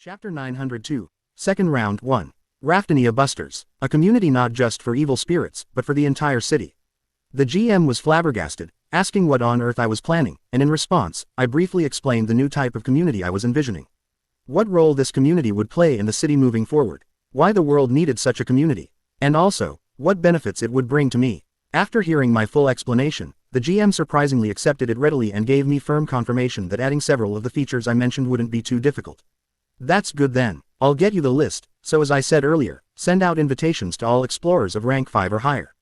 Chapter 902, Second Round 1. Raftania Busters, a community not just for evil spirits, but for the entire city. The GM was flabbergasted, asking what on earth I was planning, and in response, I briefly explained the new type of community I was envisioning. What role this community would play in the city moving forward, why the world needed such a community, and also, what benefits it would bring to me. After hearing my full explanation, the GM surprisingly accepted it readily and gave me firm confirmation that adding several of the features I mentioned wouldn't be too difficult. That's good then, I'll get you the list, so as I said earlier, send out invitations to all explorers of rank 5 or higher.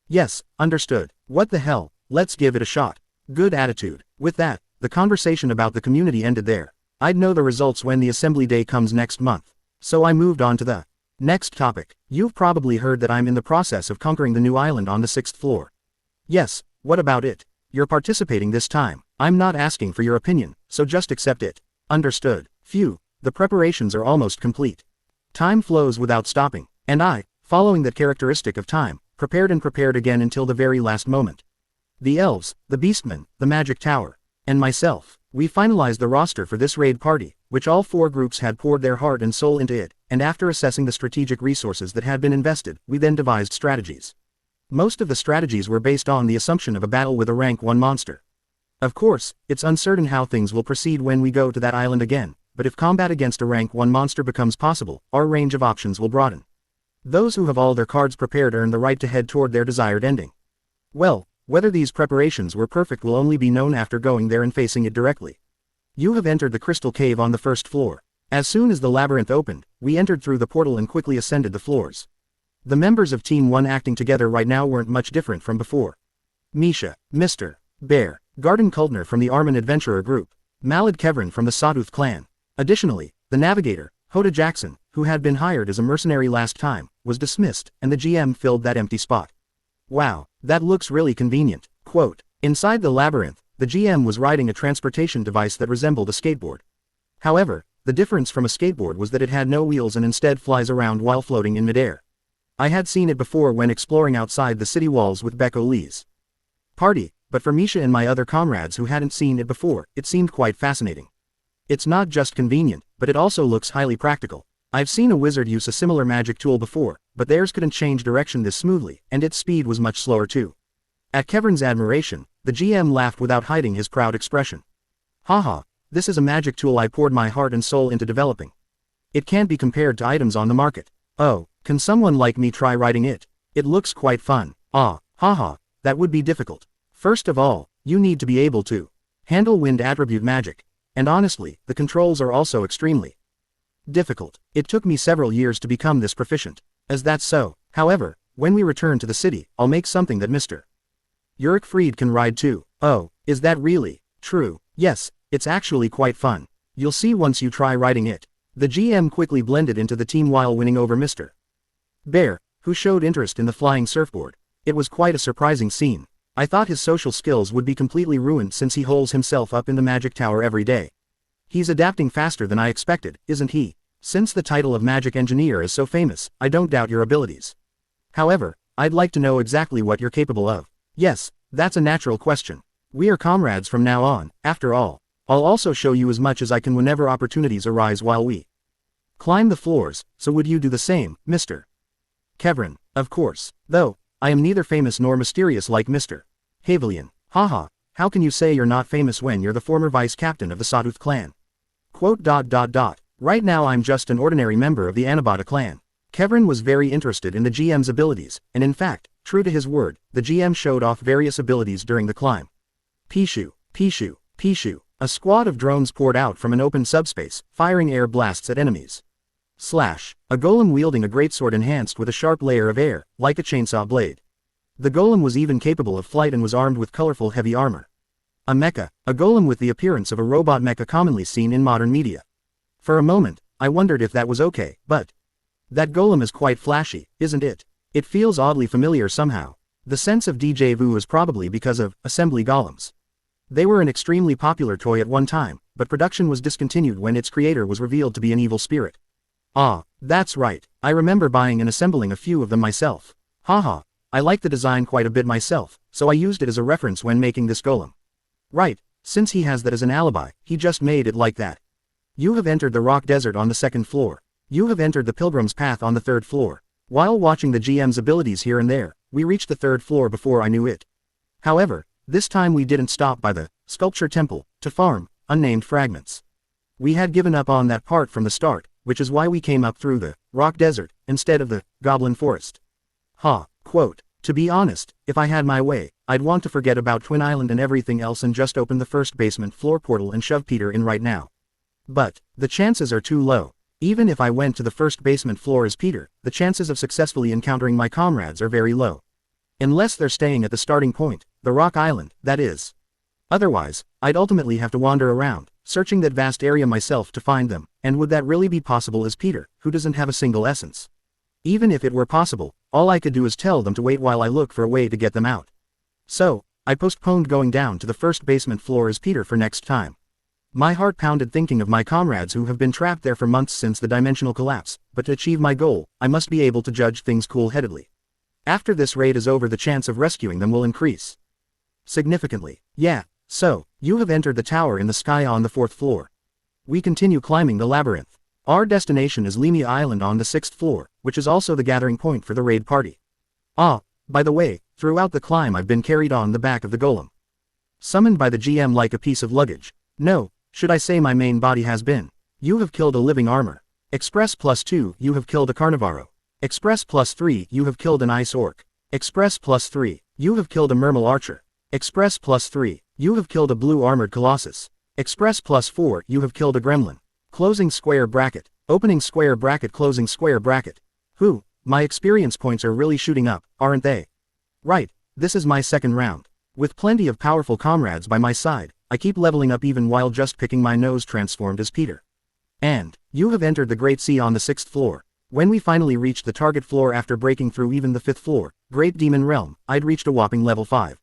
Yes, understood. What the hell, let's give it a shot. Good attitude. With that, the conversation about the community ended there. I'd know the results when the assembly day comes next month. So I moved on to the next topic. You've probably heard that I'm in the process of conquering the new island on the 6th floor. Yes, what about it? You're participating this time. I'm not asking for your opinion, so just accept it. Understood. Phew. The preparations are almost complete. Time flows without stopping, and I, following that characteristic of time, prepared and prepared again until the very last moment. The elves, the beastmen, the magic tower, and myself, we finalized the roster for this raid party, which all 4 groups had poured their heart and soul into it, and after assessing the strategic resources that had been invested, we then devised strategies. Most of the strategies were based on the assumption of a battle with a rank 1 monster. Of course, it's uncertain how things will proceed when we go to that island again, but if combat against a rank 1 monster becomes possible, our range of options will broaden. Those who have all their cards prepared earn the right to head toward their desired ending. Well, whether these preparations were perfect will only be known after going there and facing it directly. You have entered the crystal cave on the 1st floor. As soon as the labyrinth opened, we entered through the portal and quickly ascended the floors. The members of Team 1 acting together right now weren't much different from before. Misha, Mr. Bear, Garden Kuldner from the Armin Adventurer group, Malad Kevrin from the Sawtooth clan. Additionally, the navigator, Hoda Jackson, who had been hired as a mercenary last time, was dismissed, and the GM filled that empty spot. Wow, that looks really convenient. Quote, inside the labyrinth, the GM was riding a transportation device that resembled a skateboard. However, the difference from a skateboard was that it had no wheels and instead flies around while floating in midair. I had seen it before when exploring outside the city walls with Becco Lee's party, but for Misha and my other comrades who hadn't seen it before, it seemed quite fascinating. It's not just convenient, but it also looks highly practical. I've seen a wizard use a similar magic tool before, but theirs couldn't change direction this smoothly, and its speed was much slower too. At Kevrin's admiration, the GM laughed without hiding his proud expression. Haha, this is a magic tool I poured my heart and soul into developing. It can't be compared to items on the market. Oh, can someone like me try writing it? It looks quite fun. Ah, haha, that would be difficult. First of all, you need to be able to handle wind attribute magic. And honestly, the controls are also extremely difficult. It took me several years to become this proficient. As that's so, however, when we return to the city, I'll make something that Mr. Yurik Fried can ride too. Oh, is that really true? Yes, it's actually quite fun. You'll see once you try riding it. The GM quickly blended into the team while winning over Mr. Bear, who showed interest in the flying surfboard. It was quite a surprising scene. I thought his social skills would be completely ruined since he holes himself up in the magic tower every day. He's adapting faster than I expected, isn't he? Since the title of magic engineer is so famous, I don't doubt your abilities. However, I'd like to know exactly what you're capable of. Yes, that's a natural question. We are comrades from now on, after all. I'll also show you as much as I can whenever opportunities arise while we climb the floors, so would you do the same, Mr. Kevrin? Of course. Though, I am neither famous nor mysterious like Mr. Havelian. Haha, how can you say you're not famous when you're the former vice captain of the Sawtooth clan? Quote. Right now I'm just an ordinary member of the Anabata clan. Kevrin was very interested in the GM's abilities, and in fact, true to his word, the GM showed off various abilities during the climb. Pishu, Pishu, Pishu. A squad of drones poured out from an open subspace, firing air blasts at enemies. Slash. A golem wielding a greatsword enhanced with a sharp layer of air, like a chainsaw blade. The golem was even capable of flight and was armed with colorful heavy armor. A mecha, a golem with the appearance of a robot mecha commonly seen in modern media. For a moment, I wondered if that was okay, but that golem is quite flashy, isn't it? It feels oddly familiar somehow. The sense of déjà vu is probably because of assembly golems. They were an extremely popular toy at one time, but production was discontinued when its creator was revealed to be an evil spirit. Ah, that's right, I remember buying and assembling a few of them myself. Haha, I like the design quite a bit myself, so I used it as a reference when making this golem. Right, since he has that as an alibi, he just made it like that. You have entered the rock desert on the 2nd floor. You have entered the pilgrim's path on the 3rd floor. While watching the GM's abilities here and there, we reached the 3rd floor before I knew it. However, this time we didn't stop by the sculpture temple to farm unnamed fragments. We had given up on that part from the start, which is why we came up through the rock desert instead of the goblin forest. Quote, to be honest, if I had my way, I'd want to forget about Twin Island and everything else and just open the first basement floor portal and shove Peter in right now. But the chances are too low. Even if I went to the first basement floor as Peter, the chances of successfully encountering my comrades are very low. Unless they're staying at the starting point, the rock island, that is. Otherwise, I'd ultimately have to wander around, searching that vast area myself to find them, and would that really be possible as Peter, who doesn't have a single essence? Even if it were possible, all I could do is tell them to wait while I look for a way to get them out. So, I postponed going down to the first basement floor as Peter for next time. My heart pounded thinking of my comrades who have been trapped there for months since the dimensional collapse, but to achieve my goal, I must be able to judge things cool-headedly. After this raid is over, the chance of rescuing them will increase significantly. Yeah, so, you have entered the tower in the sky on the 4th floor. We continue climbing the labyrinth. Our destination is Lemia Island on the 6th floor, which is also the gathering point for the raid party. By the way, throughout the climb I've been carried on the back of the golem. Summoned by the GM like a piece of luggage. No, should I say my main body has been. You have killed a living armor. Express +2, you have killed a Carnivaro. Express +3, you have killed an ice orc. Express +3, you have killed a mermal archer. Express +3, you have killed a blue armored colossus. Express +4, you have killed a gremlin. Closing square bracket, opening square bracket, closing square bracket. My experience points are really shooting up, aren't they? Right, this is my 2nd round. With plenty of powerful comrades by my side, I keep leveling up even while just picking my nose transformed as Peter. And, you have entered the Great Sea on the 6th floor. When we finally reached the target floor after breaking through even the 5th floor, Great Demon Realm, I'd reached a whopping level 5.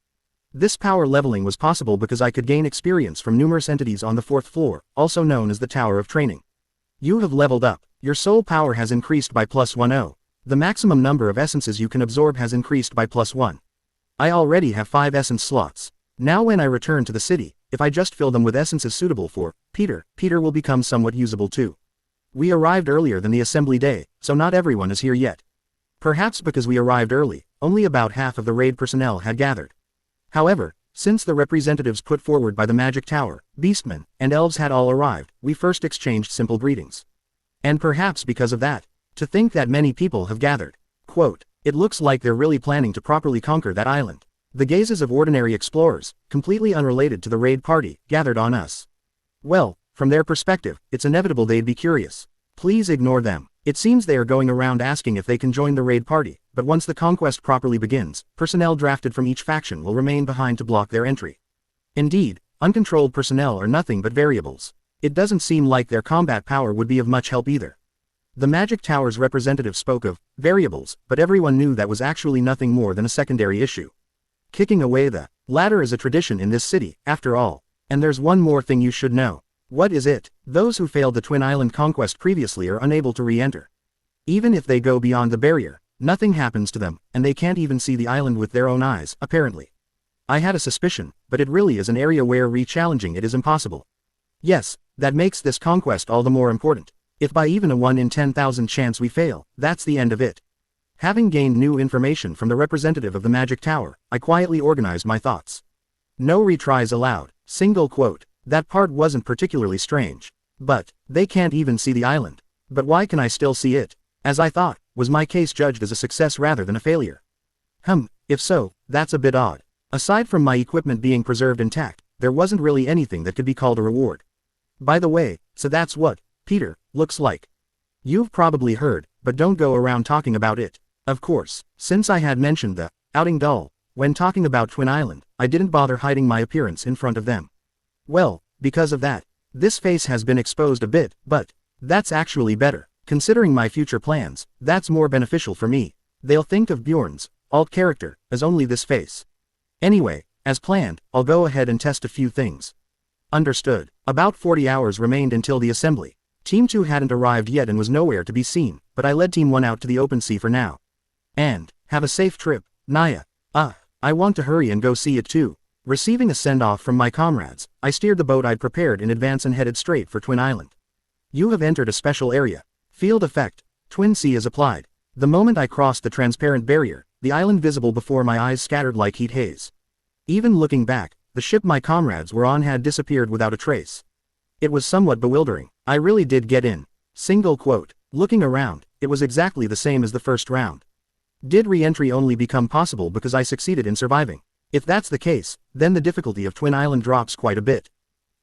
This power leveling was possible because I could gain experience from numerous entities on the 4th floor, also known as the Tower of Training. You have leveled up. Your soul power has increased by +10. The maximum number of essences you can absorb has increased by +1. I already have 5 essence slots. Now when I return to the city, if I just fill them with essences suitable for Peter will become somewhat usable too. We arrived earlier than the assembly day, so not everyone is here yet. Perhaps because we arrived early, only about half of the raid personnel had gathered. However, since the representatives put forward by the Magic Tower, Beastmen, and Elves had all arrived, we first exchanged simple greetings. And perhaps because of that, to think that many people have gathered. Quote, it looks like they're really planning to properly conquer that island. The gazes of ordinary explorers, completely unrelated to the raid party, gathered on us. Well, from their perspective, it's inevitable they'd be curious. Please ignore them. It seems they are going around asking if they can join the raid party, but once the conquest properly begins, personnel drafted from each faction will remain behind to block their entry. Indeed, uncontrolled personnel are nothing but variables. It doesn't seem like their combat power would be of much help either. The Magic Tower's representative spoke of variables, but everyone knew that was actually nothing more than a secondary issue. Kicking away the ladder is a tradition in this city, after all. And there's one more thing you should know. What is it? Those who failed the Twin Island conquest previously are unable to re-enter. Even if they go beyond the barrier, nothing happens to them, and they can't even see the island with their own eyes, apparently. I had a suspicion, but it really is an area where re-challenging it is impossible. Yes, that makes this conquest all the more important. If by even a 1 in 10,000 chance we fail, that's the end of it. Having gained new information from the representative of the Magic Tower, I quietly organized my thoughts. No retries allowed. Single quote. That part wasn't particularly strange. But, they can't even see the island. But why can I still see it? As I thought, was my case judged as a success rather than a failure? If so, that's a bit odd. Aside from my equipment being preserved intact, there wasn't really anything that could be called a reward. By the way, so that's what Peter looks like. You've probably heard, but don't go around talking about it. Of course, since I had mentioned the outing doll when talking about Twin Island, I didn't bother hiding my appearance in front of them. Well, because of that, this face has been exposed a bit, but that's actually better. Considering my future plans, that's more beneficial for me. They'll think of Bjorn's alt character as only this face. Anyway, as planned, I'll go ahead and test a few things. Understood. About 40 hours remained until the assembly. Team 2 hadn't arrived yet and was nowhere to be seen, but I led Team 1 out to the open sea for now. And, have a safe trip, Naya. I want to hurry and go see it too. Receiving a send-off from my comrades, I steered the boat I'd prepared in advance and headed straight for Twin Island. You have entered a special area. Field effect. Twin sea is applied. The moment I crossed the transparent barrier, the island visible before my eyes scattered like heat haze. Even looking back, the ship my comrades were on had disappeared without a trace. It was somewhat bewildering. I really did get in. Single quote. Looking around, it was exactly the same as the first round. Did re-entry only become possible because I succeeded in surviving? If that's the case, then the difficulty of Twin Island drops quite a bit.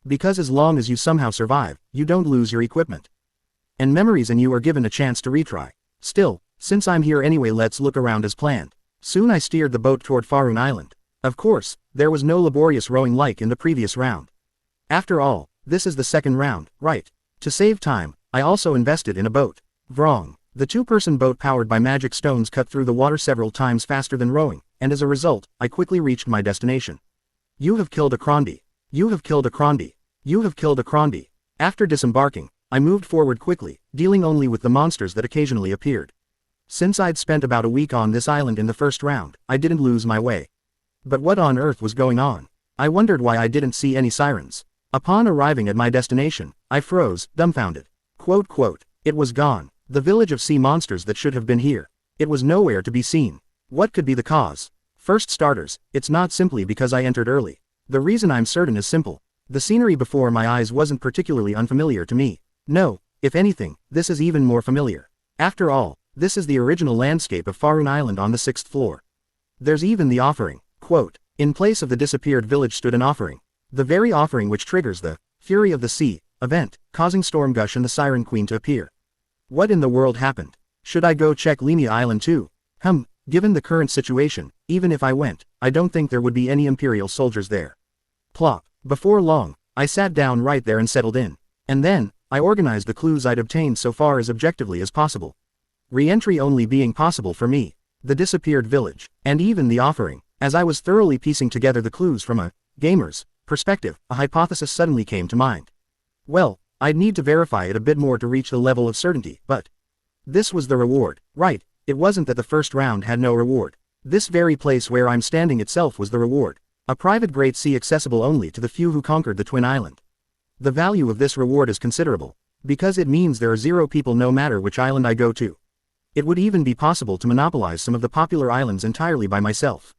Because as long as you somehow survive, you don't lose your equipment and memories and you are given a chance to retry. Still, since I'm here anyway, let's look around as planned. Soon I steered the boat toward Faroon Island. Of course, there was no laborious rowing like in the previous round. After all, this is the second round, right? To save time, I also invested in a boat. Wrong. The two-person boat powered by magic stones cut through the water several times faster than rowing, and as a result, I quickly reached my destination. You have killed a Crondi. You have killed a Crondi. You have killed a Crondi. After disembarking, I moved forward quickly, dealing only with the monsters that occasionally appeared. Since I'd spent about a week on this island in the first round, I didn't lose my way. But what on earth was going on? I wondered why I didn't see any sirens. Upon arriving at my destination, I froze, dumbfounded. Quote, it was gone. The village of sea monsters that should have been here. It was nowhere to be seen. What could be the cause? First starters, it's not simply because I entered early. The reason I'm certain is simple. The scenery before my eyes wasn't particularly unfamiliar to me. No, if anything, this is even more familiar. After all, this is the original landscape of Faroon Island on the 6th floor. There's even the offering. Quote, in place of the disappeared village stood an offering. The very offering which triggers the Fury of the Sea event, causing Stormgush and the Siren Queen to appear. What in the world happened? Should I go check Lemia Island too? Given the current situation, even if I went, I don't think there would be any Imperial soldiers there. Plop. Before long, I sat down right there and settled in. And then, I organized the clues I'd obtained so far as objectively as possible. Re-entry only being possible for me, the disappeared village, and even the offering. As I was thoroughly piecing together the clues from a gamer's perspective, a hypothesis suddenly came to mind. Well, I'd need to verify it a bit more to reach the level of certainty, but this was the reward, right? It wasn't that the first round had no reward. This very place where I'm standing itself was the reward. A private Great Sea accessible only to the few who conquered the Twin Island. The value of this reward is considerable, because it means there are 0 people no matter which island I go to. It would even be possible to monopolize some of the popular islands entirely by myself.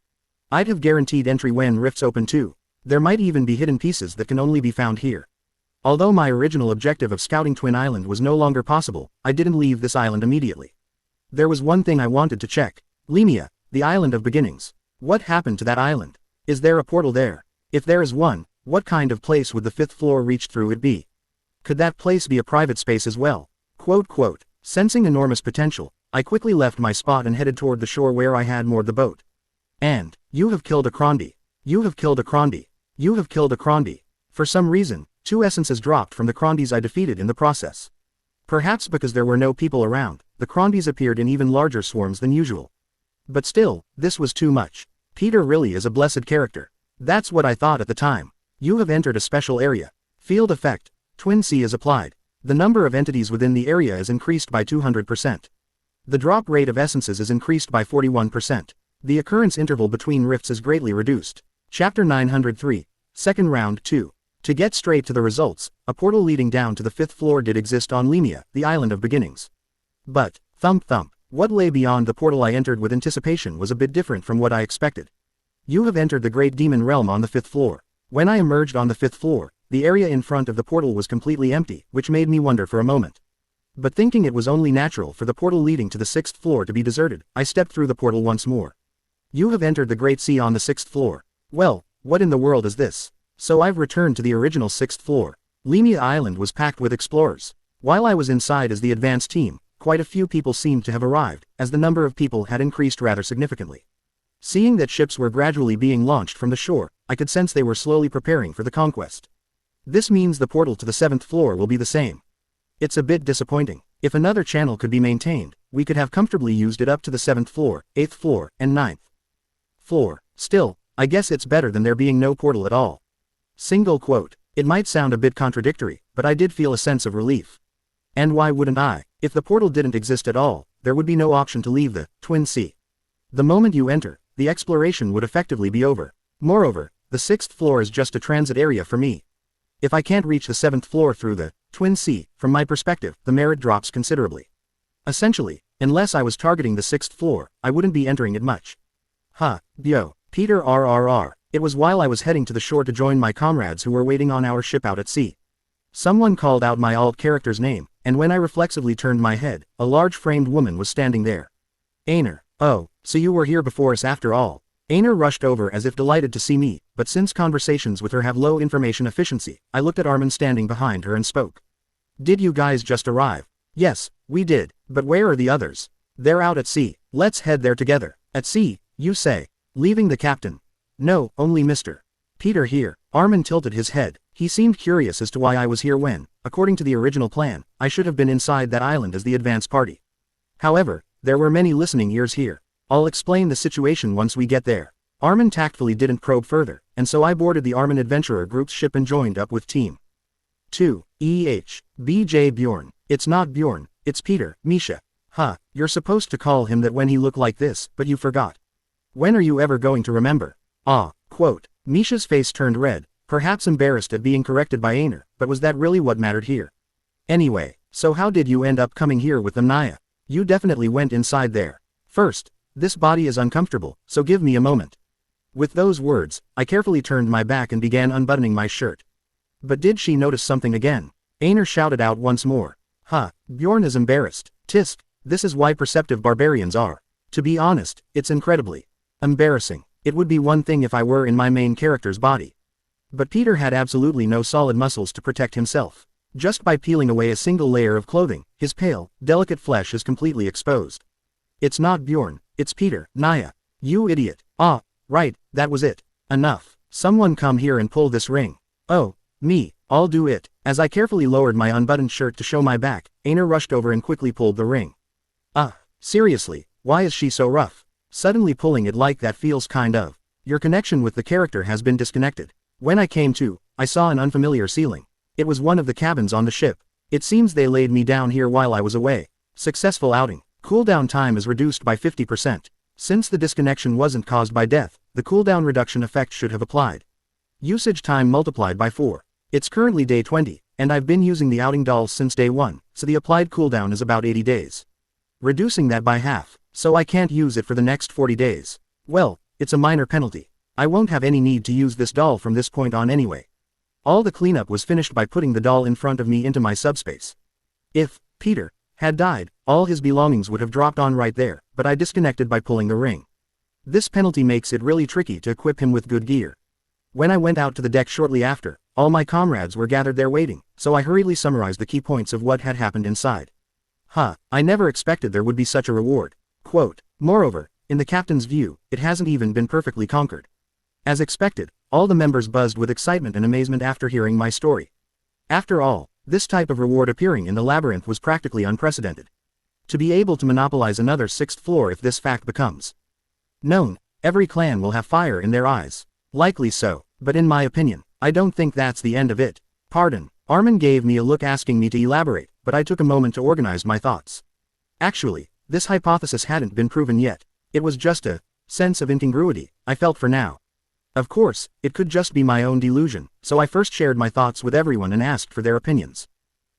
I'd have guaranteed entry when rifts open too. There might even be hidden pieces that can only be found here. Although my original objective of scouting Twin Island was no longer possible, I didn't leave this island immediately. There was one thing I wanted to check. Lemia, the island of beginnings. What happened to that island? Is there a portal there? If there is one, what kind of place would the 5th floor reach through it be? Could that place be a private space as well? Quote, sensing enormous potential, I quickly left my spot and headed toward the shore where I had moored the boat. And, you have killed a Crondi. You have killed a Crondi. You have killed a Crondi. For some reason, 2 essences dropped from the Crondis I defeated in the process. Perhaps because there were no people around, the Crondis appeared in even larger swarms than usual. But still, this was too much. Peter really is a blessed character. That's what I thought at the time. You have entered a special area. Field effect. Twin Sea is applied. The number of entities within the area is increased by 200%. The drop rate of essences is increased by 41%. The occurrence interval between rifts is greatly reduced. Chapter 903. Second round 2. To get straight to the results, a portal leading down to the 5th floor did exist on Lemia, the island of beginnings. But, thump, what lay beyond the portal I entered with anticipation was a bit different from what I expected. You have entered the Great Demon Realm on the 5th floor. When I emerged on the 5th floor, the area in front of the portal was completely empty, which made me wonder for a moment. But thinking it was only natural for the portal leading to the 6th floor to be deserted, I stepped through the portal once more. You have entered the Great Sea on the 6th floor. Well, what in the world is this? So I've returned to the original 6th floor. Lemia Island was packed with explorers. While I was inside as the advance team, quite a few people seemed to have arrived, as the number of people had increased rather significantly. Seeing that ships were gradually being launched from the shore, I could sense they were slowly preparing for the conquest. This means the portal to the 7th floor will be the same. It's a bit disappointing. If another channel could be maintained, we could have comfortably used it up to the 7th floor, 8th floor, and 9th floor. Still, I guess it's better than there being no portal at all. Single quote. It might sound a bit contradictory, but I did feel a sense of relief. And why wouldn't I? If the portal didn't exist at all, there would be no option to leave the Twin Sea. The moment you enter, the exploration would effectively be over. Moreover, the 6th floor is just a transit area for me. If I can't reach the 7th floor through the Twin Sea, from my perspective, the merit drops considerably. Essentially, unless I was targeting the 6th floor, I wouldn't be entering it much. Yo, Peter RRR. It was while I was heading to the shore to join my comrades who were waiting on our ship out at sea. Someone called out my alt character's name, and when I reflexively turned my head, a large framed woman was standing there. Aner. Oh, so you were here before us after all. Aner rushed over as if delighted to see me, but since conversations with her have low information efficiency, I looked at Armin standing behind her and spoke. Did you guys just arrive? Yes, we did, but where are the others? They're out at sea. Let's head there together. At sea, you say. Leaving the captain. No, only Mr. Peter here. Armin tilted his head. He seemed curious as to why I was here when, according to the original plan, I should have been inside that island as the advance party. However, there were many listening ears here. I'll explain the situation once we get there. Armin tactfully didn't probe further, and so I boarded the Armin Adventurer Group's ship and joined up with Team 2. BJ Bjorn. It's not Bjorn, it's Peter, Misha. You're supposed to call him that when he looked like this, but you forgot. When are you ever going to remember? Quote. Misha's face turned red, perhaps embarrassed at being corrected by Aner, but was that really what mattered here? Anyway, so how did you end up coming here with them, Naya? You definitely went inside there. First, this body is uncomfortable, so give me a moment. With those words, I carefully turned my back and began unbuttoning my shirt. But did she notice something again? Aner shouted out once more. Bjorn is embarrassed. Tisk, this is why perceptive barbarians are. To be honest, it's incredibly embarrassing. It would be one thing if I were in my main character's body. But Peter had absolutely no solid muscles to protect himself. Just by peeling away a single layer of clothing, his pale, delicate flesh is completely exposed. It's not Bjorn, it's Peter, Naya. You idiot. Right, that was it. Enough. Someone come here and pull this ring. Oh, me, I'll do it. As I carefully lowered my unbuttoned shirt to show my back, Aner rushed over and quickly pulled the ring. Seriously, why is she so rough? Suddenly pulling it like that feels kind of. Your connection with the character has been disconnected. When I came to, I saw an unfamiliar ceiling. It was one of the cabins on the ship. It seems they laid me down here while I was away. Successful outing. Cooldown time is reduced by 50%. Since the disconnection wasn't caused by death, the cooldown reduction effect should have applied. Usage time multiplied by 4. It's currently day 20, and I've been using the outing dolls since day 1, so the applied cooldown is about 80 days. Reducing that by half, so I can't use it for the next 40 days. Well, it's a minor penalty. I won't have any need to use this doll from this point on anyway. All the cleanup was finished by putting the doll in front of me into my subspace. If Peter had died, all his belongings would have dropped on right there, but I disconnected by pulling the ring. This penalty makes it really tricky to equip him with good gear. When I went out to the deck shortly after, all my comrades were gathered there waiting, so I hurriedly summarized the key points of what had happened inside. I never expected there would be such a reward. Quote. Moreover, in the captain's view, it hasn't even been perfectly conquered. As expected, all the members buzzed with excitement and amazement after hearing my story. After all, this type of reward appearing in the labyrinth was practically unprecedented. To be able to monopolize another 6th floor if this fact becomes known, every clan will have fire in their eyes. Likely so, but in my opinion, I don't think that's the end of it. Pardon. Armin gave me a look asking me to elaborate, but I took a moment to organize my thoughts. Actually, this hypothesis hadn't been proven yet. It was just a sense of incongruity I felt for now. Of course, it could just be my own delusion, so I first shared my thoughts with everyone and asked for their opinions.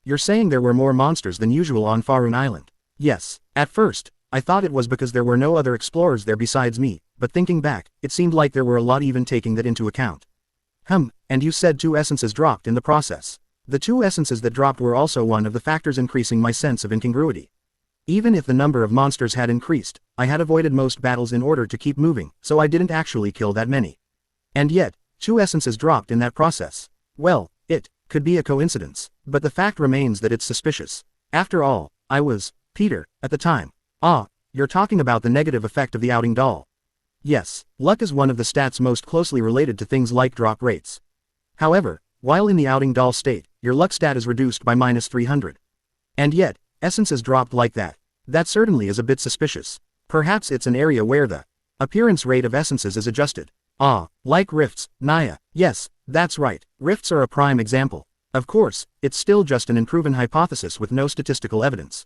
You're saying there were more monsters than usual on Faerun Island? Yes. At first, I thought it was because there were no other explorers there besides me, but thinking back, it seemed like there were a lot even taking that into account. And you said 2 essences dropped in the process. The 2 essences that dropped were also one of the factors increasing my sense of incongruity. Even if the number of monsters had increased, I had avoided most battles in order to keep moving, so I didn't actually kill that many. And yet, 2 essences dropped in that process. Well, it could be a coincidence, but the fact remains that it's suspicious. After all, I was Peter at the time. You're talking about the negative effect of the outing doll. Yes, luck is one of the stats most closely related to things like drop rates. However, while in the outing doll state, your luck stat is reduced by -300. And yet, essences dropped like that. That certainly is a bit suspicious. Perhaps it's an area where the appearance rate of essences is adjusted. Like rifts, Naya. Yes, that's right, rifts are a prime example. Of course, it's still just an unproven hypothesis with no statistical evidence.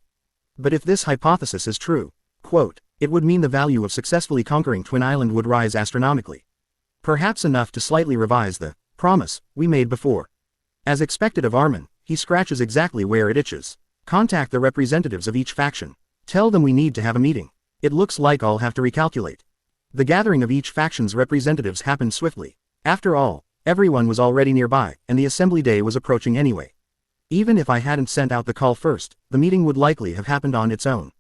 But if this hypothesis is true, quote, it would mean the value of successfully conquering Twin Island would rise astronomically. Perhaps enough to slightly revise the promise we made before. As expected of Armin, he scratches exactly where it itches. Contact the representatives of each faction. Tell them we need to have a meeting. It looks like I'll have to recalculate. The gathering of each faction's representatives happened swiftly. After all, everyone was already nearby, and the assembly day was approaching anyway. Even if I hadn't sent out the call first, the meeting would likely have happened on its own.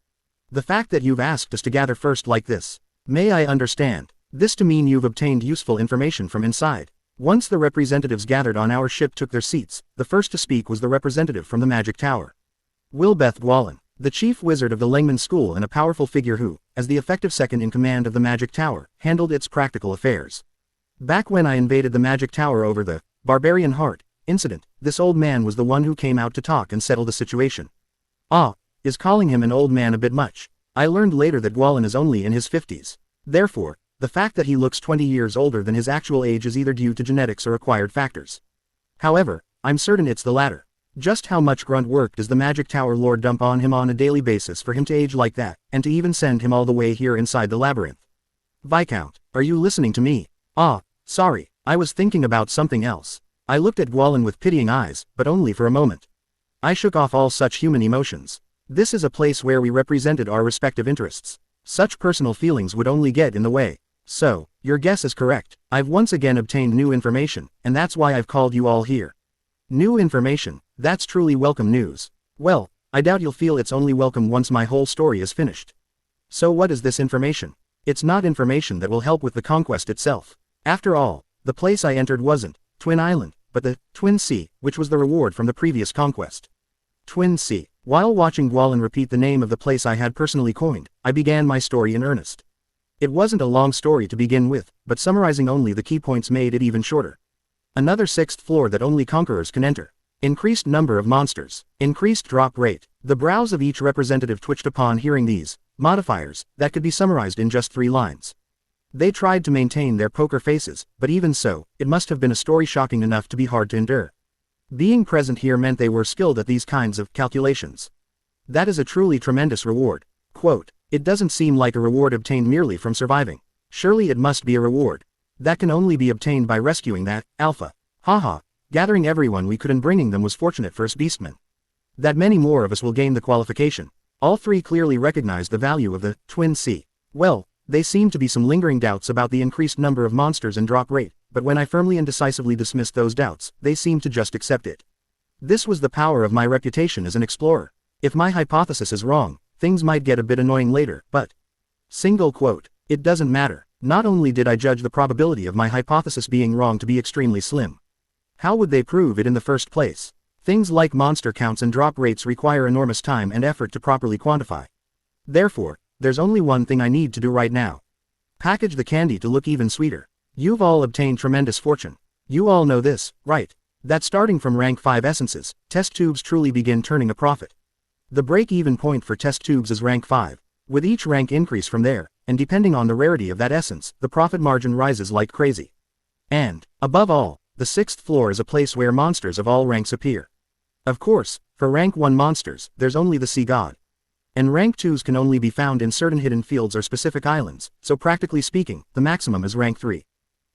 The fact that you've asked us to gather first like this, may I understand this to mean you've obtained useful information from inside. Once the representatives gathered on our ship took their seats, the first to speak was the representative from the Magic Tower. Wilbeth Dwalin, the chief wizard of the Langman School and a powerful figure who, as the effective second in command of the Magic Tower, handled its practical affairs. Back when I invaded the Magic Tower over the Barbarian Heart incident, this old man was the one who came out to talk and settle the situation. Is calling him an old man a bit much? I learned later that Dwalin is only in his 50s. Therefore, the fact that he looks 20 years older than his actual age is either due to genetics or acquired factors. However, I'm certain it's the latter. Just how much grunt work does the Magic Tower Lord dump on him on a daily basis for him to age like that, and to even send him all the way here inside the labyrinth? Viscount, are you listening to me? Sorry, I was thinking about something else. I looked at Dwalin with pitying eyes, but only for a moment. I shook off all such human emotions. This is a place where we represented our respective interests. Such personal feelings would only get in the way. So, your guess is correct. I've once again obtained new information, and that's why I've called you all here. New information, that's truly welcome news. Well, I doubt you'll feel it's only welcome once my whole story is finished. So what is this information? It's not information that will help with the conquest itself. After all, the place I entered wasn't Twin Island, but the Twin Sea, which was the reward from the previous conquest. Twin Sea. While watching Dwalin repeat the name of the place I had personally coined, I began my story in earnest. It wasn't a long story to begin with, but summarizing only the key points made it even shorter. Another 6th floor that only conquerors can enter. Increased number of monsters. Increased drop rate. The brows of each representative twitched upon hearing these modifiers that could be summarized in just 3 lines. They tried to maintain their poker faces, but even so, it must have been a story shocking enough to be hard to endure. Being present here meant they were skilled at these kinds of calculations. That is a truly tremendous reward. Quote, it doesn't seem like a reward obtained merely from surviving. Surely it must be a reward. That can only be obtained by rescuing that alpha. Haha, gathering everyone we could and bringing them was fortunate for us beastmen. That many more of us will gain the qualification. All 3 clearly recognized the value of the Twin Sea. Well, they seemed to be some lingering doubts about the increased number of monsters and drop rate, but when I firmly and decisively dismissed those doubts, they seemed to just accept it. This was the power of my reputation as an explorer. If my hypothesis is wrong, things might get a bit annoying later, but... Single quote. It doesn't matter. Not only did I judge the probability of my hypothesis being wrong to be extremely slim. How would they prove it in the first place? Things like monster counts and drop rates require enormous time and effort to properly quantify. Therefore, there's only one thing I need to do right now. Package the candy to look even sweeter. You've all obtained tremendous fortune. You all know this, right? That starting from rank 5 essences, test tubes truly begin turning a profit. The break-even point for test tubes is rank 5. With each rank increase from there, and depending on the rarity of that essence, the profit margin rises like crazy. And, above all, the 6th floor is a place where monsters of all ranks appear. Of course, for rank 1 monsters, there's only the Sea God. And rank 2s can only be found in certain hidden fields or specific islands, so practically speaking, the maximum is rank 3.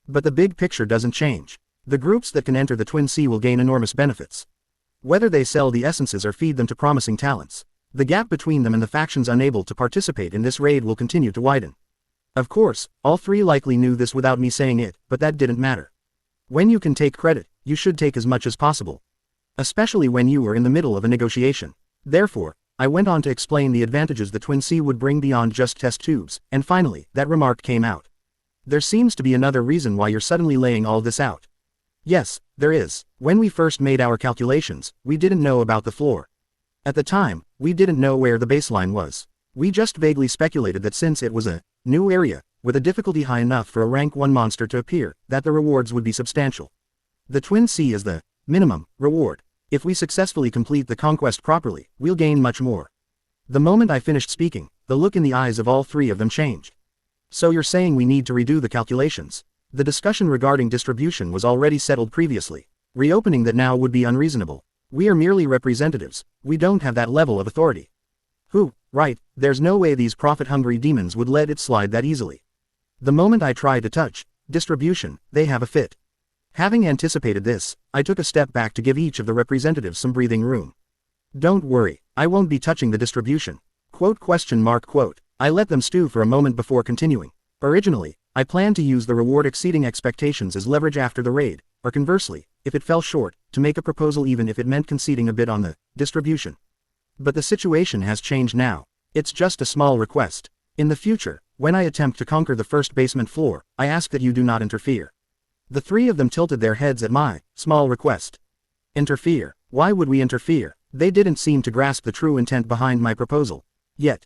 But the big picture doesn't change. The groups that can enter the Twin Sea will gain enormous benefits. Whether they sell the essences or feed them to promising talents, the gap between them and the factions unable to participate in this raid will continue to widen. Of course, all 3 likely knew this without me saying it, but that didn't matter. When you can take credit, you should take as much as possible. Especially when you were in the middle of a negotiation. Therefore, I went on to explain the advantages the Twin Sea would bring beyond just test tubes, and finally, that remark came out. There seems to be another reason why you're suddenly laying all this out. Yes, there is. When we first made our calculations, we didn't know about the floor. At the time, we didn't know where the baseline was. We just vaguely speculated that since it was a new area, with a difficulty high enough for a rank 1 monster to appear, that the rewards would be substantial. The Twin Sea is the minimum reward. If we successfully complete the conquest properly, we'll gain much more. The moment I finished speaking, the look in the eyes of all 3 of them changed. So you're saying we need to redo the calculations? The discussion regarding distribution was already settled previously. Reopening that now would be unreasonable. We are merely representatives, we don't have that level of authority. Right, there's no way these profit-hungry demons would let it slide that easily. The moment I try to touch distribution, they have a fit. Having anticipated this, I took a step back to give each of the representatives some breathing room. Don't worry, I won't be touching the distribution. Quote. I let them stew for a moment before continuing. Originally, I planned to use the reward exceeding expectations as leverage after the raid, or conversely, if it fell short, to make a proposal even if it meant conceding a bit on the distribution. But the situation has changed now. It's just a small request. In the future, when I attempt to conquer the first basement floor, I ask that you do not interfere. The three of them tilted their heads at my small request. Interfere? Why would we interfere? They didn't seem to grasp the true intent behind my proposal. Yet,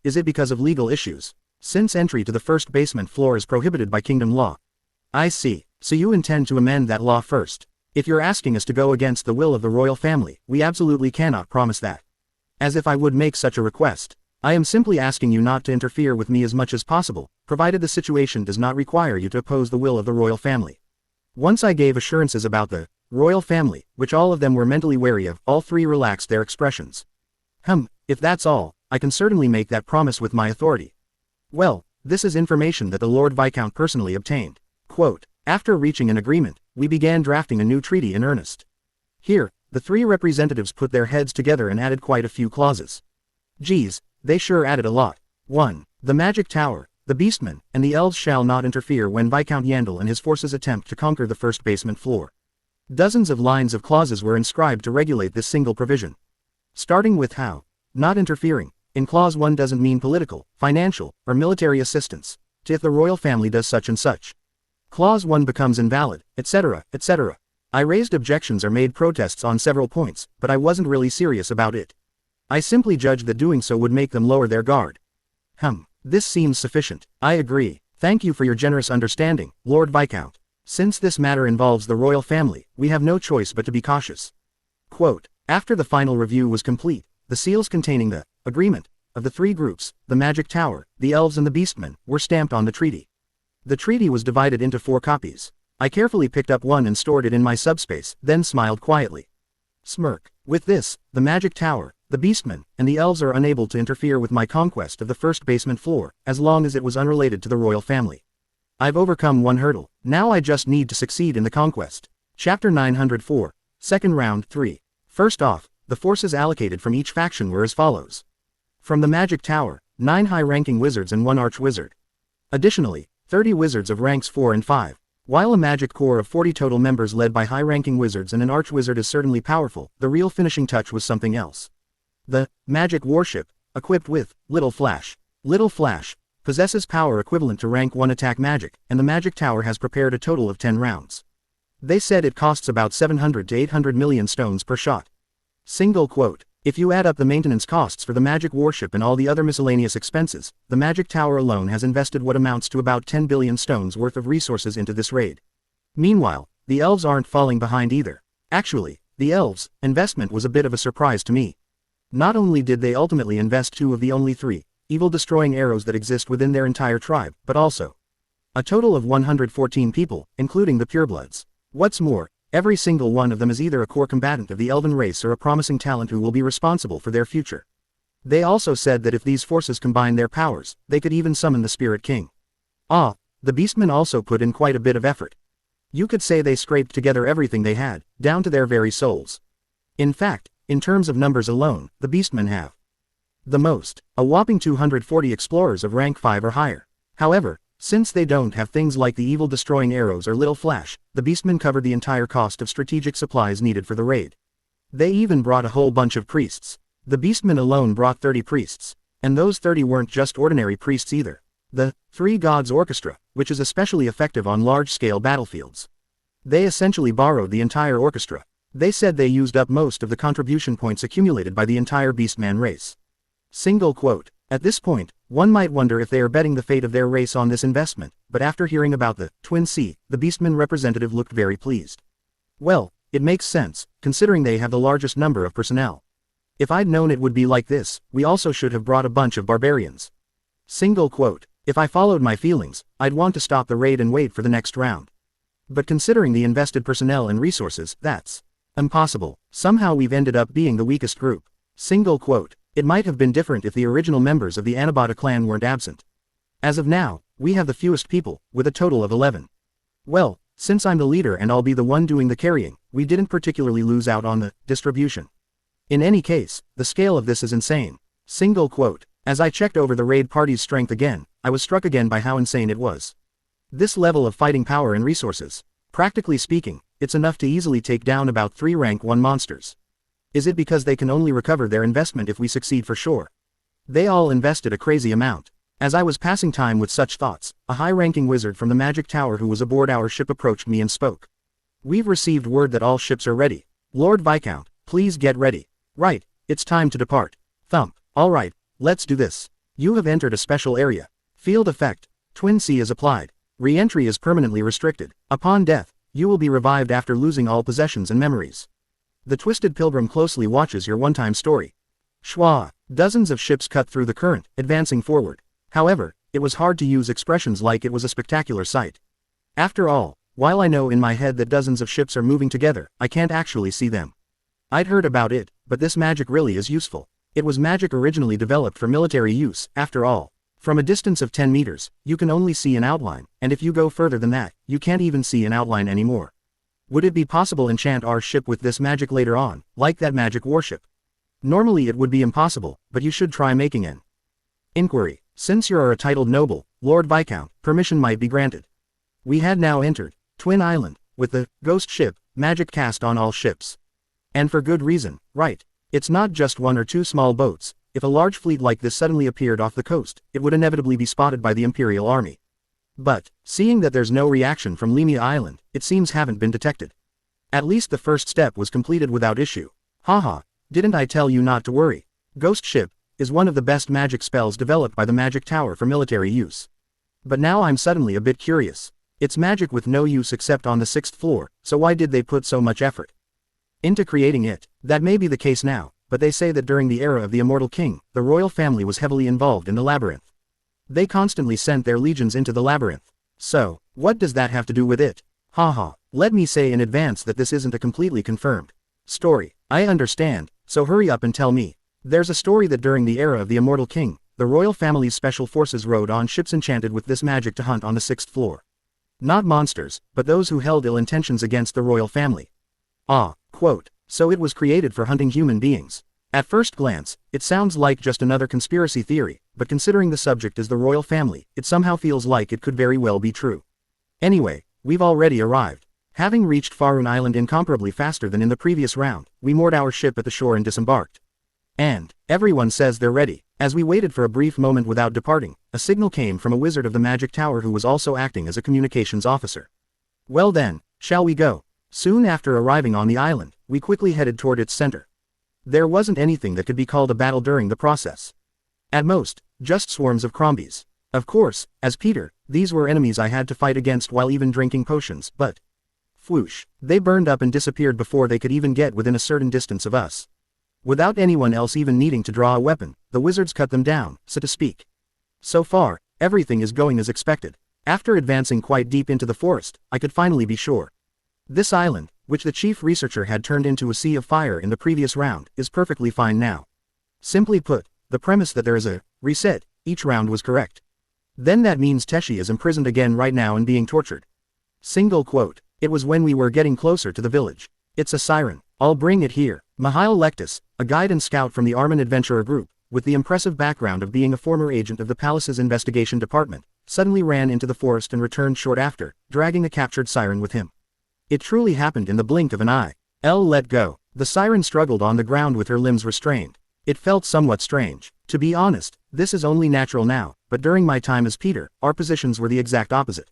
is it because of legal issues? Since entry to the first basement floor is prohibited by kingdom law. I see, so you intend to amend that law first. If you're asking us to go against the will of the royal family, we absolutely cannot promise that. As if I would make such a request. I am simply asking you not to interfere with me as much as possible, provided the situation does not require you to oppose the will of the royal family. Once I gave assurances about the royal family, which all of them were mentally wary of, all three relaxed their expressions. If that's all, I can certainly make that promise with my authority. Well, this is information that the Lord Viscount personally obtained. Quote, after reaching an agreement, we began drafting a new treaty in earnest. Here, the three representatives put their heads together and added quite a few clauses. Geez, they sure added a lot. 1. The Magic Tower, the Beastmen, and the Elves shall not interfere when Viscount Yandel and his forces attempt to conquer the first basement floor. Dozens of lines of clauses were inscribed to regulate this single provision. Starting with how. Not interfering. In Clause 1 doesn't mean political, financial, or military assistance, to if the royal family does such and such. Clause 1 becomes invalid, etc., etc. I raised objections or made protests on several points, but I wasn't really serious about it. I simply judged that doing so would make them lower their guard. This seems sufficient. I agree. Thank you for your generous understanding, Lord Viscount. Since this matter involves the royal family, we have no choice but to be cautious. Quote, after the final review was complete, the seals containing the agreement of the three groups, the Magic Tower, the Elves and the Beastmen, were stamped on the treaty. The treaty was divided into 4 copies. I carefully picked up one and stored it in my subspace, then smiled quietly. Smirk. With this, the Magic Tower, the Beastmen, and the Elves are unable to interfere with my conquest of the first basement floor, as long as it was unrelated to the royal family. I've overcome one hurdle, now I just need to succeed in the conquest. Chapter 904, Second Round 3. First off, the forces allocated from each faction were as follows. From the Magic Tower, 9 high-ranking wizards and 1 arch-wizard. Additionally, 30 wizards of ranks 4 and 5. While a magic corps of 40 total members led by high-ranking wizards and an arch-wizard is certainly powerful, the real finishing touch was something else. The magic warship, equipped with Little Flash. Little Flash possesses power equivalent to rank 1 attack magic, and the Magic Tower has prepared a total of 10 rounds. They said it costs about 700 to 800 million stones per shot. Single quote. If you add up the maintenance costs for the magic warship and all the other miscellaneous expenses, the Magic Tower alone has invested what amounts to about 10 billion stones worth of resources into this raid. Meanwhile, the Elves aren't falling behind either. Actually, the Elves' investment was a bit of a surprise to me. Not only did they ultimately invest 2 of the only 3 evil-destroying arrows that exist within their entire tribe, but also a total of 114 people, including the purebloods. What's more, every single one of them is either a core combatant of the elven race or a promising talent who will be responsible for their future. They also said that if these forces combine their powers, they could even summon the Spirit King. The Beastmen also put in quite a bit of effort. You could say they scraped together everything they had, down to their very souls. In fact, in terms of numbers alone, the Beastmen have the most, a whopping 240 explorers of rank 5 or higher. However, since they don't have things like the evil-destroying arrows or Little Flash, the Beastmen covered the entire cost of strategic supplies needed for the raid. They even brought a whole bunch of priests. The Beastmen alone brought 30 priests. And those 30 weren't just ordinary priests either. The Three Gods Orchestra, which is especially effective on large-scale battlefields. They essentially borrowed the entire orchestra. They said they used up most of the contribution points accumulated by the entire Beastman race. Single quote. At this point, one might wonder if they are betting the fate of their race on this investment, but after hearing about the Twin Sea, the Beastman representative looked very pleased. Well, it makes sense, considering they have the largest number of personnel. If I'd known it would be like this, we also should have brought a bunch of barbarians. Single quote. If I followed my feelings, I'd want to stop the raid and wait for the next round. But considering the invested personnel and resources, that's impossible. Somehow we've ended up being the weakest group. Single quote. It might have been different if the original members of the Anabata clan weren't absent. As of now, we have the fewest people, with a total of 11. Well, Since I'm the leader and I'll be the one doing the carrying, we didn't particularly lose out on the distribution. In any case, the scale of this is insane. Single quote. As I checked over the raid party's strength again, I was struck again by how insane it was. This level of fighting power and resources. Practically speaking, it's enough to easily take down about 3 rank 1 monsters. Is it because they can only recover their investment if we succeed for sure? They all invested a crazy amount. As I was passing time with such thoughts, a high-ranking wizard from the magic tower who was aboard our ship approached me and spoke. We've received word that all ships are ready. Lord Viscount, please get ready. Right, it's time to depart. Thump. Alright, let's do this. You have entered a special area. Field effect. Twin C is applied. Re-entry is permanently restricted. Upon death, you will be revived after losing all possessions and memories. The Twisted Pilgrim closely watches your one-time story. Schwa. Dozens of ships cut through the current, advancing forward. However, it was hard to use expressions like it was a spectacular sight. After all, while I know in my head that dozens of ships are moving together, I can't actually see them. I'd heard about it, but this magic really is useful. It was magic originally developed for military use, after all. From a distance of 10 meters, you can only see an outline, and if you go further than that, you can't even see an outline anymore. Would it be possible to enchant our ship with this magic later on, like that magic warship? Normally it would be impossible, but you should try making an inquiry. Since you're a titled noble, Lord Viscount, permission might be granted. We had now entered Twin Island, with the ghost ship, magic cast on all ships. And for good reason, right? It's not just 1 or 2 small boats. If a large fleet like this suddenly appeared off the coast, it would inevitably be spotted by the Imperial Army. But, seeing that there's no reaction from Lemia Island, it seems haven't been detected. At least the first step was completed without issue. Haha, didn't I tell you not to worry? Ghost ship is one of the best magic spells developed by the magic tower for military use. But now I'm suddenly a bit curious. It's magic with no use except on the 6th floor, so why did they put so much effort into creating it? That may be the case now, but they say that during the era of the Immortal King, the royal family was heavily involved in the labyrinth. They constantly sent their legions into the labyrinth. So, what does that have to do with it? Haha, let me say in advance that this isn't a completely confirmed story. I understand, so hurry up and tell me. There's a story that during the era of the Immortal King, the royal family's special forces rode on ships enchanted with this magic to hunt on the 6th floor. Not monsters, but those who held ill intentions against the royal family. Quote, so it was created for hunting human beings. At first glance, it sounds like just another conspiracy theory, but considering the subject is the royal family, it somehow feels like it could very well be true. Anyway, we've already arrived. Having reached Faroon Island incomparably faster than in the previous round, we moored our ship at the shore and disembarked. And everyone says they're ready. As we waited for a brief moment without departing, a signal came from a wizard of the magic tower who was also acting as a communications officer. Well then, shall we go? Soon after arriving on the island, we quickly headed toward its center. There wasn't anything that could be called a battle during the process. At most, just swarms of crombies. Of course, as Peter, these were enemies I had to fight against while even drinking potions, but whoosh, they burned up and disappeared before they could even get within a certain distance of us. Without anyone else even needing to draw a weapon, the wizards cut them down, so to speak. So far, everything is going as expected. After advancing quite deep into the forest, I could finally be sure. This island, which the chief researcher had turned into a sea of fire in the previous round, is perfectly fine now. Simply put, the premise that there is a reset each round was correct. Then that means Teshi is imprisoned again right now and being tortured. Single quote. It was when we were getting closer to the village. It's a siren. I'll bring it here. Mihail Lectus, a guide and scout from the Armin Adventurer Group, with the impressive background of being a former agent of the palace's investigation department, suddenly ran into the forest and returned short after, dragging a captured siren with him. It truly happened in the blink of an eye. Let go. The siren struggled on the ground with her limbs restrained. It felt somewhat strange. To be honest, this is only natural now, but during my time as Peter, our positions were the exact opposite.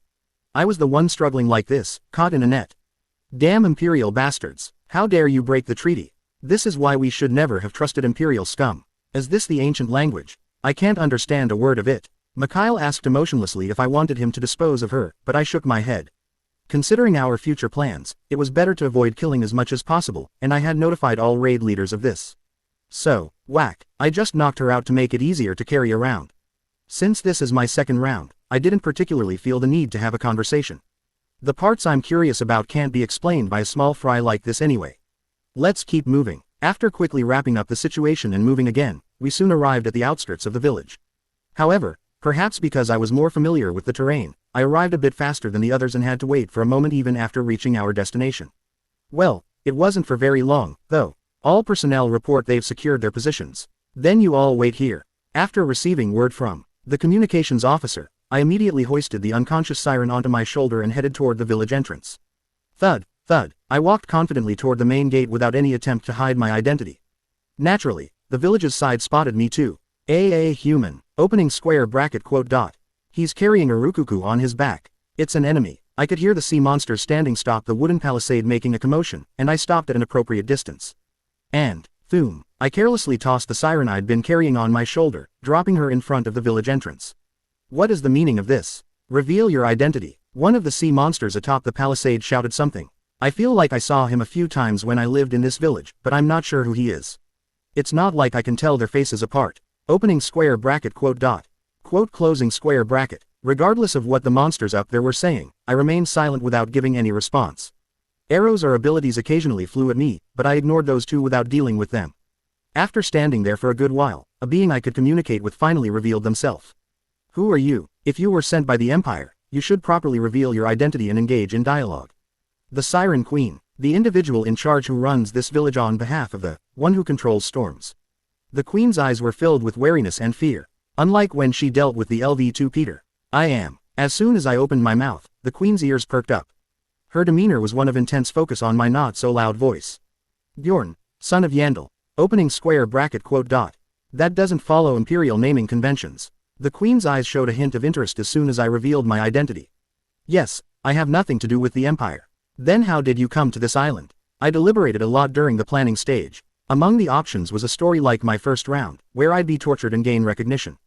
I was the one struggling like this, caught in a net. Damn Imperial bastards. How dare you break the treaty? This is why we should never have trusted Imperial scum. Is this the ancient language? I can't understand a word of it. Mikhail asked emotionlessly if I wanted him to dispose of her, but I shook my head. Considering our future plans, it was better to avoid killing as much as possible, and I had notified all raid leaders of this. So, whack, I just knocked her out to make it easier to carry around. Since this is my second round, I didn't particularly feel the need to have a conversation. The parts I'm curious about can't be explained by a small fry like this anyway. Let's keep moving. After quickly wrapping up the situation and moving again, we soon arrived at the outskirts of the village. However, Perhaps because I was more familiar with the terrain, I arrived a bit faster than the others and had to wait for a moment even after reaching our destination. Well, it wasn't for very long, though. All personnel report they've secured their positions. Then you all wait here. After receiving word from the communications officer, I immediately hoisted the unconscious siren onto my shoulder and headed toward the village entrance. Thud, thud, I walked confidently toward the main gate without any attempt to hide my identity. Naturally, the village's side spotted me too. Human. Opening square bracket quote dot. He's carrying a Rukuku on his back. It's an enemy. I could hear the sea monsters standing stop the wooden palisade making a commotion, and I stopped at an appropriate distance. And, thoom, I carelessly tossed the siren I'd been carrying on my shoulder, dropping her in front of the village entrance. What is the meaning of this? Reveal your identity. One of the sea monsters atop the palisade shouted something. I feel like I saw him a few times when I lived in this village, but I'm not sure who he is. It's not like I can tell their faces apart. Opening square bracket quote dot. Quote closing square bracket. Regardless of what the monsters up there were saying, I remained silent without giving any response. Arrows or abilities occasionally flew at me, but I ignored those two without dealing with them. After standing there for a good while, a being I could communicate with finally revealed themselves. Who are you? If you were sent by the Empire, you should properly reveal your identity and engage in dialogue. The Siren Queen, the individual in charge who runs this village on behalf of the one who controls storms. The Queen's eyes were filled with wariness and fear, unlike when she dealt with the LV2 Peter. I am. As soon as I opened my mouth, the Queen's ears perked up. Her demeanor was one of intense focus on my not-so-loud voice. Bjorn, son of Yandel. Opening square bracket quote dot. That doesn't follow imperial naming conventions. The Queen's eyes showed a hint of interest as soon as I revealed my identity. Yes, I have nothing to do with the Empire. Then how did you come to this island? I deliberated a lot during the planning stage. Among the options was a story like my first round, where I'd be tortured and gain recognition.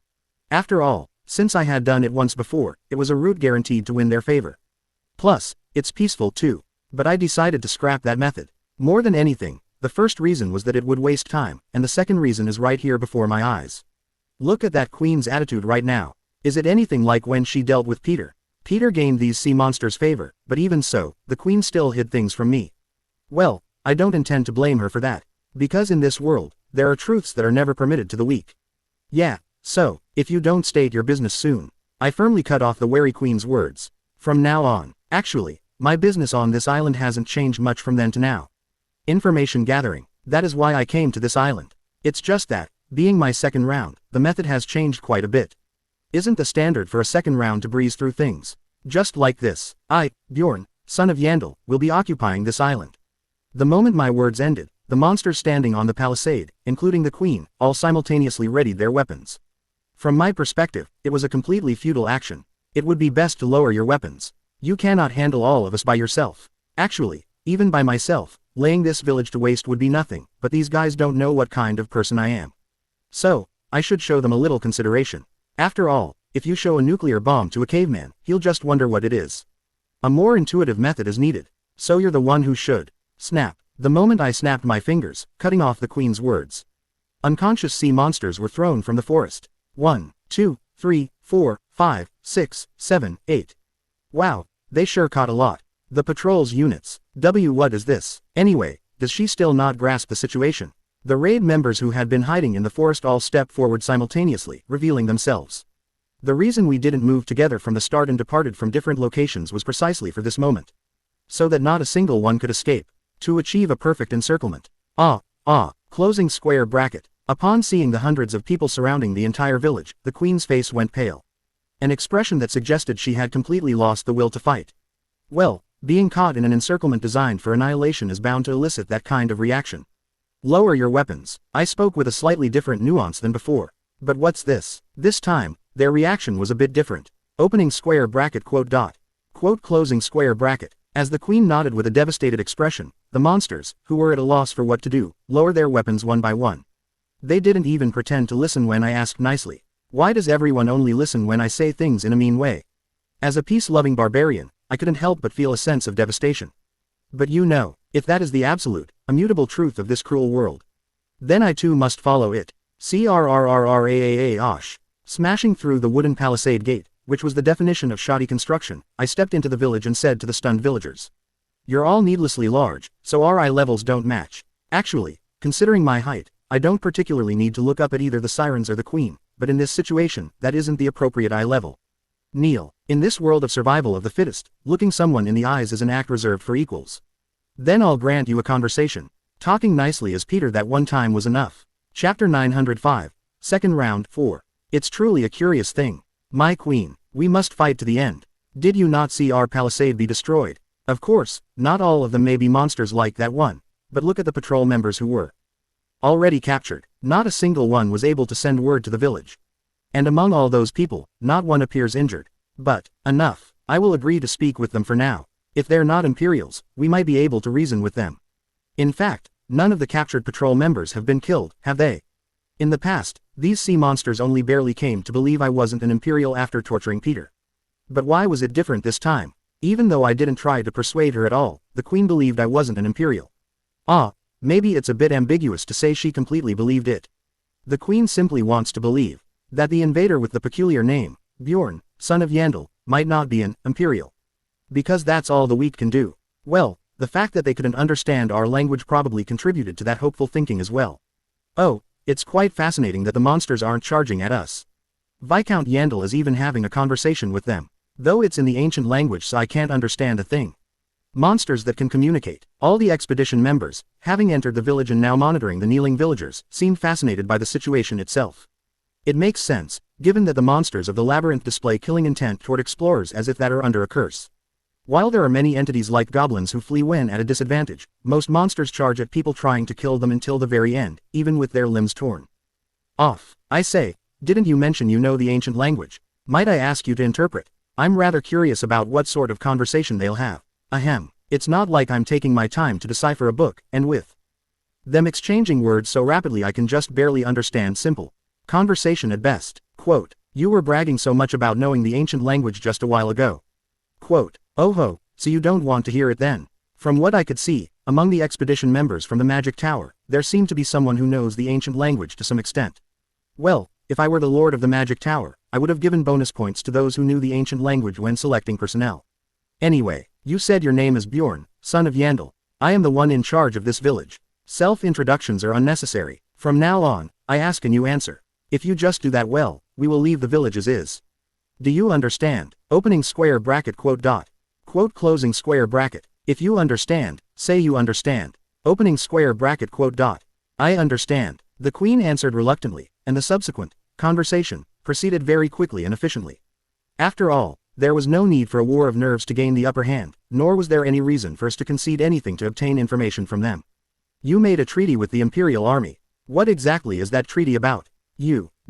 After all, since I had done it once before, it was a route guaranteed to win their favor. Plus, it's peaceful too. But I decided to scrap that method. More than anything, the first reason was that it would waste time, and the second reason is right here before my eyes. Look at that Queen's attitude right now. Is it anything like when she dealt with Peter? Peter gained these sea monsters' favor, but even so, the Queen still hid things from me. Well, I don't intend to blame her for that. Because in this world, there are truths that are never permitted to the weak. Yeah, so, if you don't state your business soon. I firmly cut off the wary Queen's words. From now on, actually, my business on this island hasn't changed much from then to now. Information gathering, that is why I came to this island. It's just that, being my second round, the method has changed quite a bit. Isn't the standard for a second round to breeze through things? Just like this, I, Bjorn, son of Yandel, will be occupying this island. The moment my words ended, the monsters standing on the palisade, including the Queen, all simultaneously readied their weapons. From my perspective, it was a completely futile action. It would be best to lower your weapons. You cannot handle all of us by yourself. Actually, even by myself, laying this village to waste would be nothing, but these guys don't know what kind of person I am. So, I should show them a little consideration. After all, if you show a nuclear bomb to a caveman, he'll just wonder what it is. A more intuitive method is needed. So you're the one who should. Snap. The moment I snapped my fingers, cutting off the Queen's words. Unconscious sea monsters were thrown from the forest. 1, 2, 3, 4, 5, 6, 7, 8. Wow, they sure caught a lot. The patrol's units. What is this? Anyway, does she still not grasp the situation? The raid members who had been hiding in the forest all stepped forward simultaneously, revealing themselves. The reason we didn't move together from the start and departed from different locations was precisely for this moment. So that not a single one could escape. To achieve a perfect encirclement. Closing square bracket. Upon seeing the hundreds of people surrounding the entire village, the Queen's face went pale. An expression that suggested she had completely lost the will to fight. Well, being caught in an encirclement designed for annihilation is bound to elicit that kind of reaction. Lower your weapons. I spoke with a slightly different nuance than before. But what's this? This time, their reaction was a bit different. Opening square bracket quote dot. Quote closing square bracket. As the Queen nodded with a devastated expression, the monsters, who were at a loss for what to do, lowered their weapons one by one. They didn't even pretend to listen when I asked nicely. Why does everyone only listen when I say things in a mean way? As a peace-loving barbarian, I couldn't help but feel a sense of devastation. But you know, if that is the absolute, immutable truth of this cruel world, then I too must follow it. Crrrraaaash. Smashing through the wooden palisade gate, which was the definition of shoddy construction, I stepped into the village and said to the stunned villagers. You're all needlessly large, so our eye levels don't match. Actually, considering my height, I don't particularly need to look up at either the sirens or the Queen, but in this situation, that isn't the appropriate eye level. Neil, in this world of survival of the fittest, looking someone in the eyes is an act reserved for equals. Then I'll grant you a conversation. Talking nicely as Peter that one time was enough. Chapter 905, Second Round 4. It's truly a curious thing. My queen, we must fight to the end. Did you not see our palisade be destroyed? Of course, not all of them may be monsters like that one, but look at the patrol members who were already captured. Not a single one was able to send word to the village. And among all those people, not one appears injured. But, enough, I will agree to speak with them for now. If they're not Imperials, we might be able to reason with them. In fact, none of the captured patrol members have been killed, have they? In the past, these sea monsters only barely came to believe I wasn't an Imperial after torturing Peter. But why was it different this time? Even though I didn't try to persuade her at all, the Queen believed I wasn't an Imperial. Maybe it's a bit ambiguous to say she completely believed it. The Queen simply wants to believe that the invader with the peculiar name, Bjorn, son of Yandel, might not be an Imperial. Because that's all the Wheat can do. Well, the fact that they couldn't understand our language probably contributed to that hopeful thinking as well. Oh, it's quite fascinating that the monsters aren't charging at us. Viscount Yandel is even having a conversation with them, though it's in the ancient language so I can't understand a thing. Monsters that can communicate. All the expedition members, having entered the village and now monitoring the kneeling villagers, seem fascinated by the situation itself. It makes sense, given that the monsters of the labyrinth display killing intent toward explorers as if that are under a curse. While there are many entities like goblins who flee when at a disadvantage, most monsters charge at people trying to kill them until the very end, even with their limbs torn off. I say, didn't you mention you know the ancient language? Might I ask you to interpret? I'm rather curious about what sort of conversation they'll have. Ahem. It's not like I'm taking my time to decipher a book, and with them exchanging words so rapidly I can just barely understand simple conversation at best. Quote, you were bragging so much about knowing the ancient language just a while ago. Quote, oh ho, so you don't want to hear it then? From what I could see, among the expedition members from the Magic Tower, there seemed to be someone who knows the ancient language to some extent. Well, if I were the Lord of the Magic Tower, I would have given bonus points to those who knew the ancient language when selecting personnel. Anyway, you said your name is Bjorn, son of Yandel. I am the one in charge of this village. Self-introductions are unnecessary. From now on, I ask and you answer. If you just do that well, we will leave the village as is. Do you understand? Opening square bracket quote dot. Quote closing square bracket. If you understand, say you understand. Opening square bracket quote dot. I understand. The Queen answered reluctantly, and the subsequent conversation proceeded very quickly and efficiently. After all, there was no need for a war of nerves to gain the upper hand, nor was there any reason for us to concede anything to obtain information from them. You made a treaty with the Imperial Army. What exactly is that treaty about?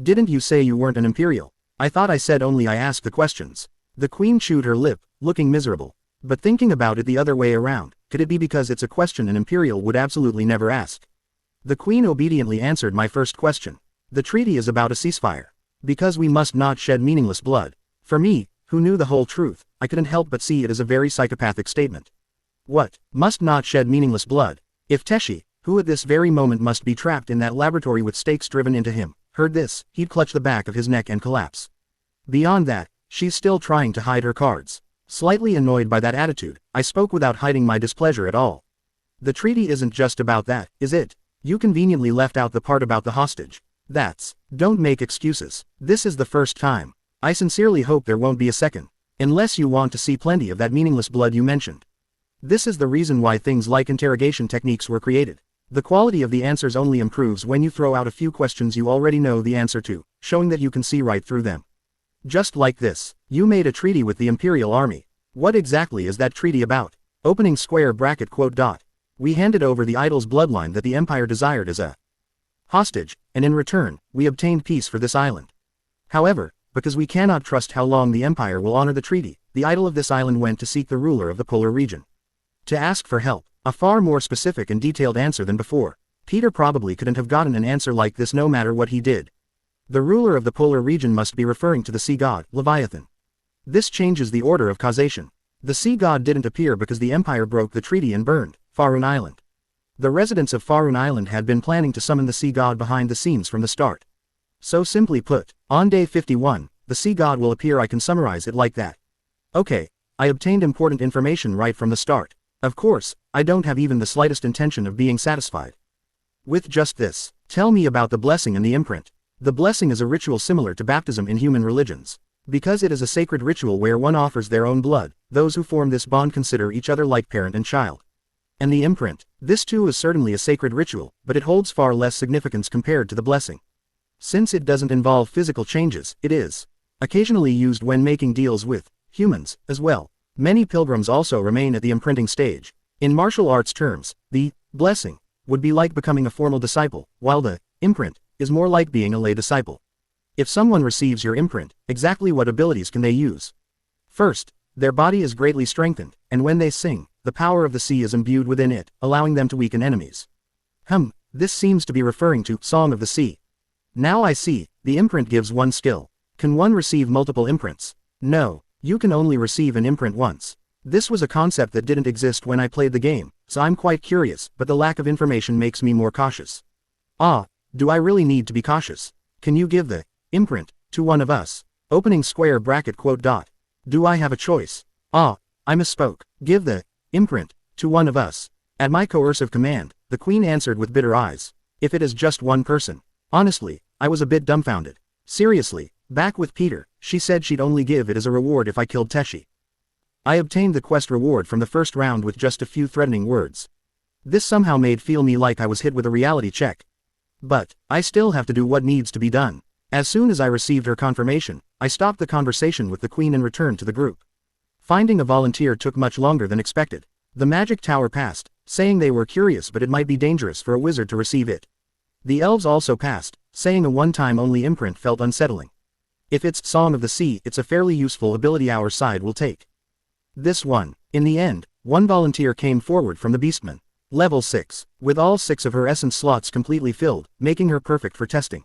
Didn't you say you weren't an Imperial? I thought I said only I asked the questions. The Queen chewed her lip, looking miserable. But thinking about it the other way around, could it be because it's a question an Imperial would absolutely never ask? The Queen obediently answered my first question. The treaty is about a ceasefire. Because we must not shed meaningless blood. For me, who knew the whole truth, I couldn't help but see it as a very psychopathic statement. What? Must not shed meaningless blood? If Teshi, who at this very moment must be trapped in that laboratory with stakes driven into him, heard this, he'd clutch the back of his neck and collapse. Beyond that, she's still trying to hide her cards. Slightly annoyed by that attitude, I spoke without hiding my displeasure at all. The treaty isn't just about that, is it? You conveniently left out the part about the hostage. Don't make excuses. This is the first time. I sincerely hope there won't be a second. Unless you want to see plenty of that meaningless blood you mentioned. This is the reason why things like interrogation techniques were created. The quality of the answers only improves when you throw out a few questions you already know the answer to, showing that you can see right through them. Just like this. You made a treaty with the Imperial Army. What exactly is that treaty about? Opening square bracket quote dot. We handed over the idol's bloodline that the Empire desired as a hostage, and in return, we obtained peace for this island. However, because we cannot trust how long the Empire will honor the treaty, the idol of this island went to seek the ruler of the polar region. To ask for help, a far more specific and detailed answer than before. Peter probably couldn't have gotten an answer like this no matter what he did. The ruler of the polar region must be referring to the sea god, Leviathan. This changes the order of causation. The sea god didn't appear because the Empire broke the treaty and burned Faerun Island. The residents of Faerun Island had been planning to summon the sea god behind the scenes from the start. So simply put, on day 51, the sea god will appear. I can summarize it like that. Okay, I obtained important information right from the start. Of course, I don't have even the slightest intention of being satisfied with just this. Tell me about the blessing and the imprint. The blessing is a ritual similar to baptism in human religions. Because it is a sacred ritual where one offers their own blood, those who form this bond consider each other like parent and child. And the imprint, this too is certainly a sacred ritual, but it holds far less significance compared to the blessing. Since it doesn't involve physical changes, it is occasionally used when making deals with humans, as well. Many pilgrims also remain at the imprinting stage. In martial arts terms, the blessing would be like becoming a formal disciple, while the imprint is more like being a lay disciple. If someone receives your imprint, exactly what abilities can they use? First, their body is greatly strengthened, and when they sing, the power of the sea is imbued within it, allowing them to weaken enemies. This seems to be referring to Song of the Sea. Now I see, the imprint gives one skill. Can one receive multiple imprints? No, you can only receive an imprint once. This was a concept that didn't exist when I played the game, so I'm quite curious, but the lack of information makes me more cautious. Do I really need to be cautious? Can you give the imprint to one of us? Opening square bracket quote dot. Do I have a choice? I misspoke. Give the imprint to one of us. At my coercive command, the queen answered with bitter eyes. If it is just one person. Honestly, I was a bit dumbfounded. Seriously, back with Peter, she said she'd only give it as a reward if I killed Teshi. I obtained the quest reward from the first round with just a few threatening words. This somehow made feel me like I was hit with a reality check. But I still have to do what needs to be done. As soon as I received her confirmation, I stopped the conversation with the queen and returned to the group. Finding a volunteer took much longer than expected. The magic tower passed, saying they were curious but it might be dangerous for a wizard to receive it. The elves also passed, saying a one-time only imprint felt unsettling. If it's Song of the Sea, it's a fairly useful ability our side will take. This one. In the end, one volunteer came forward from the Beastman. Level 6, with all 6 of her essence slots completely filled, making her perfect for testing.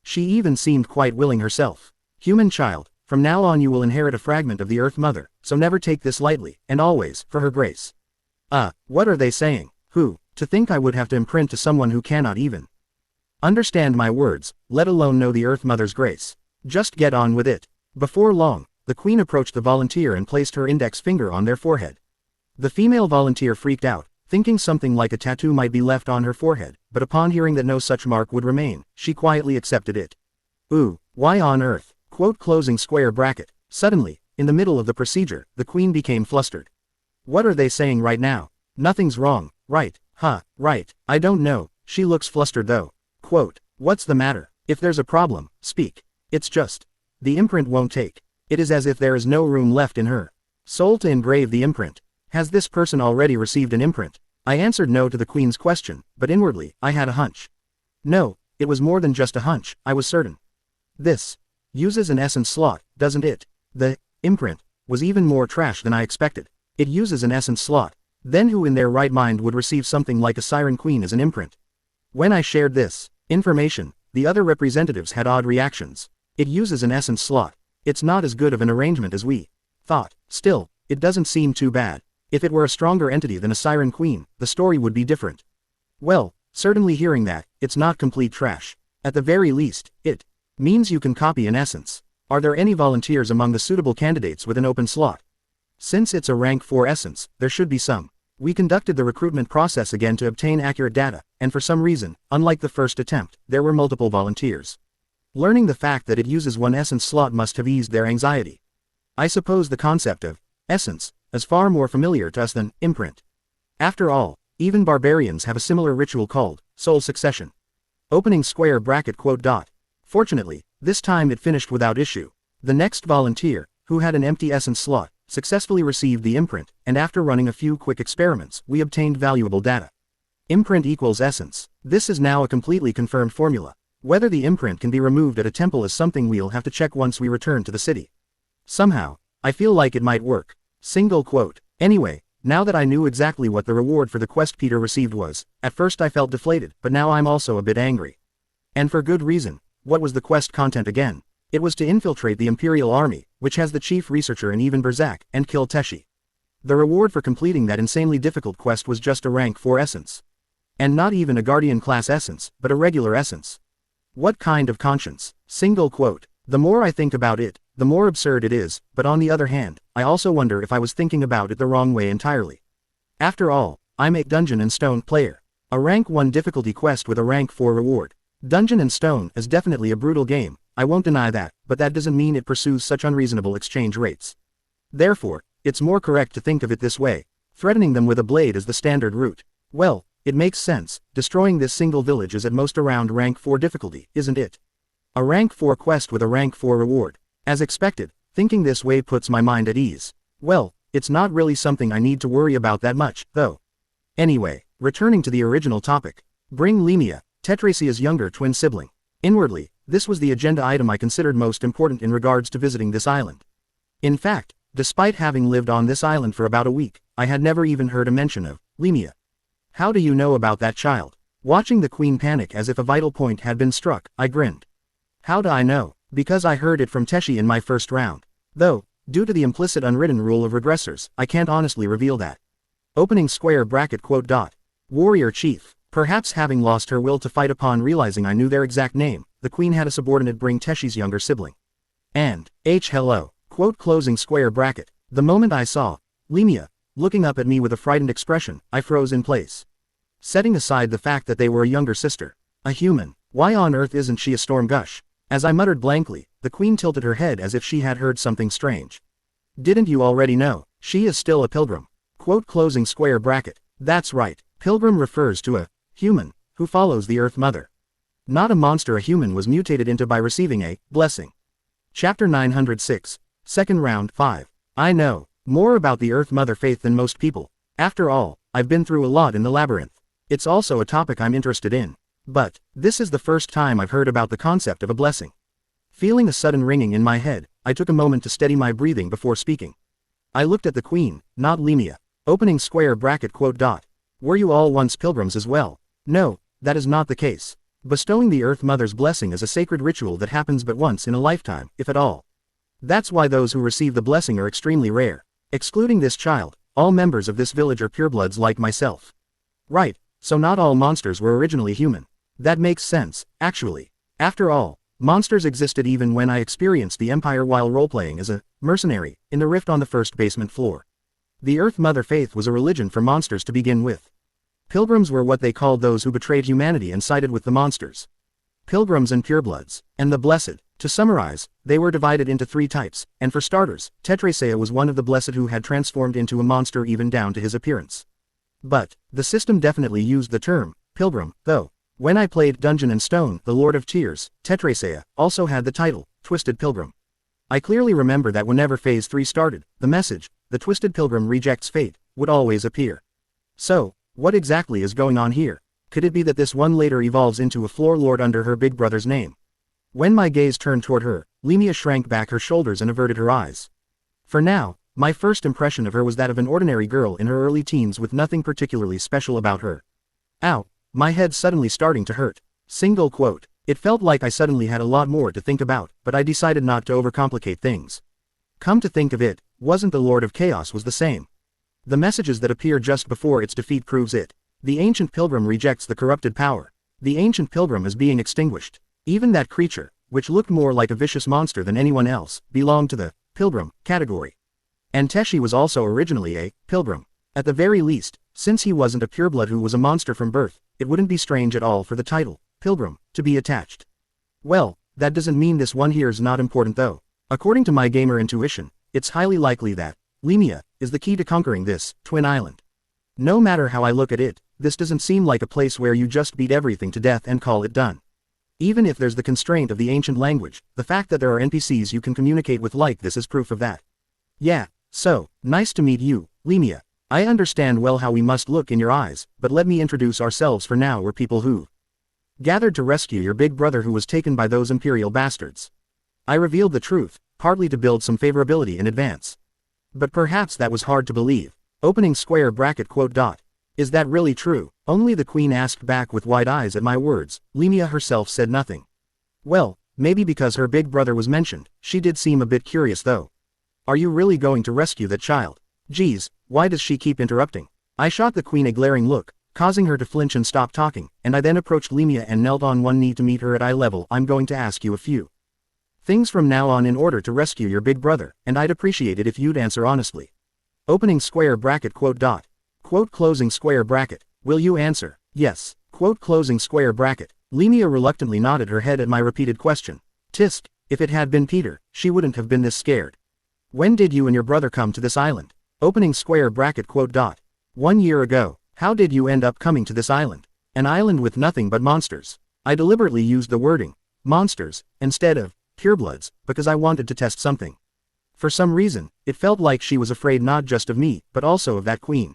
She even seemed quite willing herself. Human child, from now on you will inherit a fragment of the Earth Mother, so never take this lightly, and always, for her grace. What are they saying? To think I would have to imprint to someone who cannot even understand my words, let alone know the Earth Mother's grace. Just get on with it. Before long, the queen approached the volunteer and placed her index finger on their forehead. The female volunteer freaked out, thinking something like a tattoo might be left on her forehead, but upon hearing that no such mark would remain, she quietly accepted it. Why on earth? Quote closing square bracket. Suddenly, in the middle of the procedure, the queen became flustered. What are they saying right now? Nothing's wrong, right? Right, I don't know, she looks flustered though. Quote, what's the matter? If there's a problem, speak. It's just, the imprint won't take. It is as if there is no room left in her soul to engrave the imprint. Has this person already received an imprint? I answered no to the queen's question, but inwardly, I had a hunch. No, it was more than just a hunch, I was certain. This uses an essence slot, doesn't it? The imprint was even more trash than I expected. It uses an essence slot. Then who in their right mind would receive something like a Siren Queen as an imprint? When I shared this information, the other representatives had odd reactions. It uses an essence slot. It's not as good of an arrangement as we thought. Still, it doesn't seem too bad. If it were a stronger entity than a Siren Queen, the story would be different. Well, certainly hearing that, it's not complete trash. At the very least, it means you can copy an essence. Are there any volunteers among the suitable candidates with an open slot? Since it's a rank 4 essence, there should be some. We conducted the recruitment process again to obtain accurate data, and for some reason, unlike the first attempt, there were multiple volunteers. Learning the fact that it uses one essence slot must have eased their anxiety. I suppose the concept of essence is far more familiar to us than imprint. After all, even barbarians have a similar ritual called soul succession. Opening square bracket quote dot. Fortunately, this time it finished without issue. The next volunteer, who had an empty essence slot, successfully received the imprint, and after running a few quick experiments, we obtained valuable data. Imprint equals essence. This is now a completely confirmed formula. Whether the imprint can be removed at a temple is something we'll have to check once we return to the city. Somehow, I feel like it might work. Single quote. Anyway, now that I knew exactly what the reward for the quest Peter received was, at first I felt deflated, but now I'm also a bit angry. And for good reason. What was the quest content again? It was to infiltrate the Imperial Army, which has the chief researcher in even Berzak, and kill Teshi. The reward for completing that insanely difficult quest was just a rank 4 essence. And not even a Guardian class essence, but a regular essence. What kind of conscience? Single quote. The more I think about it, the more absurd it is, but on the other hand, I also wonder if I was thinking about it the wrong way entirely. After all, I'm a Dungeon and Stone player. A rank 1 difficulty quest with a rank 4 reward. Dungeon and Stone is definitely a brutal game, I won't deny that, but that doesn't mean it pursues such unreasonable exchange rates. Therefore, it's more correct to think of it this way. Threatening them with a blade is the standard route. Well, it makes sense, destroying this single village is at most around rank 4 difficulty, isn't it? A rank 4 quest with a rank 4 reward. As expected, thinking this way puts my mind at ease. Well, it's not really something I need to worry about that much, though. Anyway, returning to the original topic. Bring Lemia, Tetrasia's younger twin sibling. Inwardly, this was the agenda item I considered most important in regards to visiting this island. In fact, despite having lived on this island for about a week, I had never even heard a mention of Lemia. How do you know about that child? Watching the queen panic as if a vital point had been struck, I grinned. How do I know? Because I heard it from Teshi in my first round. Though, due to the implicit unwritten rule of regressors, I can't honestly reveal that. Opening square bracket quote dot. Warrior chief. Perhaps having lost her will to fight upon realizing I knew their exact name, the queen had a subordinate bring Teshi's younger sibling. And, hello, quote closing square bracket. The moment I saw Lemia looking up at me with a frightened expression, I froze in place. Setting aside the fact that they were a younger sister, a human, why on earth isn't she a storm gush? As I muttered blankly, the queen tilted her head as if she had heard something strange. Didn't you already know? She is still a pilgrim. Quote closing square bracket. That's right, pilgrim refers to a human who follows the Earth Mother. Not a monster a human was mutated into by receiving a blessing. Chapter 906, Second Round 5. I know more about the Earth Mother faith than most people. After all, I've been through a lot in the labyrinth. It's also a topic I'm interested in. But, this is the first time I've heard about the concept of a blessing. Feeling a sudden ringing in my head, I took a moment to steady my breathing before speaking. I looked at the queen, not Lemia. Opening square bracket quote dot. Were you all once pilgrims as well? No, that is not the case. Bestowing the Earth Mother's blessing is a sacred ritual that happens but once in a lifetime, if at all. That's why those who receive the blessing are extremely rare. Excluding this child, all members of this village are purebloods like myself. Right, so not all monsters were originally human. That makes sense, actually. After all, monsters existed even when I experienced the Empire while roleplaying as a mercenary in the rift on the first basement floor. The Earth Mother faith was a religion for monsters to begin with. Pilgrims were what they called those who betrayed humanity and sided with the monsters. Pilgrims and purebloods, and the blessed. To summarize, they were divided into 3 types, and for starters, Tetrasia was one of the blessed who had transformed into a monster even down to his appearance. But, the system definitely used the term pilgrim, though. When I played Dungeon and Stone, the Lord of Tears, Tetrasia also had the title, Twisted Pilgrim. I clearly remember that whenever Phase 3 started, the message, the Twisted Pilgrim rejects fate, would always appear. So, what exactly is going on here? Could it be that this one later evolves into a floor lord under her big brother's name? When my gaze turned toward her, Lemia shrank back her shoulders and averted her eyes. For now, my first impression of her was that of an ordinary girl in her early teens with nothing particularly special about her. Ow, my head suddenly starting to hurt. Single quote. It felt like I suddenly had a lot more to think about, but I decided not to overcomplicate things. Come to think of it, wasn't the Lord of Chaos was the same? The messages that appear just before its defeat proves it. The ancient pilgrim rejects the corrupted power. The ancient pilgrim is being extinguished. Even that creature, which looked more like a vicious monster than anyone else, belonged to the pilgrim category. And Teshi was also originally a pilgrim. At the very least, since he wasn't a pureblood who was a monster from birth, it wouldn't be strange at all for the title, pilgrim, to be attached. Well, that doesn't mean this one here's not important though. According to my gamer intuition, it's highly likely that Lemia is the key to conquering this twin island. No matter how I look at it, this doesn't seem like a place where you just beat everything to death and call it done. Even if there's the constraint of the ancient language, the fact that there are NPCs you can communicate with like this is proof of that. Yeah, so, nice to meet you, Lemia. I understand well how we must look in your eyes, but let me introduce ourselves for now. We're people who gathered to rescue your big brother who was taken by those imperial bastards. I revealed the truth, partly to build some favorability in advance. But perhaps that was hard to believe. Opening square bracket quote dot. Is that really true? Only the queen asked back with wide eyes at my words. Lemia herself said nothing. Well, maybe because her big brother was mentioned, she did seem a bit curious though. Are you really going to rescue that child? Geez, why does she keep interrupting? I shot the queen a glaring look, causing her to flinch and stop talking, and I then approached Lemia and knelt on one knee to meet her at eye level. I'm going to ask you a few things from now on in order to rescue your big brother, and I'd appreciate it if you'd answer honestly. Opening square bracket quote dot. Quote closing square bracket. Will you answer? Yes. Quote closing square bracket. Lemia reluctantly nodded her head at my repeated question. Tisk, if it had been Peter, she wouldn't have been this scared. When did you and your brother come to this island? Opening square bracket quote dot. 1 year ago. How did you end up coming to this island? An island with nothing but monsters. I deliberately used the wording, monsters, instead of purebloods, because I wanted to test something. For some reason, it felt like she was afraid not just of me, but also of that queen.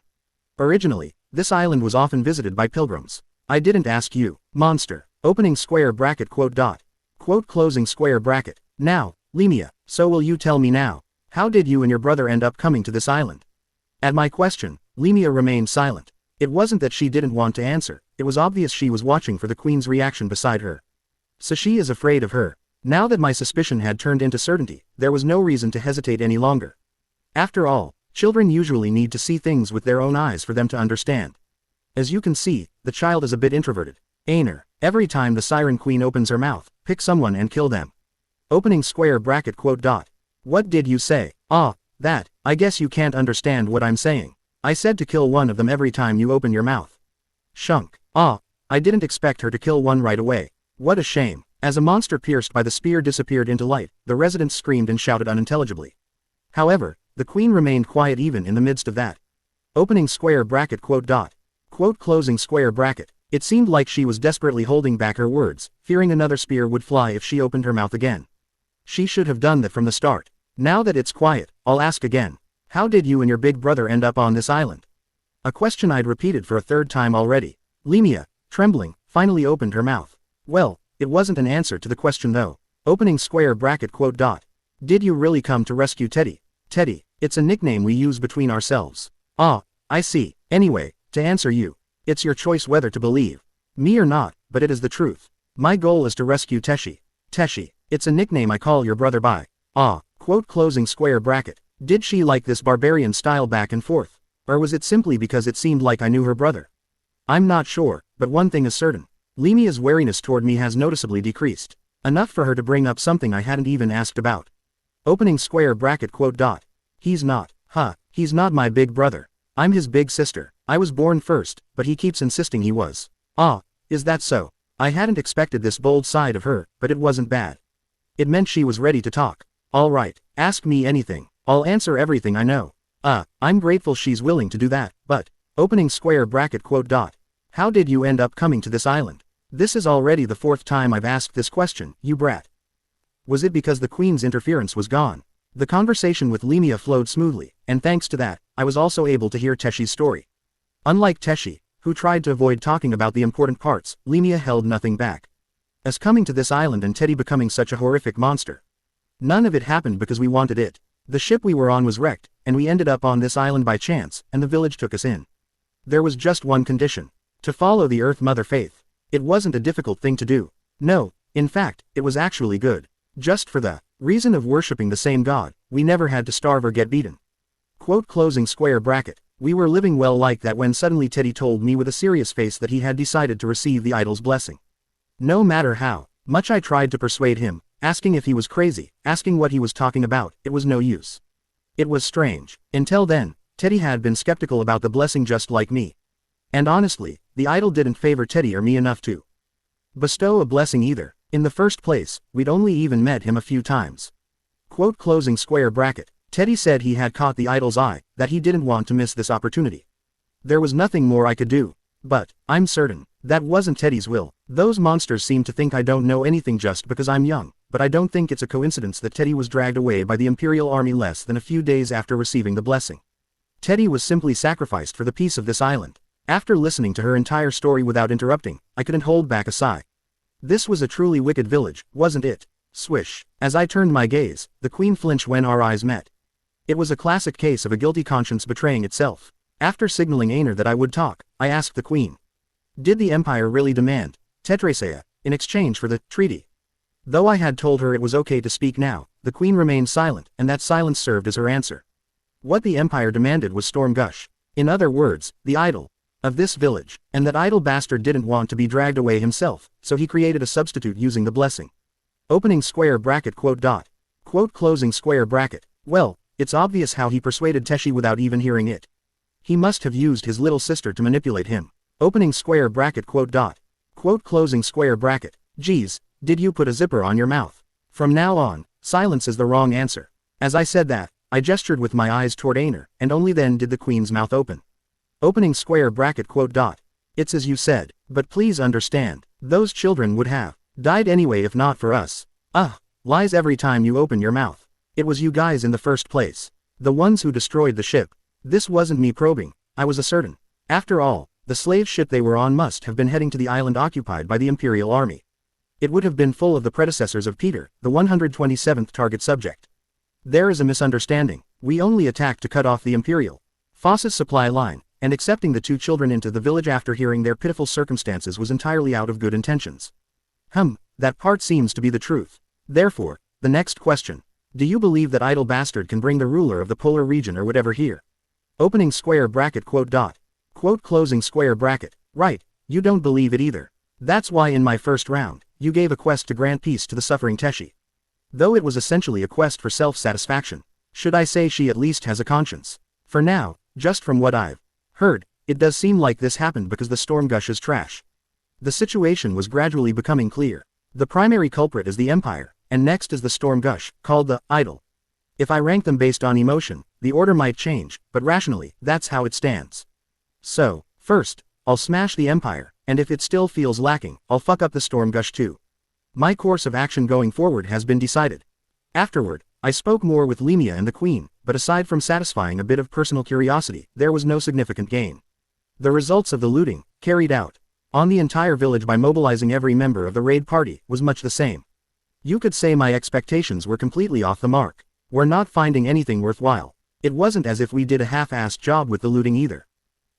Originally, this island was often visited by pilgrims. I didn't ask you, monster. Opening square bracket quote dot. Quote closing square bracket. Now, Lemia, so will you tell me now, how did you and your brother end up coming to this island? At my question, Lemia remained silent. It wasn't that she didn't want to answer, it was obvious she was watching for the queen's reaction beside her. So she is afraid of her. Now that my suspicion had turned into certainty, there was no reason to hesitate any longer. After all, children usually need to see things with their own eyes for them to understand. As you can see, the child is a bit introverted. Aner, every time the Siren Queen opens her mouth, pick someone and kill them. Opening square bracket quote dot. What did you say? Ah, that, I guess you can't understand what I'm saying. I said to kill one of them every time you open your mouth. Shunk. Ah, I didn't expect her to kill one right away. What a shame. As a monster pierced by the spear disappeared into light, the residents screamed and shouted unintelligibly. However, the queen remained quiet even in the midst of that. Opening square bracket quote dot. Quote closing square bracket. It seemed like she was desperately holding back her words, fearing another spear would fly if she opened her mouth again. She should have done that from the start. Now that it's quiet, I'll ask again. How did you and your big brother end up on this island? A question I'd repeated for a third time already. Lemia, trembling, finally opened her mouth. Well, it wasn't an answer to the question though. Opening square bracket quote dot. Did you really come to rescue Teddy? Teddy, it's a nickname we use between ourselves. Ah, I see. Anyway, to answer you, it's your choice whether to believe me or not, but it is the truth. My goal is to rescue Teshi. Teshi, it's a nickname I call your brother by. Ah, quote closing square bracket. Did she like this barbarian style back and forth? Or was it simply because it seemed like I knew her brother? I'm not sure, but one thing is certain. Lemia's wariness toward me has noticeably decreased. Enough for her to bring up something I hadn't even asked about. Opening square bracket quote dot. He's not, he's not my big brother. I'm his big sister. I was born first, but he keeps insisting he was. Ah, is that so? I hadn't expected this bold side of her, but it wasn't bad. It meant she was ready to talk. All right, ask me anything. I'll answer everything I know. I'm grateful she's willing to do that, but, opening square bracket quote dot. How did you end up coming to this island? This is already the 4th time I've asked this question, you brat. Was it because the queen's interference was gone? The conversation with Lemia flowed smoothly, and thanks to that, I was also able to hear Teshi's story. Unlike Teshi, who tried to avoid talking about the important parts, Lemia held nothing back. As coming to this island and Teddy becoming such a horrific monster. None of it happened because we wanted it. The ship we were on was wrecked, and we ended up on this island by chance, and the village took us in. There was just one condition. To follow the Earth Mother faith. It wasn't a difficult thing to do. No, in fact, it was actually good. Just for the reason of worshipping the same God, we never had to starve or get beaten. Quote closing square bracket. We were living well like that when suddenly Teddy told me with a serious face that he had decided to receive the idol's blessing. No matter how much I tried to persuade him, asking if he was crazy, asking what he was talking about, it was no use. It was strange. Until then, Teddy had been skeptical about the blessing just like me. And honestly, the idol didn't favor Teddy or me enough to bestow a blessing either. In the first place, we'd only even met him a few times. Quote closing square bracket. Teddy said he had caught the idol's eye, that he didn't want to miss this opportunity. There was nothing more I could do. But, I'm certain, that wasn't Teddy's will. Those monsters seem to think I don't know anything just because I'm young, but I don't think it's a coincidence that Teddy was dragged away by the Imperial Army less than a few days after receiving the blessing. Teddy was simply sacrificed for the peace of this island. After listening to her entire story without interrupting, I couldn't hold back a sigh. This was a truly wicked village, wasn't it? Swish. As I turned my gaze, the queen flinched when our eyes met. It was a classic case of a guilty conscience betraying itself. After signaling Aner that I would talk, I asked the queen. Did the Empire really demand Tetrasea in exchange for the treaty? Though I had told her it was okay to speak now, the queen remained silent, and that silence served as her answer. What the Empire demanded was Stormgush. In other words, the idol of this village, and that idle bastard didn't want to be dragged away himself, so he created a substitute using the blessing. Opening square bracket quote dot. Quote closing square bracket. Well, it's obvious how he persuaded Teshi without even hearing it. He must have used his little sister to manipulate him. Opening square bracket quote dot. Quote closing square bracket. Geez, did you put a zipper on your mouth? From now on, silence is the wrong answer. As I said that, I gestured with my eyes toward Aner, and only then did the queen's mouth open. Opening square bracket quote dot. It's as you said, but please understand, those children would have died anyway if not for us. Lies every time you open your mouth. It was you guys in the first place. The ones who destroyed the ship. This wasn't me probing, I was certain. After all, the slave ship they were on must have been heading to the island occupied by the Imperial Army. It would have been full of the predecessors of Peter, the 127th target subject. There is a misunderstanding. We only attacked to cut off the Imperial Foss's supply line, and accepting the two children into the village after hearing their pitiful circumstances was entirely out of good intentions. That part seems to be the truth. Therefore, the next question. Do you believe that idle bastard can bring the ruler of the polar region or whatever here? Opening square bracket quote dot. Quote closing square bracket. Right, you don't believe it either. That's why in my first round, you gave a quest to grant peace to the suffering Teshi. Though it was essentially a quest for self-satisfaction. Should I say she at least has a conscience? For now, just from what I've heard, it does seem like this happened because the storm gush is trash. The situation was gradually becoming clear. The primary culprit is the Empire, and next is the storm gush, called the idol. If I rank them based on emotion, the order might change, but rationally, that's how it stands. So, first, I'll smash the Empire, and if it still feels lacking, I'll fuck up the storm gush too. My course of action going forward has been decided. Afterward, I spoke more with Lemia and the Queen, but aside from satisfying a bit of personal curiosity, there was no significant gain. The results of the looting, carried out on the entire village by mobilizing every member of the raid party, was much the same. You could say my expectations were completely off the mark. We're not finding anything worthwhile. It wasn't as if we did a half-assed job with the looting either.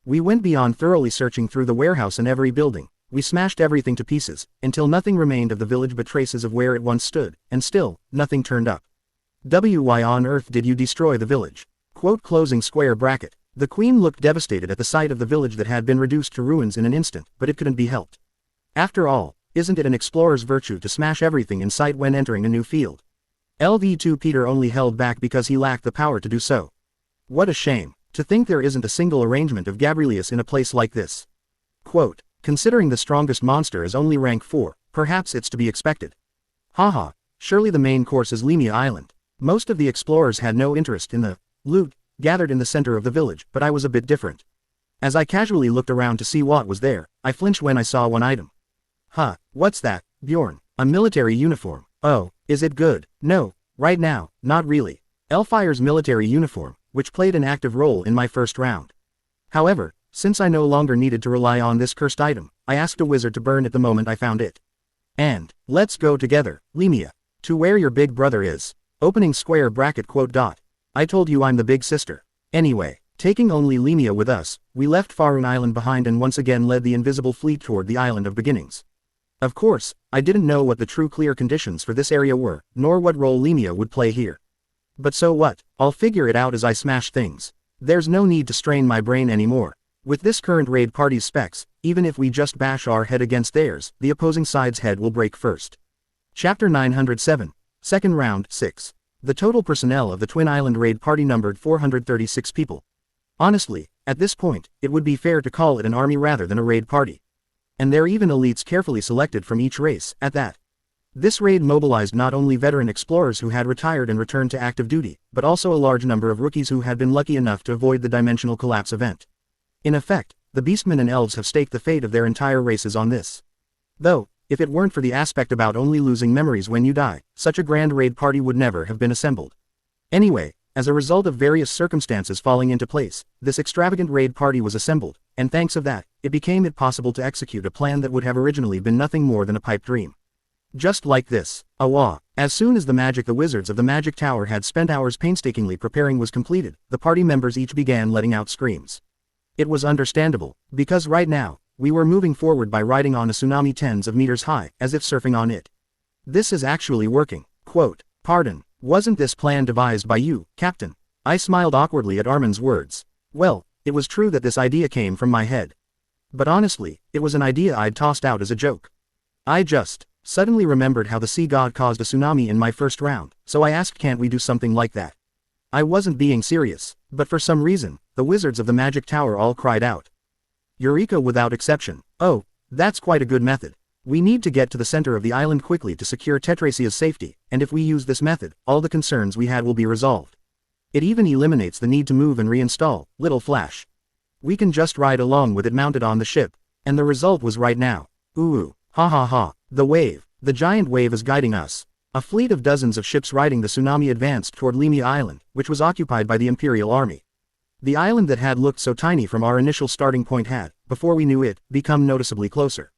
We went beyond thoroughly searching through the warehouse and every building. We smashed everything to pieces, until nothing remained of the village but traces of where it once stood, and still, nothing turned up. Why on earth did you destroy the village? Quote closing square bracket. The Queen looked devastated at the sight of the village that had been reduced to ruins in an instant, but it couldn't be helped. After all, isn't it an explorer's virtue to smash everything in sight when entering a new field? LV2 Peter only held back because he lacked the power to do so. What a shame, to think there isn't a single arrangement of Gabrielius in a place like this. Quote, considering the strongest monster is only rank 4, perhaps it's to be expected. Haha, surely the main course is Lemia Island. Most of the explorers had no interest in the loot gathered in the center of the village, but I was a bit different. As I casually looked around to see what was there, I flinched when I saw one item. What's that, Bjorn? A military uniform. Oh, is it good? No, right now, not really. Elfire's military uniform, which played an active role in my first round. However, since I no longer needed to rely on this cursed item, I asked a wizard to burn it the moment I found it. And, let's go together, Lemia. To where your big brother is. Opening square bracket quote dot. I told you I'm the big sister. Anyway, taking only Lemia with us, we left Faerun Island behind and once again led the invisible fleet toward the Island of Beginnings. Of course, I didn't know what the true clear conditions for this area were, nor what role Lemia would play here. But so what, I'll figure it out as I smash things. There's no need to strain my brain anymore. With this current raid party's specs, even if we just bash our head against theirs, the opposing side's head will break first. Chapter 907. Second Round 6. The total personnel of the Twin Island raid party numbered 436 people. Honestly, at this point, it would be fair to call it an army rather than a raid party. And they're even elites carefully selected from each race, at that. This raid mobilized not only veteran explorers who had retired and returned to active duty, but also a large number of rookies who had been lucky enough to avoid the dimensional collapse event. In effect, the beastmen and elves have staked the fate of their entire races on this. Though, if it weren't for the aspect about only losing memories when you die, such a grand raid party would never have been assembled. Anyway, as a result of various circumstances falling into place, this extravagant raid party was assembled, and thanks of that, it became possible to execute a plan that would have originally been nothing more than a pipe dream. Just like this. As soon as the wizards of the magic tower had spent hours painstakingly preparing was completed, the party members each began letting out screams. It was understandable, because right now, we were moving forward by riding on a tsunami tens of meters high, as if surfing on it. This is actually working. Quote, pardon, wasn't this plan devised by you, Captain? I smiled awkwardly at Armin's words. Well, it was true that this idea came from my head. But honestly, it was an idea I'd tossed out as a joke. I just suddenly remembered how the sea god caused a tsunami in my first round, so I asked, can't we do something like that? I wasn't being serious, but for some reason, the wizards of the magic tower all cried out. Eureka without exception. Oh, That's quite a good method. We need to get to the center of the island quickly to secure Tetrasia's safety, and if we use this method, all the concerns we had will be resolved. It even eliminates the need to move and reinstall, little flash. We can just ride along with it mounted on the ship. And the result was right now. Ooh, ha ha ha, the giant wave is guiding us. A fleet of dozens of ships riding the tsunami advanced toward Lemia Island, which was occupied by the Imperial Army. The island that had looked so tiny from our initial starting point had, before we knew it, become noticeably closer.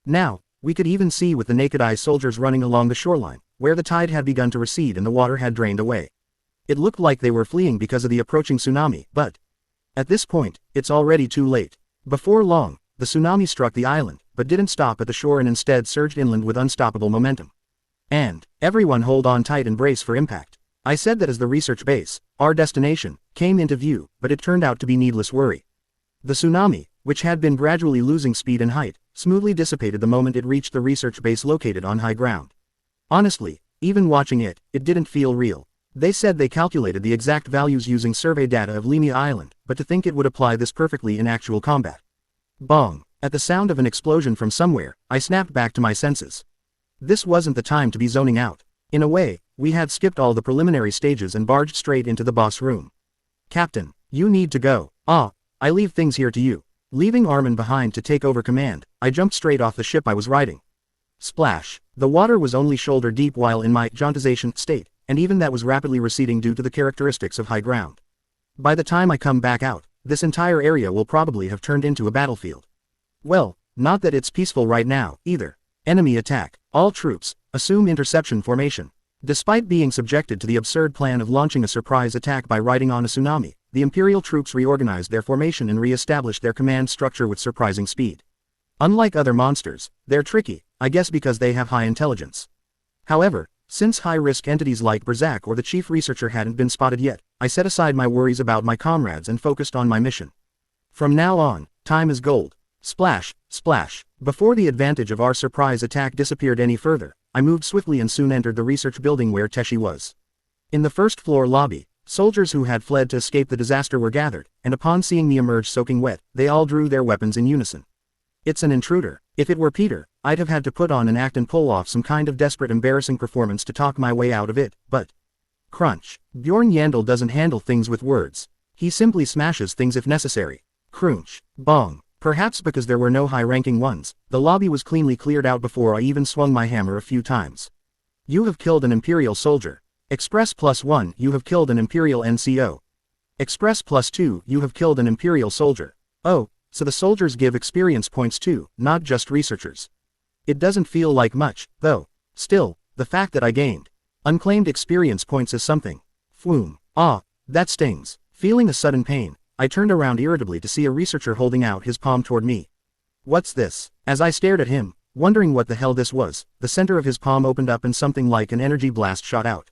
Now, we could even see with the naked eye soldiers running along the shoreline, where the tide had begun to recede and the water had drained away. It looked like they were fleeing because of the approaching tsunami, but at this point, it's already too late. Before long, the tsunami struck the island, but didn't stop at the shore and instead surged inland with unstoppable momentum. And everyone hold on tight and brace for impact. I said that as the research base, our destination, came into view, but it turned out to be needless worry. The tsunami, which had been gradually losing speed and height, smoothly dissipated the moment it reached the research base located on high ground. Honestly, even watching it, it didn't feel real. They said they calculated the exact values using survey data of Lemia Island, but to think it would apply this perfectly in actual combat. Bong! At the sound of an explosion from somewhere, I snapped back to my senses. This wasn't the time to be zoning out. In a way, we had skipped all the preliminary stages and barged straight into the boss room. Captain, you need to go. I leave things here to you. Leaving Armin behind to take over command, I jumped straight off the ship I was riding. Splash! The water was only shoulder deep while in my jauntization state, and even that was rapidly receding due to the characteristics of high ground. By the time I come back out, this entire area will probably have turned into a battlefield. Well, not that it's peaceful right now, either. Enemy attack. All troops, assume interception formation. Despite being subjected to the absurd plan of launching a surprise attack by riding on a tsunami, the Imperial troops reorganized their formation and re-established their command structure with surprising speed. Unlike other monsters, they're tricky, I guess because they have high intelligence. However, since high-risk entities like Berzak or the chief researcher hadn't been spotted yet, I set aside my worries about my comrades and focused on my mission. From now on, time is gold. Splash, splash. Before the advantage of our surprise attack disappeared any further, I moved swiftly and soon entered the research building where Teshi was. In the first-floor lobby, soldiers who had fled to escape the disaster were gathered, and upon seeing me emerge soaking wet, they all drew their weapons in unison. It's an intruder. If it were Peter, I'd have had to put on an act and pull off some kind of desperate embarrassing performance to talk my way out of it, but crunch. Bjorn Yandel doesn't handle things with words. He simply smashes things if necessary. Crunch. Bong. Perhaps because there were no high-ranking ones, the lobby was cleanly cleared out before I even swung my hammer a few times. You have killed an Imperial soldier. Express +1, you have killed an Imperial NCO. Express +2, you have killed an Imperial soldier. Oh, so the soldiers give experience points too, not just researchers. It doesn't feel like much, though. Still, the fact that I gained unclaimed experience points is something. Phoom. That stings. Feeling a sudden pain, I turned around irritably to see a researcher holding out his palm toward me. What's this? As I stared at him, wondering what the hell this was, the center of his palm opened up and something like an energy blast shot out.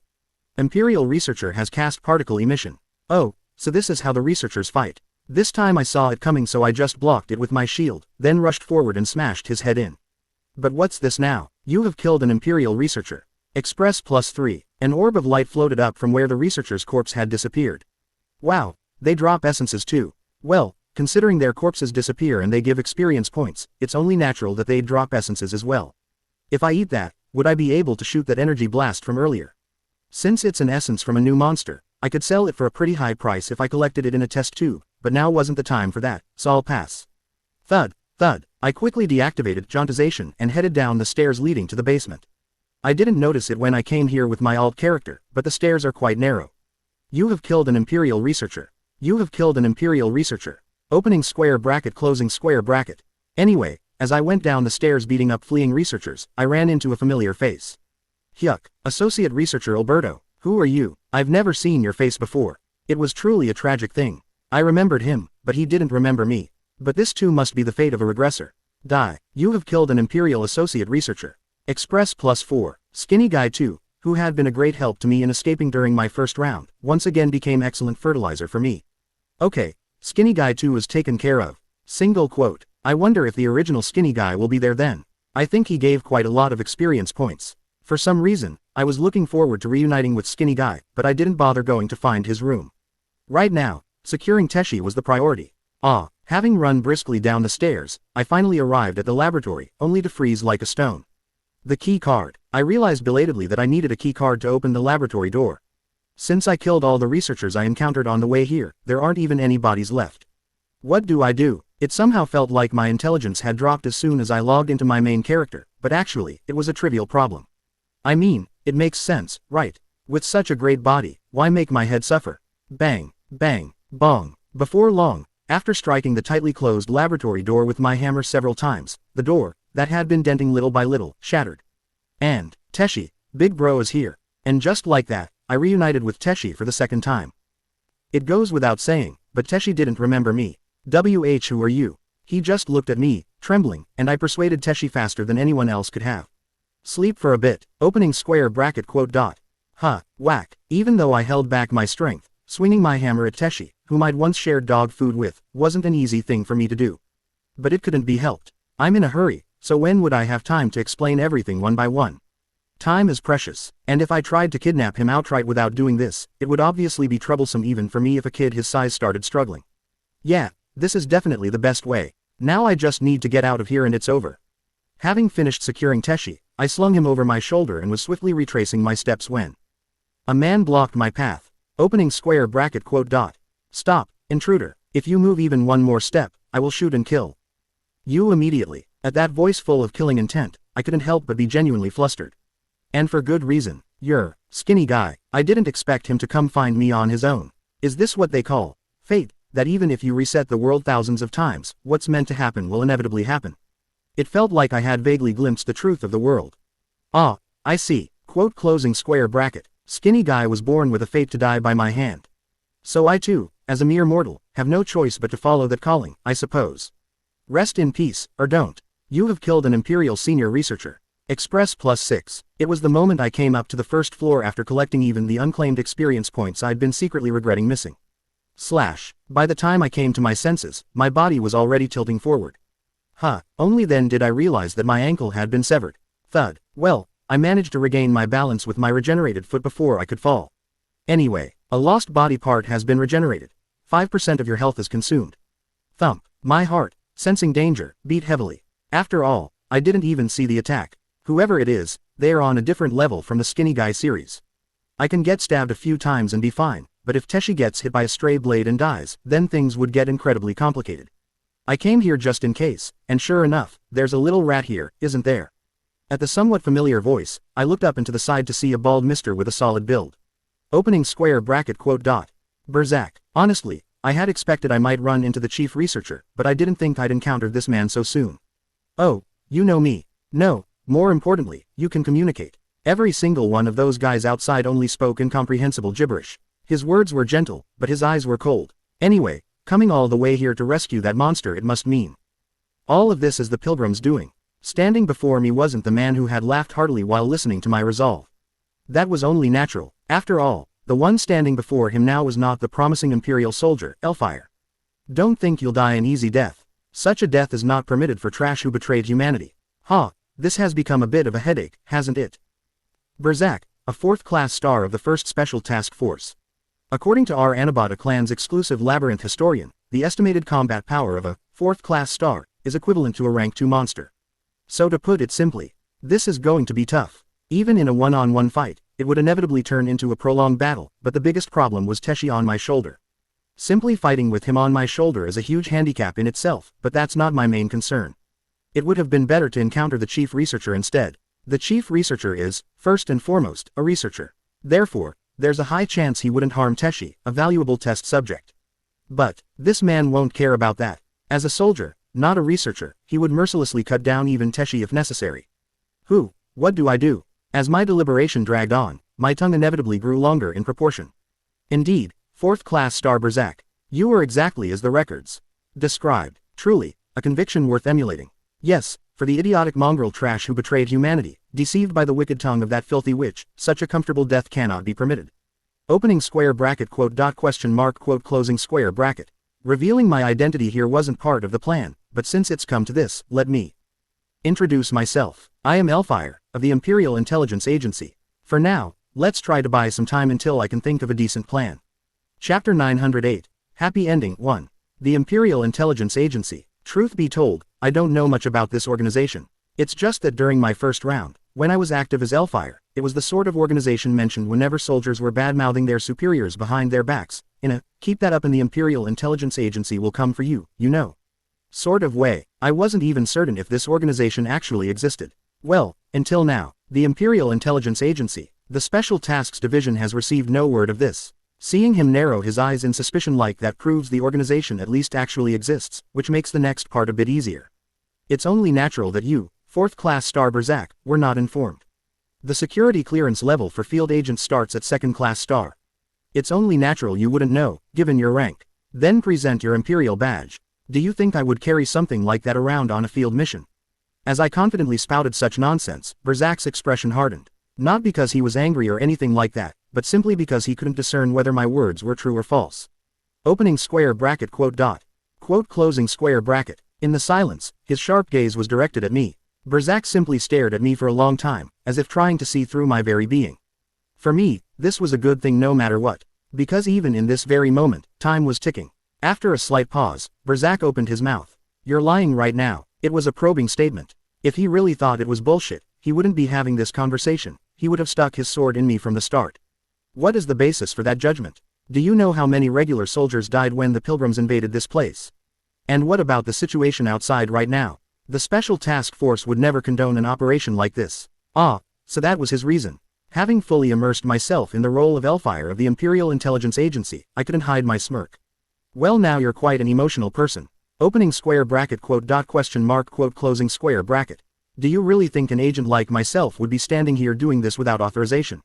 Imperial researcher has cast particle emission. Oh, so this is how the researchers fight. This time I saw it coming, so I just blocked it with my shield, then rushed forward and smashed his head in. But what's this now? You have killed an Imperial researcher. Express +3. An orb of light floated up from where the researcher's corpse had disappeared. Wow, they drop essences too. Well, considering their corpses disappear and they give experience points, it's only natural that they'd drop essences as well. If I eat that, would I be able to shoot that energy blast from earlier? Since it's an essence from a new monster, I could sell it for a pretty high price if I collected it in a test tube, but now wasn't the time for that, so I'll pass. Thud, thud. I quickly deactivated jauntization and headed down the stairs leading to the basement. I didn't notice it when I came here with my alt character, but the stairs are quite narrow. You have killed an Imperial researcher. You have killed an Imperial researcher. Opening square bracket, closing square bracket. Anyway, as I went down the stairs beating up fleeing researchers, I ran into a familiar face. Yuck. Associate Researcher Alberto, who are you? I've never seen your face before. It was truly a tragic thing. I remembered him, but he didn't remember me. But this too must be the fate of a regressor. Die. You have killed an Imperial Associate Researcher. Express +4. Skinny Guy 2, who had been a great help to me in escaping during my first round, once again became excellent fertilizer for me. Okay, Skinny Guy 2 is taken care of. Single quote. I wonder if the original Skinny Guy will be there then. I think he gave quite a lot of experience points. For some reason, I was looking forward to reuniting with Skinny Guy, but I didn't bother going to find his room. Right now, securing Teshi was the priority. Having run briskly down the stairs, I finally arrived at the laboratory, only to freeze like a stone. The key card. I realized belatedly that I needed a key card to open the laboratory door. Since I killed all the researchers I encountered on the way here, there aren't even any bodies left. What do I do? It somehow felt like my intelligence had dropped as soon as I logged into my main character, but actually, it was a trivial problem. I mean, it makes sense, right? With such a great body, why make my head suffer? Bang, bang, bong. Before long, after striking the tightly closed laboratory door with my hammer several times, the door, that had been denting little by little, shattered. And, Teshi, big bro is here. And just like that, I reunited with Teshi for the second time. It goes without saying, but Teshi didn't remember me. Who are you? He just looked at me, trembling, and I persuaded Teshi faster than anyone else could have. Sleep for a bit, opening square bracket quote dot. Huh, whack. Even though I held back my strength, swinging my hammer at Teshi, whom I'd once shared dog food with, wasn't an easy thing for me to do. But it couldn't be helped. I'm in a hurry, so when would I have time to explain everything one by one? Time is precious, and if I tried to kidnap him outright without doing this, it would obviously be troublesome even for me if a kid his size started struggling. Yeah, this is definitely the best way. Now I just need to get out of here and it's over. Having finished securing Teshi, I slung him over my shoulder and was swiftly retracing my steps when a man blocked my path. Opening square bracket quote dot. Stop, intruder. If you move even one more step, I will shoot and kill you immediately. At that voice full of killing intent, I couldn't help but be genuinely flustered. And for good reason. You're skinny guy. I didn't expect him to come find me on his own. Is this what they call fate, that even if you reset the world thousands of times, what's meant to happen will inevitably happen? It felt like I had vaguely glimpsed the truth of the world. Ah, I see. Quote closing square bracket. Skinny guy was born with a fate to die by my hand. So I too, as a mere mortal, have no choice but to follow that calling, I suppose. Rest in peace, or don't. You have killed an Imperial senior researcher. Express +6. It was the moment I came up to the first floor after collecting even the unclaimed experience points I'd been secretly regretting missing. By the time I came to my senses, my body was already tilting forward. Only then did I realize that my ankle had been severed. Thud. Well, I managed to regain my balance with my regenerated foot before I could fall. Anyway, a lost body part has been regenerated. 5% of your health is consumed. Thump. My heart, sensing danger, beat heavily. After all, I didn't even see the attack. Whoever it is, they are on a different level from the skinny guy series. I can get stabbed a few times and be fine, but if Teshi gets hit by a stray blade and dies, then things would get incredibly complicated. I came here just in case, and sure enough, there's a little rat here, isn't there? At the somewhat familiar voice, I looked up and to the side to see a bald mister with a solid build. Opening square bracket quote dot. Berzak. Honestly, I had expected I might run into the chief researcher, but I didn't think I'd encounter this man so soon. Oh, you know me. No, more importantly, you can communicate. Every single one of those guys outside only spoke incomprehensible gibberish. His words were gentle, but his eyes were cold. Anyway, coming all the way here to rescue that monster, it must mean all of this is the pilgrim's doing. Standing before me wasn't the man who had laughed heartily while listening to my resolve. That was only natural. After all, the one standing before him now was not the promising Imperial soldier, Elfire. Don't think you'll die an easy death. Such a death is not permitted for trash who betrayed humanity. This has become a bit of a headache, hasn't it? Berzak, a 4th-class star of the 1st Special Task Force. According to our Anabata clan's exclusive labyrinth historian, the estimated combat power of a 4th-class star is equivalent to a rank 2 monster. So to put it simply, this is going to be tough. Even in a one-on-one fight, it would inevitably turn into a prolonged battle, but the biggest problem was Teshi on my shoulder. Simply fighting with him on my shoulder is a huge handicap in itself, but that's not my main concern. It would have been better to encounter the chief researcher instead. The chief researcher is, first and foremost, a researcher. Therefore, there's a high chance he wouldn't harm Teshi, a valuable test subject. But this man won't care about that. As a soldier, not a researcher, he would mercilessly cut down even Teshi if necessary. What do I do? As my deliberation dragged on, my tongue inevitably grew longer in proportion. Indeed, 4th-class star Berzak, you were exactly as the records described. Truly, a conviction worth emulating. Yes, for the idiotic mongrel trash who betrayed humanity, deceived by the wicked tongue of that filthy witch, such a comfortable death cannot be permitted. Opening square bracket quote dot question mark quote closing square bracket. Revealing my identity here wasn't part of the plan, but since it's come to this, let me introduce myself. I am Elfire, of the Imperial Intelligence Agency. For now, let's try to buy some time until I can think of a decent plan. Chapter 908. Happy Ending 1. The Imperial Intelligence Agency. Truth be told, I don't know much about this organization. It's just that during my first round, when I was active as Elfire, it was the sort of organization mentioned whenever soldiers were bad-mouthing their superiors behind their backs, in a, keep that up and the Imperial Intelligence Agency will come for you, you know, sort of way. I wasn't even certain if this organization actually existed. Well, until now, the Imperial Intelligence Agency, the Special Tasks Division has received no word of this. Seeing him narrow his eyes in suspicion like that proves the organization at least actually exists, which makes the next part a bit easier. It's only natural that you, 4th Class Star Berzak, were not informed. The security clearance level for field agents starts at 2nd Class Star. It's only natural you wouldn't know, given your rank. Then present your Imperial badge. Do you think I would carry something like that around on a field mission? As I confidently spouted such nonsense, Berzak's expression hardened. Not because he was angry or anything like that, but simply because he couldn't discern whether my words were true or false. Opening square bracket quote dot. Quote closing square bracket. In the silence, his sharp gaze was directed at me. Berzak simply stared at me for a long time, as if trying to see through my very being. For me, this was a good thing no matter what. Because even in this very moment, time was ticking. After a slight pause, Berzak opened his mouth. You're lying right now. It was a probing statement. If he really thought it was bullshit, he wouldn't be having this conversation. He would have stuck his sword in me from the start. What is the basis for that judgment? Do you know how many regular soldiers died when the Pilgrims invaded this place? And what about the situation outside right now? The Special Task Force would never condone an operation like this. Ah, so that was his reason. Having fully immersed myself in the role of Elfire of the Imperial Intelligence Agency, I couldn't hide my smirk. Well, now you're quite an emotional person. Opening square bracket quote dot question mark quote closing square bracket. Do you really think an agent like myself would be standing here doing this without authorization?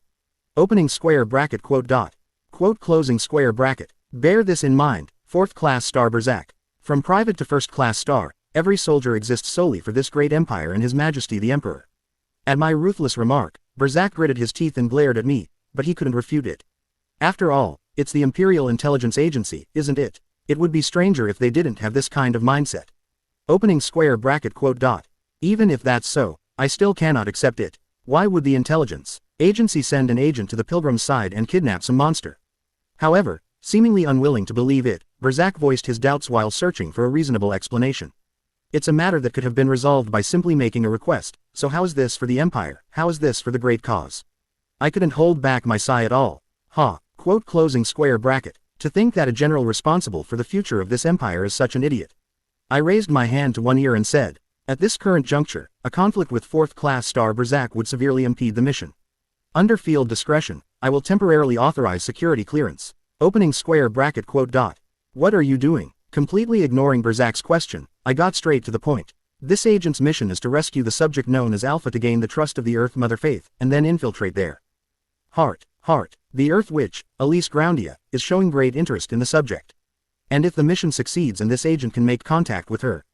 Opening square bracket quote dot. Quote closing square bracket. Bear this in mind, 4th Class Star Berzak. From private to 1st Class Star, every soldier exists solely for this great empire and His Majesty the Emperor. At my ruthless remark, Berzak gritted his teeth and glared at me, but he couldn't refute it. After all, it's the Imperial Intelligence Agency, isn't it? It would be stranger if they didn't have this kind of mindset. Opening square bracket quote dot. Even if that's so, I still cannot accept it. Why would the intelligence agency send an agent to the Pilgrim's side and kidnap some monster? However, seemingly unwilling to believe it, Berzak voiced his doubts while searching for a reasonable explanation. It's a matter that could have been resolved by simply making a request, so how is this for the Empire, how is this for the great cause? I couldn't hold back my sigh at all. Quote closing square bracket. To think that a general responsible for the future of this empire is such an idiot. I raised my hand to one ear and said, at this current juncture, a conflict with 4th Class Star Berzak would severely impede the mission. Under field discretion, I will temporarily authorize security clearance. Opening square bracket quote dot. What are you doing? Completely ignoring Berzak's question, I got straight to the point. This agent's mission is to rescue the subject known as Alpha to gain the trust of the Earth Mother Faith, and then infiltrate their heart. The Earth Witch, Elise Groundia, is showing great interest in the subject. And if the mission succeeds and this agent can make contact with her.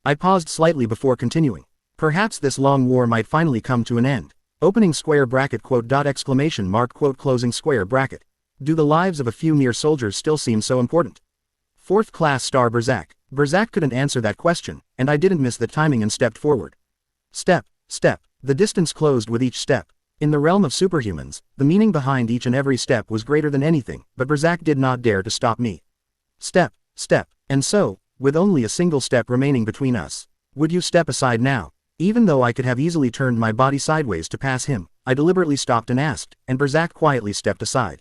I paused slightly before continuing. Perhaps this long war might finally come to an end. Opening square bracket quote dot exclamation mark quote closing square bracket. Do the lives of a few mere soldiers still seem so important? 4th Class Star Berzak. Berzak couldn't answer that question, and I didn't miss the timing and stepped forward. Step. The distance closed with each step. In the realm of superhumans, the meaning behind each and every step was greater than anything, but Berzak did not dare to stop me. Step. And so, with only a single step remaining between us, would you step aside now? Even though I could have easily turned my body sideways to pass him, I deliberately stopped and asked, and Berzak quietly stepped aside.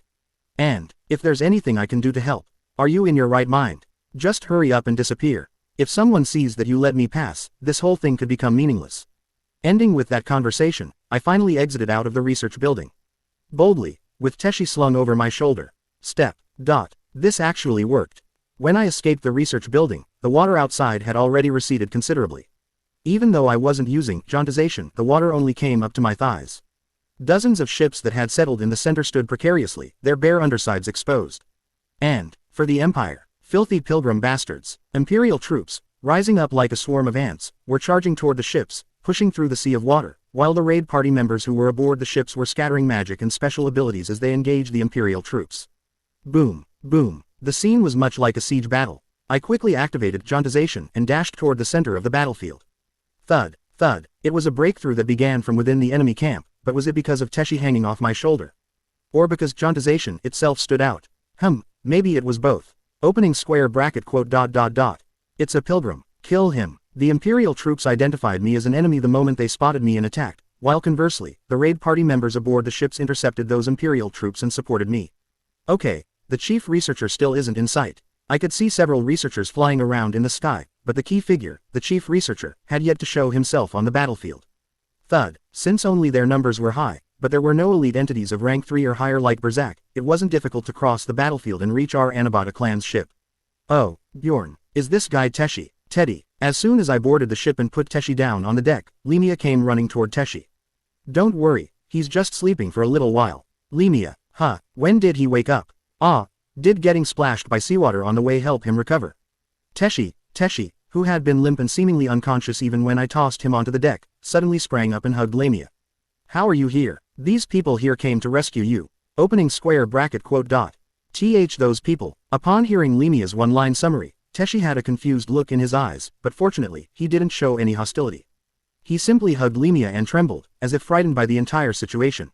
And, if there's anything I can do to help, are you in your right mind? Just hurry up and disappear. If someone sees that you let me pass, this whole thing could become meaningless. Ending with that conversation, I finally exited out of the research building. Boldly, with Teshi slung over my shoulder. Step. This actually worked. When I escaped the research building, the water outside had already receded considerably. Even though I wasn't using jauntization, the water only came up to my thighs. Dozens of ships that had settled in the center stood precariously, their bare undersides exposed. And, for the Empire, filthy pilgrim bastards, Imperial troops, rising up like a swarm of ants, were charging toward the ships, pushing through the sea of water, while the raid party members who were aboard the ships were scattering magic and special abilities as they engaged the Imperial troops. Boom. The scene was much like a siege battle. I quickly activated jauntization and dashed toward the center of the battlefield. Thud. It was a breakthrough that began from within the enemy camp, but was it because of Teshi hanging off my shoulder? Or because jauntization itself stood out? Maybe it was both. Opening square bracket quote dot dot dot. It's a pilgrim. Kill him. The Imperial troops identified me as an enemy the moment they spotted me and attacked, while conversely, the raid party members aboard the ships intercepted those Imperial troops and supported me. Okay, the chief researcher still isn't in sight. I could see several researchers flying around in the sky, but the key figure, the chief researcher, had yet to show himself on the battlefield. Thud. Since only their numbers were high, but there were no elite entities of rank 3 or higher like Berzak, it wasn't difficult to cross the battlefield and reach our Anabata clan's ship. Oh, Bjorn. Is this guy Teshi? Teddy. As soon as I boarded the ship and put Teshi down on the deck, Lemia came running toward Teshi. Don't worry, he's just sleeping for a little while. Lemia. Huh, when did he wake up? Ah, did getting splashed by seawater on the way help him recover? Teshi, who had been limp and seemingly unconscious even when I tossed him onto the deck, suddenly sprang up and hugged Lemia. How are you here? These people here came to rescue you. Opening square bracket quote dot. Those people. Upon hearing Lemia's one-line summary, Teshi had a confused look in his eyes, but fortunately, he didn't show any hostility. He simply hugged Lemia and trembled, as if frightened by the entire situation.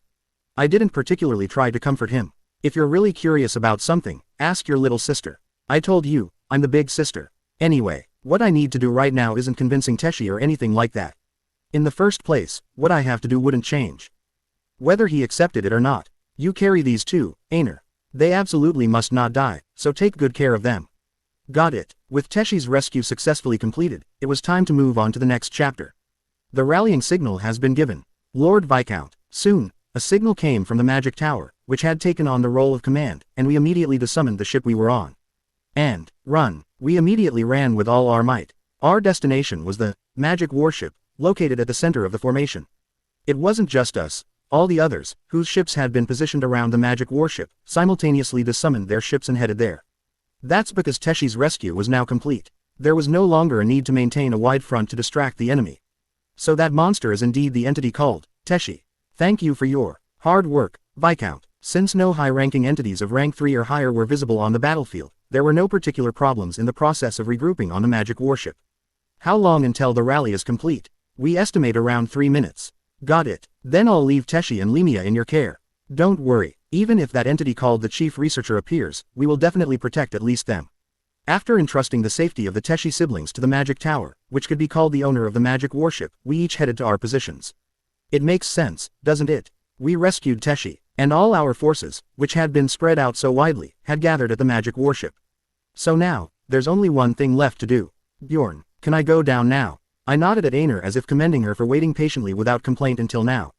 I didn't particularly try to comfort him. If you're really curious about something, ask your little sister. I told you, I'm the big sister. Anyway, what I need to do right now isn't convincing Teshi or anything like that. In the first place, what I have to do wouldn't change. Whether he accepted it or not. You carry these two, Aner. They absolutely must not die, so take good care of them. Got it. With Teshi's rescue successfully completed, it was time to move on to the next chapter. The rallying signal has been given. Lord Viscount. Soon, a signal came from the magic tower, which had taken on the role of command, and we immediately desummoned the ship we were on. And, run. We immediately ran with all our might. Our destination was the magic warship, located at the center of the formation. It wasn't just us. All the others, whose ships had been positioned around the magic warship, simultaneously desummoned their ships and headed there. That's because Teshi's rescue was now complete. There was no longer a need to maintain a wide front to distract the enemy. So that monster is indeed the entity called Teshi. Thank you for your hard work, Viscount. Since no high-ranking entities of rank 3 or higher were visible on the battlefield, there were no particular problems in the process of regrouping on the magic warship. How long until the rally is complete? We estimate around 3 minutes. Got it. Then I'll leave Teshi and Lemia in your care. Don't worry, even if that entity called the chief researcher appears, we will definitely protect at least them. After entrusting the safety of the Teshi siblings to the magic tower, which could be called the owner of the magic warship, we each headed to our positions. It makes sense, doesn't it? We rescued Teshi, and all our forces, which had been spread out so widely, had gathered at the magic warship. So now, there's only one thing left to do. Bjorn, can I go down now? I nodded at Aner as if commending her for waiting patiently without complaint until now.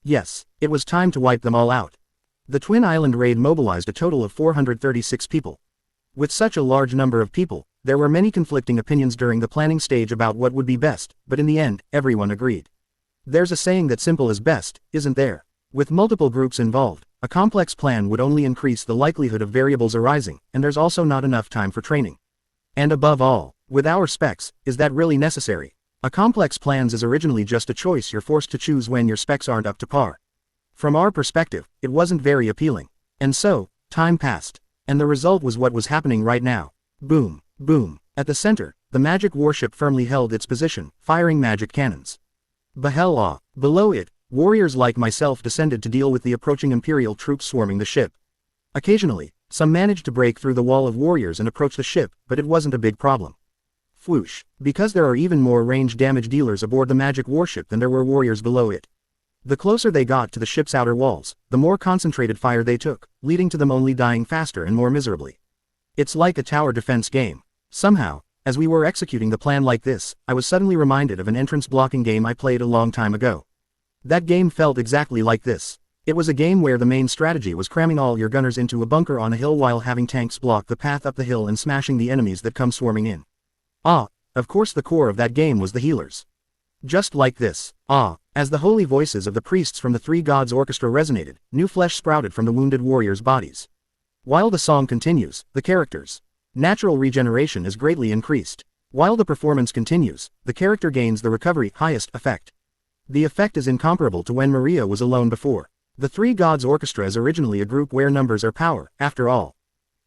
Yes, it was time to wipe them all out. The Twin Island raid mobilized a total of 436 people. With such a large number of people, there were many conflicting opinions during the planning stage about what would be best, but in the end, everyone agreed. There's a saying that simple is best, isn't there? With multiple groups involved, a complex plan would only increase the likelihood of variables arising, and there's also not enough time for training. And above all, with our specs, is that really necessary? A complex plans is originally just a choice you're forced to choose when your specs aren't up to par. From our perspective, it wasn't very appealing. And so, time passed. And the result was what was happening right now. Boom, boom. At the center, the magic warship firmly held its position, firing magic cannons. Below it, warriors like myself descended to deal with the approaching Imperial troops swarming the ship. Occasionally, some managed to break through the wall of warriors and approach the ship, but it wasn't a big problem. Whoosh. Because there are even more range damage dealers aboard the magic warship than there were warriors below it. The closer they got to the ship's outer walls, the more concentrated fire they took, leading to them only dying faster and more miserably. It's like a tower defense game. Somehow, as we were executing the plan like this, I was suddenly reminded of an entrance blocking game I played a long time ago. That game felt exactly like this. It was a game where the main strategy was cramming all your gunners into a bunker on a hill while having tanks block the path up the hill and smashing the enemies that come swarming in. Of course the core of that game was the healers. Just like this. As the holy voices of the priests from the Three Gods Orchestra resonated, new flesh sprouted from the wounded warriors' bodies. While the song continues, the characters' natural regeneration is greatly increased. While the performance continues, the character gains the recovery highest effect. The effect is incomparable to when Maria was alone before. The Three Gods Orchestra is originally a group where numbers are power, after all.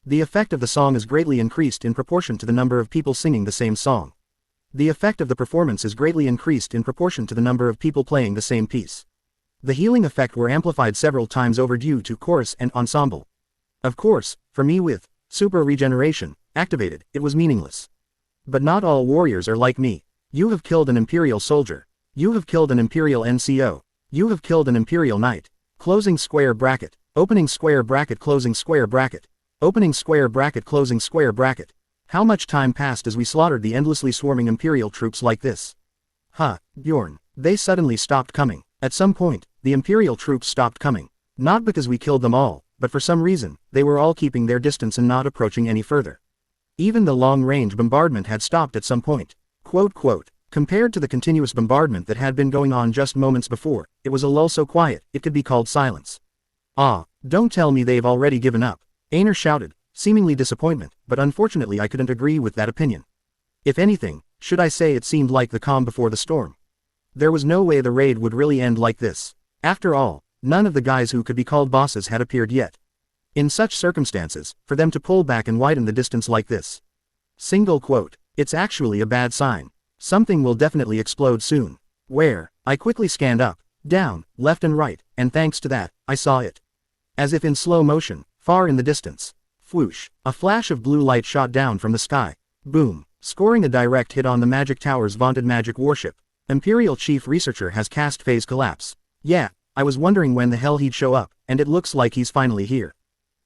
The effect of the song is greatly increased in proportion to the number of people singing the same song. The effect of the performance is greatly increased in proportion to the number of people playing the same piece. The healing effect were amplified several times over due to chorus and ensemble. Of course, for me with super regeneration, activated, it was meaningless. But not all warriors are like me. You have killed an Imperial soldier. You have killed an Imperial NCO. You have killed an Imperial knight. Closing square bracket. Opening square bracket, closing square bracket. Opening square bracket, closing square bracket. How much time passed as we slaughtered the endlessly swarming Imperial troops like this? Bjorn. They suddenly stopped coming. At some point, the Imperial troops stopped coming. Not because we killed them all, but for some reason, they were all keeping their distance and not approaching any further. Even the long-range bombardment had stopped at some point. Compared to the continuous bombardment that had been going on just moments before, it was a lull so quiet, it could be called silence. Don't tell me they've already given up. Aner shouted, seemingly disappointment, but unfortunately I couldn't agree with that opinion. If anything, should I say it seemed like the calm before the storm. There was no way the raid would really end like this. After all, none of the guys who could be called bosses had appeared yet. In such circumstances, for them to pull back and widen the distance like this. It's actually a bad sign. Something will definitely explode soon. Where? I quickly scanned up, down, left and right, and thanks to that, I saw it. As if in slow motion, far in the distance. Whoosh, a flash of blue light shot down from the sky. Boom, scoring a direct hit on the Magic Tower's vaunted magic warship. Imperial Chief Researcher has cast phase collapse. Yeah, I was wondering when the hell he'd show up, and it looks like he's finally here.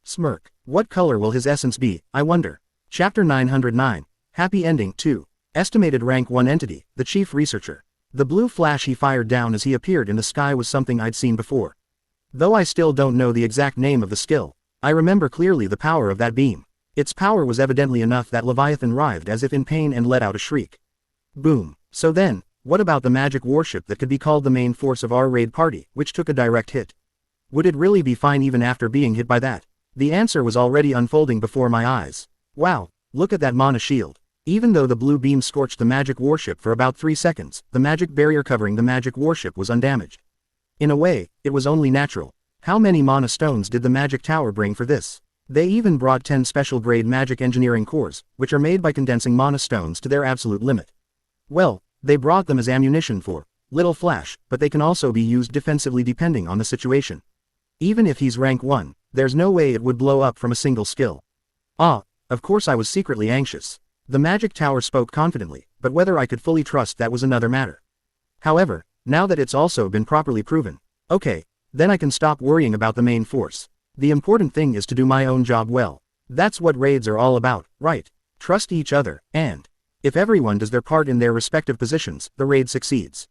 Smirk. What color will his essence be, I wonder? Chapter 909. Happy Ending 2. Estimated Rank 1 Entity, the Chief Researcher. The blue flash he fired down as he appeared in the sky was something I'd seen before. Though I still don't know the exact name of the skill, I remember clearly the power of that beam. Its power was evidently enough that Leviathan writhed as if in pain and let out a shriek. Boom. So then, what about the magic warship that could be called the main force of our raid party, which took a direct hit? Would it really be fine even after being hit by that? The answer was already unfolding before my eyes. Wow, look at that mana shield. Even though the blue beam scorched the magic warship for about 3 seconds, the magic barrier covering the magic warship was undamaged. In a way, it was only natural. How many mana stones did the magic tower bring for this? They even brought 10 special grade magic engineering cores, which are made by condensing mana stones to their absolute limit. Well, they brought them as ammunition for Little Flash, but they can also be used defensively depending on the situation. Even if he's rank 1, there's no way it would blow up from a single skill. Of course I was secretly anxious. The magic tower spoke confidently, but whether I could fully trust that was another matter. However, now that it's also been properly proven, okay, then I can stop worrying about the main force. The important thing is to do my own job well. That's what raids are all about, right? Trust each other, and if everyone does their part in their respective positions, the raid succeeds.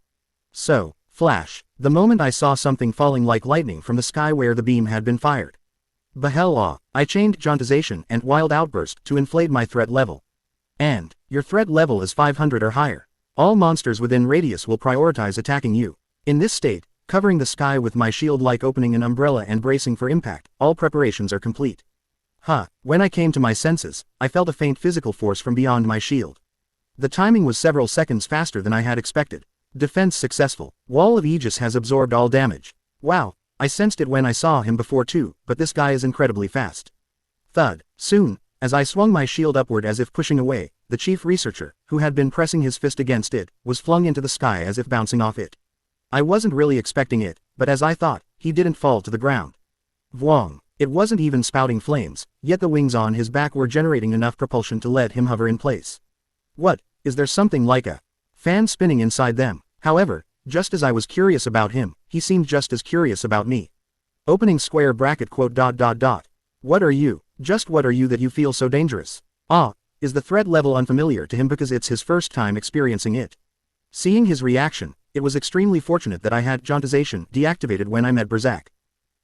So, flash, the moment I saw something falling like lightning from the sky where the beam had been fired. Behell, I chained jauntization and wild outburst to inflate my threat level. And your threat level is 500 or higher. All monsters within radius will prioritize attacking you. In this state, covering the sky with my shield like opening an umbrella and bracing for impact, all preparations are complete. When I came to my senses, I felt a faint physical force from beyond my shield. The timing was several seconds faster than I had expected. Defense successful. Wall of Aegis has absorbed all damage. Wow, I sensed it when I saw him before too, but this guy is incredibly fast. Thud. Soon, as I swung my shield upward as if pushing away, the Chief Researcher, who had been pressing his fist against it, was flung into the sky as if bouncing off it. I wasn't really expecting it, but as I thought, he didn't fall to the ground. Vwong. It wasn't even spouting flames, yet the wings on his back were generating enough propulsion to let him hover in place. What, is there something like a fan spinning inside them? However, just as I was curious about him, he seemed just as curious about me. Opening square bracket quote. What are you? Just what are you that you feel so dangerous? Is the threat level unfamiliar to him because it's his first time experiencing it? Seeing his reaction, it was extremely fortunate that I had jauntization deactivated when I met Berzak.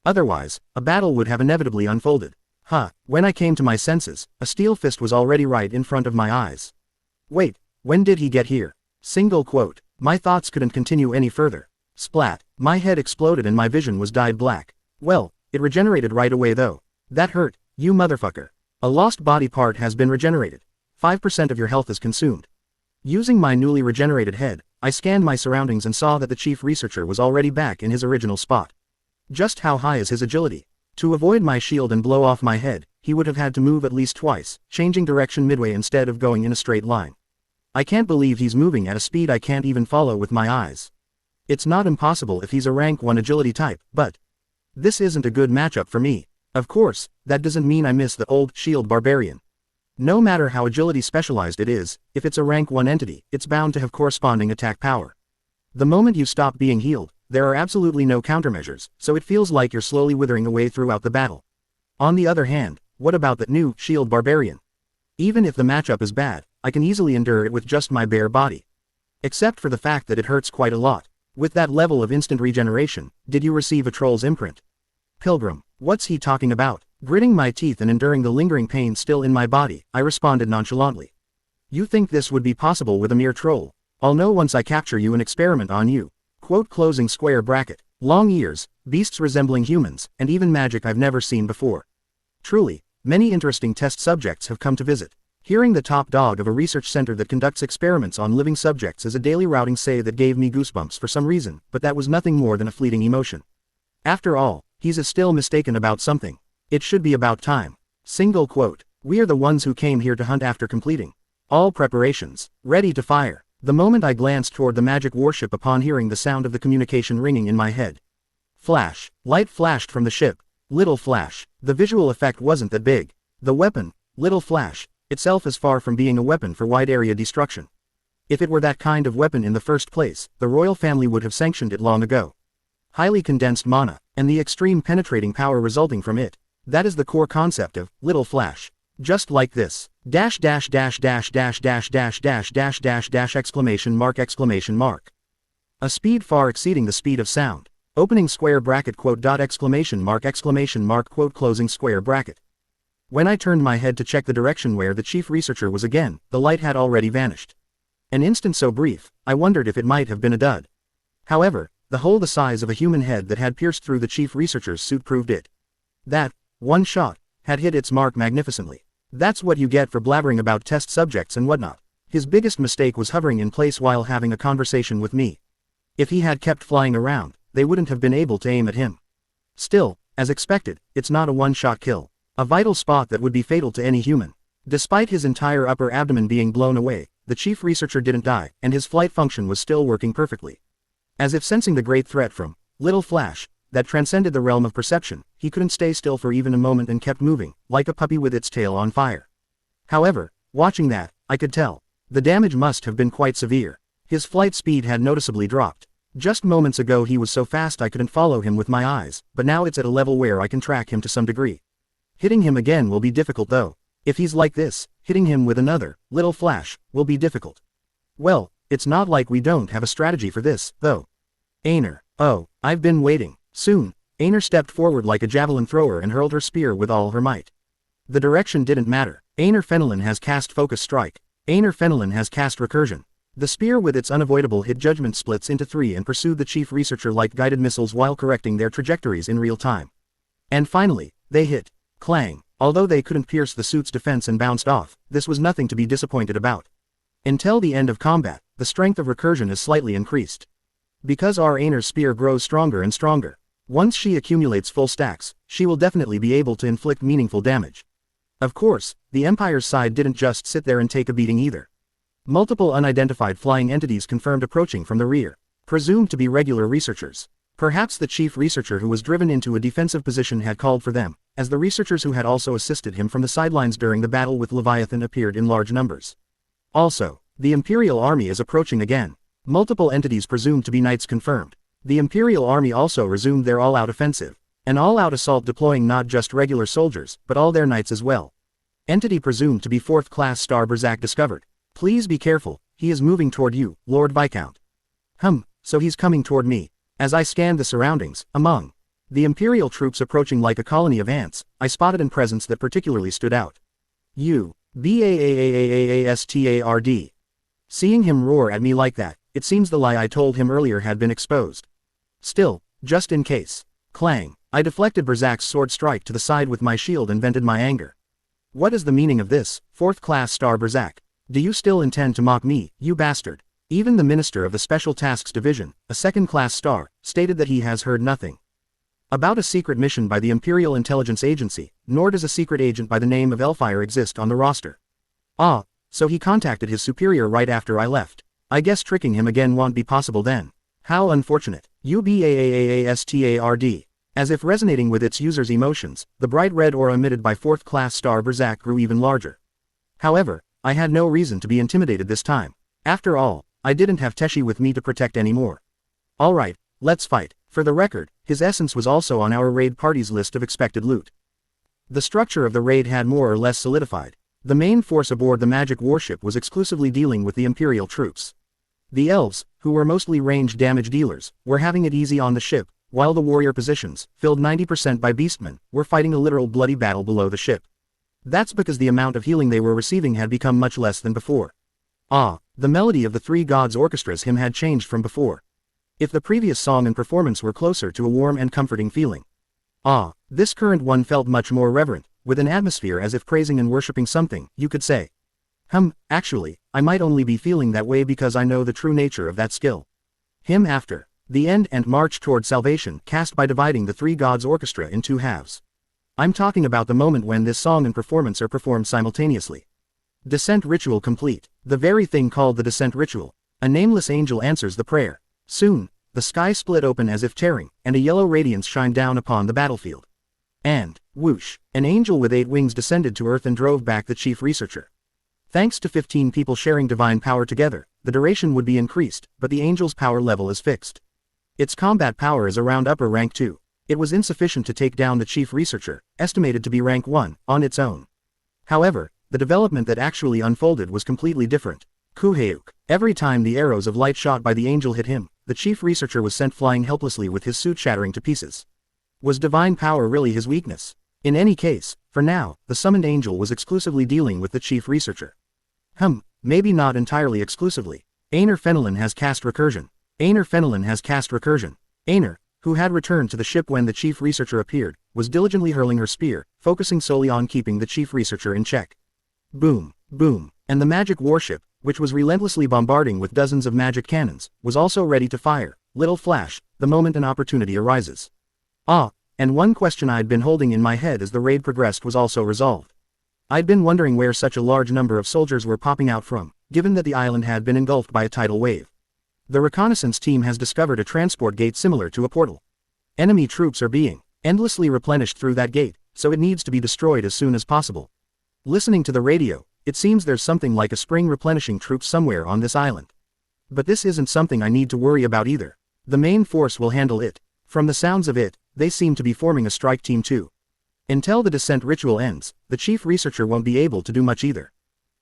Otherwise, a battle would have inevitably unfolded. When I came to my senses, a steel fist was already right in front of my eyes. Wait, when did he get here? My thoughts couldn't continue any further. Splat, my head exploded and my vision was dyed black. Well, it regenerated right away though. That hurt, you motherfucker. A lost body part has been regenerated. 5% of your health is consumed. Using my newly regenerated head, I scanned my surroundings and saw that the Chief Researcher was already back in his original spot. Just how high is his agility? To avoid my shield and blow off my head, he would have had to move at least twice, changing direction midway instead of going in a straight line. I can't believe he's moving at a speed I can't even follow with my eyes. It's not impossible if he's a rank 1 agility type, but this isn't a good matchup for me. Of course, that doesn't mean I miss the old shield Barbarian. No matter how agility specialized it is, if it's a rank 1 entity, it's bound to have corresponding attack power. The moment you stop being healed, there are absolutely no countermeasures, so it feels like you're slowly withering away throughout the battle. On the other hand, what about that new shield Barbarian? Even if the matchup is bad, I can easily endure it with just my bare body. Except for the fact that it hurts quite a lot. With that level of instant regeneration, did you receive a troll's imprint? Pilgrim, what's he talking about? Gritting my teeth and enduring the lingering pain still in my body, I responded nonchalantly. You think this would be possible with a mere troll? I'll know once I capture you and experiment on you. Quote closing square bracket. Long ears, beasts resembling humans, and even magic I've never seen before. Truly, many interesting test subjects have come to visit. Hearing the top dog of a research center that conducts experiments on living subjects is a daily routing say that gave me goosebumps for some reason, but that was nothing more than a fleeting emotion. After all, he's still mistaken about something. It should be about time. Single quote. We are the ones who came here to hunt after completing all preparations, ready to fire. The moment I glanced toward the magic warship upon hearing the sound of the communication ringing in my head. Flash. Light flashed from the ship. Little flash. The visual effect wasn't that big. The weapon, little flash, itself is far from being a weapon for wide area destruction. If it were that kind of weapon in the first place, the royal family would have sanctioned it long ago. Highly condensed mana, and the extreme penetrating power resulting from it. That is the core concept of little flash. Just like this. Dash dash dash dash dash dash dash dash dash dash dash exclamation mark. A speed far exceeding the speed of sound. Opening square bracket quote dot exclamation mark quote closing square bracket. When I turned my head to check the direction where the chief researcher was again, the light had already vanished. An instant so brief, I wondered if it might have been a dud. However, the hole the size of a human head that had pierced through the chief researcher's suit proved it. That, one shot, had hit its mark magnificently. That's what you get for blabbering about test subjects and whatnot. His biggest mistake was hovering in place while having a conversation with me. If he had kept flying around, they wouldn't have been able to aim at him. Still, as expected, it's not a one-shot kill. A vital spot that would be fatal to any human. Despite his entire upper abdomen being blown away, the chief researcher didn't die, and his flight function was still working perfectly. As if sensing the great threat from little flash that transcended the realm of perception, he couldn't stay still for even a moment and kept moving, like a puppy with its tail on fire. However, watching that, I could tell. The damage must have been quite severe. His flight speed had noticeably dropped. Just moments ago he was so fast I couldn't follow him with my eyes, but now it's at a level where I can track him to some degree. Hitting him again will be difficult though. If he's like this, hitting him with another little flash will be difficult. Well, it's not like we don't have a strategy for this, though. Aner. Oh, I've been waiting. Soon, Aner stepped forward like a javelin thrower and hurled her spear with all her might. The direction didn't matter. Aner Fenelon has cast Focus Strike. Aner Fenelon has cast Recursion. The spear with its unavoidable hit judgment splits into 3 and pursued the chief researcher like guided missiles while correcting their trajectories in real time. And finally, they hit. Clang. Although they couldn't pierce the suit's defense and bounced off, this was nothing to be disappointed about. Until the end of combat, the strength of Recursion is slightly increased. Because our Aner's spear grows stronger and stronger. Once she accumulates full stacks, she will definitely be able to inflict meaningful damage. Of course, the Empire's side didn't just sit there and take a beating either. Multiple unidentified flying entities confirmed approaching from the rear, presumed to be regular researchers. Perhaps the chief researcher who was driven into a defensive position had called for them, as the researchers who had also assisted him from the sidelines during the battle with Leviathan appeared in large numbers. Also, the Imperial Army is approaching again. Multiple entities presumed to be knights confirmed. The Imperial Army also resumed their all-out offensive. An all-out assault deploying not just regular soldiers, but all their knights as well. Entity presumed to be 4th class Star Berzak discovered. Please be careful, he is moving toward you, Lord Viscount. So he's coming toward me. As I scanned the surroundings, among the Imperial troops approaching like a colony of ants, I spotted a presence that particularly stood out. Bastard. Seeing him roar at me like that, it seems the lie I told him earlier had been exposed. Still, just in case. Clang. I deflected Berzak's sword strike to the side with my shield and vented my anger. What is the meaning of this, 4th class Star Berzak? Do you still intend to mock me, you bastard? Even the Minister of the Special Tasks Division, a 2nd class star, stated that he has heard nothing about a secret mission by the Imperial Intelligence Agency, nor does a secret agent by the name of Elfire exist on the roster. So he contacted his superior right after I left. I guess tricking him again won't be possible then. How unfortunate. Bastard. As if resonating with its user's emotions, the bright red aura emitted by 4th class Star Berzak grew even larger. However, I had no reason to be intimidated this time. After all, I didn't have Teshi with me to protect anymore. Alright, let's fight. For the record, his essence was also on our raid party's list of expected loot. The structure of the raid had more or less solidified. The main force aboard the magic warship was exclusively dealing with the Imperial troops. The elves, who were mostly ranged damage dealers, were having it easy on the ship, while the warrior positions, filled 90% by beastmen, were fighting a literal bloody battle below the ship. That's because the amount of healing they were receiving had become much less than before. The melody of the Three Gods Orchestra's hymn had changed from before. If the previous song and performance were closer to a warm and comforting feeling. This current one felt much more reverent, with an atmosphere as if praising and worshipping something, you could say. Actually, I might only be feeling that way because I know the true nature of that skill. Hymn after. The end and march toward salvation cast by dividing the Three Gods Orchestra in two halves. I'm talking about the moment when this song and performance are performed simultaneously. Descent ritual complete. The very thing called the descent ritual. A nameless angel answers the prayer. Soon, the sky split open as if tearing, and a yellow radiance shined down upon the battlefield. And, whoosh, an angel with 8 wings descended to earth and drove back the chief researcher. Thanks to 15 people sharing divine power together, the duration would be increased, but the angel's power level is fixed. Its combat power is around upper rank 2. It was insufficient to take down the chief researcher, estimated to be rank 1, on its own. However, the development that actually unfolded was completely different. Kuheuk. Every time the arrows of light shot by the angel hit him, the chief researcher was sent flying helplessly with his suit shattering to pieces. Was divine power really his weakness? In any case, for now, the summoned angel was exclusively dealing with the chief researcher. Maybe not entirely exclusively. Aner Fenelon has cast recursion. Aner, who had returned to the ship when the chief researcher appeared, was diligently hurling her spear, focusing solely on keeping the chief researcher in check. Boom, boom, and the magic warship, which was relentlessly bombarding with dozens of magic cannons, was also ready to fire, little flash, the moment an opportunity arises. And one question I'd been holding in my head as the raid progressed was also resolved. I'd been wondering where such a large number of soldiers were popping out from, given that the island had been engulfed by a tidal wave. The reconnaissance team has discovered a transport gate similar to a portal. Enemy troops are being endlessly replenished through that gate, so it needs to be destroyed as soon as possible. Listening to the radio, it seems there's something like a spring replenishing troops somewhere on this island. But this isn't something I need to worry about either. The main force will handle it. From the sounds of it, they seem to be forming a strike team too. Until the descent ritual ends, the chief researcher won't be able to do much either.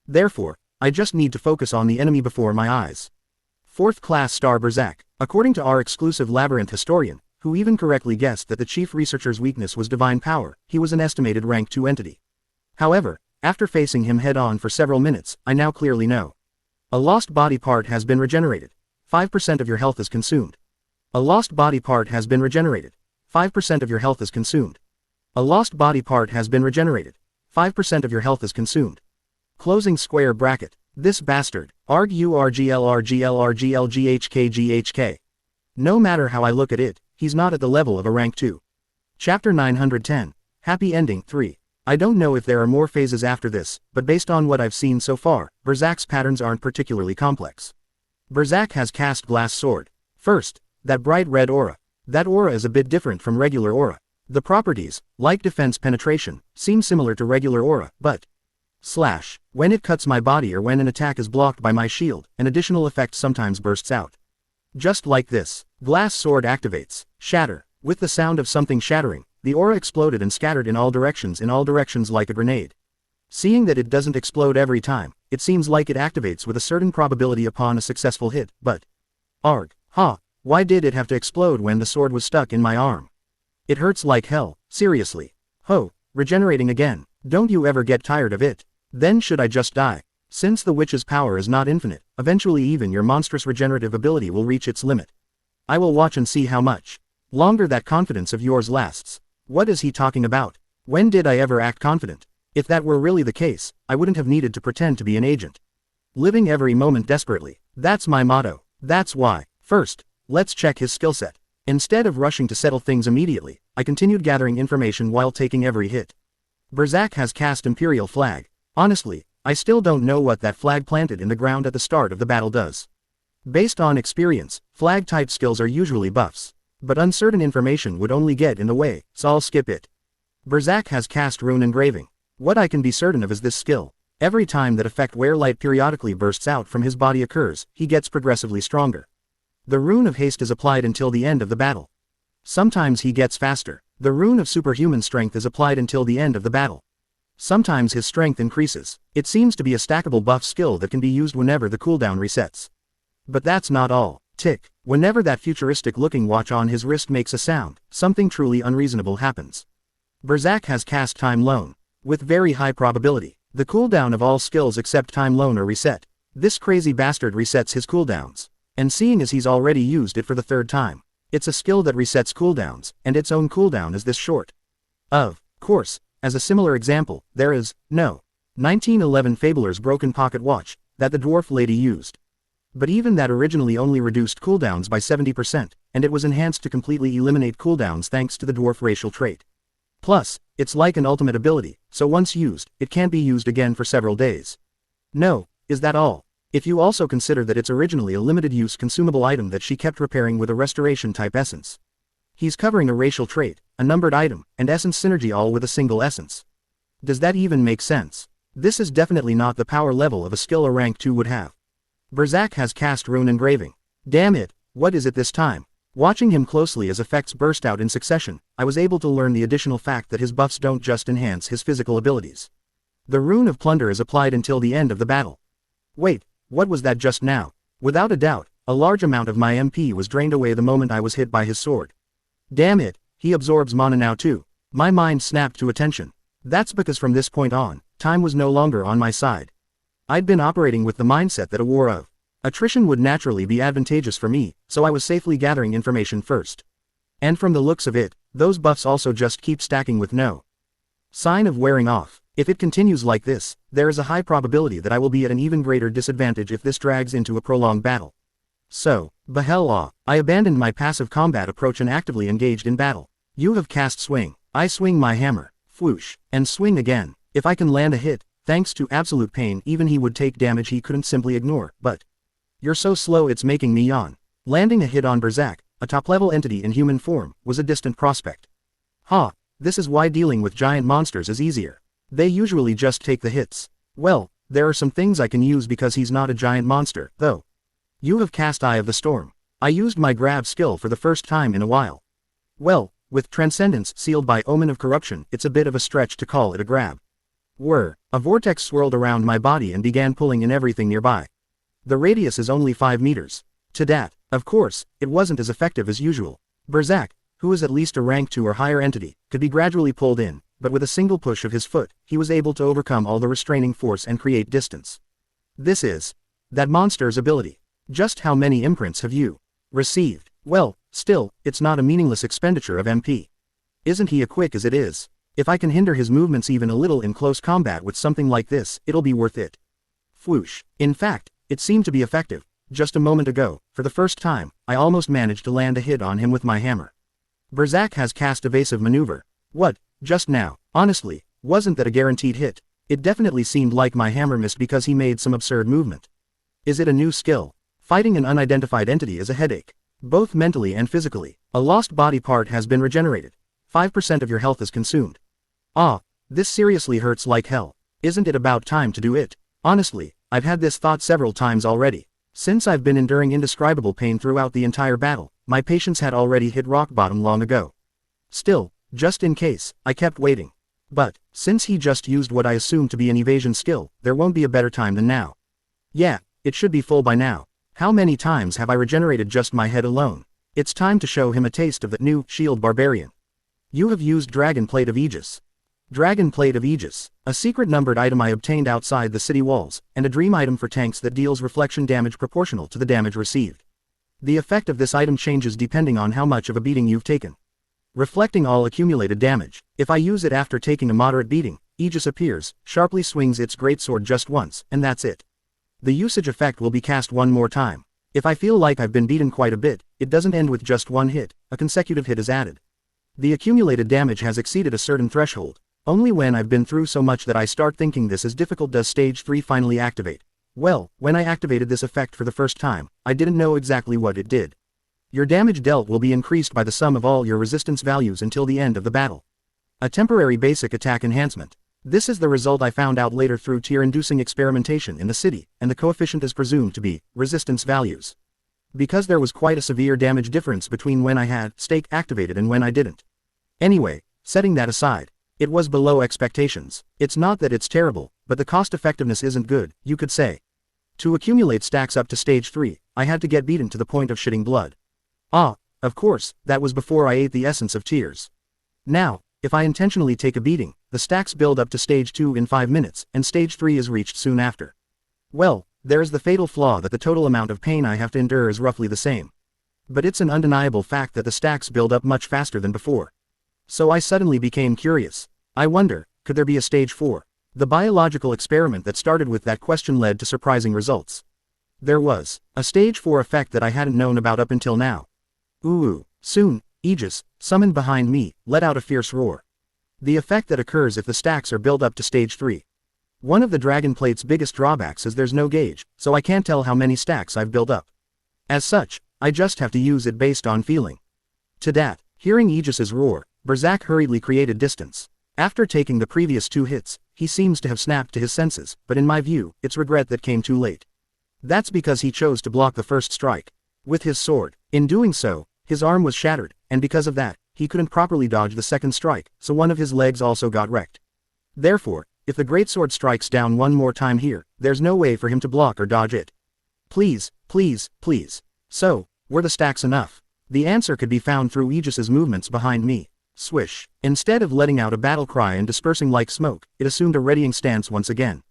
Therefore, I just need to focus on the enemy before my eyes. 4th class star Berzak. According to our exclusive labyrinth historian, who even correctly guessed that the chief researcher's weakness was divine power, he was an estimated rank 2 entity. However, after facing him head-on for several minutes, I now clearly know. A lost body part has been regenerated. 5% of your health is consumed. A lost body part has been regenerated. 5% of your health is consumed. A lost body part has been regenerated. 5% of your health is consumed. Closing square bracket. This bastard. Arg-URGLRGLGHKGHK. No matter how I look at it, he's not at the level of a rank 2. Chapter 910. Happy Ending 3. I don't know if there are more phases after this, but based on what I've seen so far, Berzak's patterns aren't particularly complex. Berzak has cast Glass Sword. First, that bright red aura. That aura is a bit different from regular aura. The properties, like defense penetration, seem similar to regular aura, but when it cuts my body or when an attack is blocked by my shield, an additional effect sometimes bursts out. Just like this, Glass Sword activates. Shatter. With the sound of something shattering, the aura exploded and scattered in all directions like a grenade. Seeing that it doesn't explode every time, it seems like it activates with a certain probability upon a successful hit, but why did it have to explode when the sword was stuck in my arm? It hurts like hell, seriously. Regenerating again. Don't you ever get tired of it? Then should I just die? Since the witch's power is not infinite, eventually even your monstrous regenerative ability will reach its limit. I will watch and see how much longer that confidence of yours lasts. What is he talking about? When did I ever act confident? If that were really the case, I wouldn't have needed to pretend to be an agent. Living every moment desperately. That's my motto. That's why. First, let's check his skill set. Instead of rushing to settle things immediately, I continued gathering information while taking every hit. Berzak has cast Imperial Flag. Honestly, I still don't know what that flag planted in the ground at the start of the battle does. Based on experience, flag-type skills are usually buffs. But uncertain information would only get in the way, so I'll skip it. Berzak has cast Rune Engraving. What I can be certain of is this skill. Every time that effect where light periodically bursts out from his body occurs, he gets progressively stronger. The rune of haste is applied until the end of the battle. Sometimes he gets faster. The rune of superhuman strength is applied until the end of the battle. Sometimes his strength increases. It seems to be a stackable buff skill that can be used whenever the cooldown resets. But that's not all. Tick. Whenever that futuristic-looking watch on his wrist makes a sound, something truly unreasonable happens. Berserk has cast Time Loan. With very high probability, the cooldown of all skills except Time Loan are reset. This crazy bastard resets his cooldowns. And seeing as he's already used it for the third time, it's a skill that resets cooldowns, and its own cooldown is this short. Of course, as a similar example, there is, no, 1911 Fabler's broken pocket watch, that the dwarf lady used. But even that originally only reduced cooldowns by 70%, and it was enhanced to completely eliminate cooldowns thanks to the dwarf racial trait. Plus, it's like an ultimate ability, so once used, it can't be used again for several days. No, is that all? If you also consider that it's originally a limited-use consumable item that she kept repairing with a restoration-type essence. He's covering a racial trait, a numbered item, and essence synergy all with a single essence. Does that even make sense? This is definitely not the power level of a skill a rank 2 would have. Berserk has cast Rune Engraving. Damn it, what is it this time? Watching him closely as effects burst out in succession, I was able to learn the additional fact that his buffs don't just enhance his physical abilities. The Rune of Plunder is applied until the end of the battle. Wait, what was that just now? Without a doubt, a large amount of my MP was drained away the moment I was hit by his sword. Damn it, he absorbs mana now too. My mind snapped to attention. That's because from this point on, time was no longer on my side. I'd been operating with the mindset that a war of attrition would naturally be advantageous for me, so I was safely gathering information first. And from the looks of it, those buffs also just keep stacking with no sign of wearing off. If it continues like this, there is a high probability that I will be at an even greater disadvantage if this drags into a prolonged battle. So, Bahel, I abandoned my passive combat approach and actively engaged in battle. You have cast Swing. I swing my hammer, whoosh, and swing again. If I can land a hit, thanks to absolute pain, even he would take damage he couldn't simply ignore, but you're so slow it's making me yawn. Landing a hit on Berserk, a top-level entity in human form, was a distant prospect. This is why dealing with giant monsters is easier. They usually just take the hits. Well, there are some things I can use because he's not a giant monster, though. You have cast Eye of the Storm. I used my grab skill for the first time in a while. Well, with Transcendence sealed by Omen of Corruption, it's a bit of a stretch to call it a grab. A vortex swirled around my body and began pulling in everything nearby. The radius is only 5 meters. To that, of course, it wasn't as effective as usual. Berserk, who is at least a rank 2 or higher entity, could be gradually pulled in, but with a single push of his foot, he was able to overcome all the restraining force and create distance. This is that monster's ability. Just how many imprints have you received? Well, still, it's not a meaningless expenditure of MP. Isn't he as quick as it is? If I can hinder his movements even a little in close combat with something like this, it'll be worth it. Whoosh. In fact, it seemed to be effective. Just a moment ago, for the first time, I almost managed to land a hit on him with my hammer. Berserk has cast Evasive Maneuver. What? Just now, honestly, wasn't that a guaranteed hit? It definitely seemed like my hammer missed because he made some absurd movement. Is it a new skill? Fighting an unidentified entity is a headache. Both mentally and physically. A lost body part has been regenerated. 5% of your health is consumed. This seriously hurts like hell. Isn't it about time to do it? Honestly, I've had this thought several times already. Since I've been enduring indescribable pain throughout the entire battle, my patience had already hit rock bottom long ago. Still, just in case, I kept waiting. But, since he just used what I assumed to be an evasion skill, there won't be a better time than now. Yeah, it should be full by now. How many times have I regenerated just my head alone? It's time to show him a taste of that new shield Barbarian. You have used Dragon Plate of Aegis. Dragon Plate of Aegis, a secret numbered item I obtained outside the city walls, and a dream item for tanks that deals reflection damage proportional to the damage received. The effect of this item changes depending on how much of a beating you've taken. Reflecting all accumulated damage. If I use it after taking a moderate beating, Aegis appears, sharply swings its greatsword just once, and that's it. The usage effect will be cast one more time. If I feel like I've been beaten quite a bit, it doesn't end with just one hit, a consecutive hit is added. The accumulated damage has exceeded a certain threshold. Only when I've been through so much that I start thinking this is difficult does stage 3 finally activate. Well, when I activated this effect for the first time, I didn't know exactly what it did. Your damage dealt will be increased by the sum of all your resistance values until the end of the battle. A temporary basic attack enhancement. This is the result I found out later through tier-inducing experimentation in the city, and the coefficient is presumed to be resistance values. Because there was quite a severe damage difference between when I had stake activated and when I didn't. Anyway, setting that aside, it was below expectations. It's not that it's terrible, but the cost effectiveness isn't good, you could say. To accumulate stacks up to stage 3, I had to get beaten to the point of shitting blood. Ah, of course, that was before I ate the essence of tears. Now, if I intentionally take a beating, the stacks build up to stage 2 in 5 minutes, and stage 3 is reached soon after. Well, there's the fatal flaw that the total amount of pain I have to endure is roughly the same. But it's an undeniable fact that the stacks build up much faster than before. So I suddenly became curious. I wonder, could there be a stage 4? The biological experiment that started with that question led to surprising results. There was a stage 4 effect that I hadn't known about up until now. Ooh, soon, Aegis, summoned behind me, let out a fierce roar. The effect that occurs if the stacks are built up to stage 3. One of the dragon plate's biggest drawbacks is there's no gauge, so I can't tell how many stacks I've built up. As such, I just have to use it based on feeling. To that, hearing Aegis's roar, Berserk hurriedly created distance. After taking the previous 2 hits, he seems to have snapped to his senses, but in my view, it's regret that came too late. That's because he chose to block the first strike with his sword. In doing so, his arm was shattered, and because of that, he couldn't properly dodge the second strike, so one of his legs also got wrecked. Therefore, if the greatsword strikes down one more time here, there's no way for him to block or dodge it. Please, please, please. So, were the stacks enough? The answer could be found through Aegis's movements behind me. Swish. Instead of letting out a battle cry and dispersing like smoke, it assumed a readying stance once again.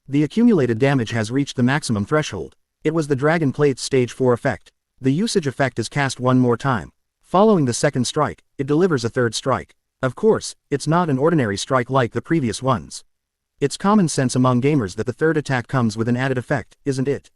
The accumulated damage has reached the maximum threshold. It was the Dragon Plate's stage 4 effect. The usage effect is cast one more time. Following the second strike, it delivers a third strike. Of course, it's not an ordinary strike like the previous ones. It's common sense among gamers that the third attack comes with an added effect, isn't it?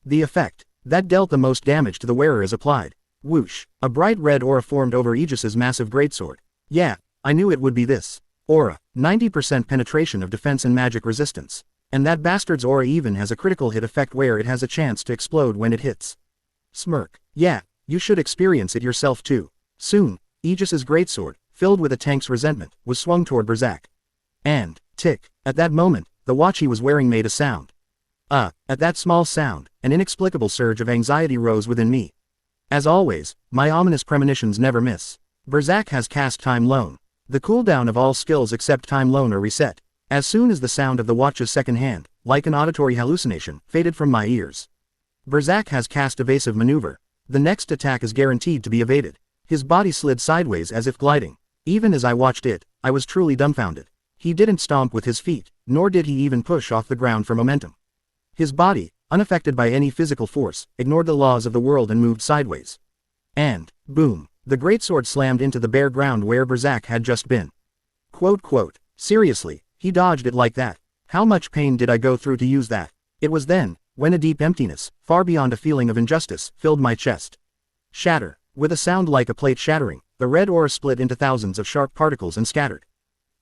The effect that dealt the most damage to the wearer is applied. Whoosh. A bright red aura formed over Aegis's massive greatsword. Yeah, I knew it would be this. Aura. 90% penetration of defense and magic resistance. And that bastard's aura even has a critical hit effect where it has a chance to explode when it hits. Smirk. Yeah, you should experience it yourself too. Soon, Aegis's greatsword, filled with a tank's resentment, was swung toward Berserk. And, tick, at that moment, the watch he was wearing made a sound. At that small sound, an inexplicable surge of anxiety rose within me. As always, my ominous premonitions never miss. Berserk has cast Time Loan. The cooldown of all skills except Time Loan are reset. As soon as the sound of the watch's second hand, like an auditory hallucination, faded from my ears. Berserk has cast Evasive Maneuver. The next attack is guaranteed to be evaded. His body slid sideways as if gliding. Even as I watched it, I was truly dumbfounded. He didn't stomp with his feet, nor did he even push off the ground for momentum. His body, unaffected by any physical force, ignored the laws of the world and moved sideways. And, boom, the greatsword slammed into the bare ground where Berserk had just been. Quote, seriously, he dodged it like that. How much pain did I go through to use that? It was then, when a deep emptiness, far beyond a feeling of injustice, filled my chest. Shatter. With a sound like a plate shattering, the red aura split into thousands of sharp particles and scattered.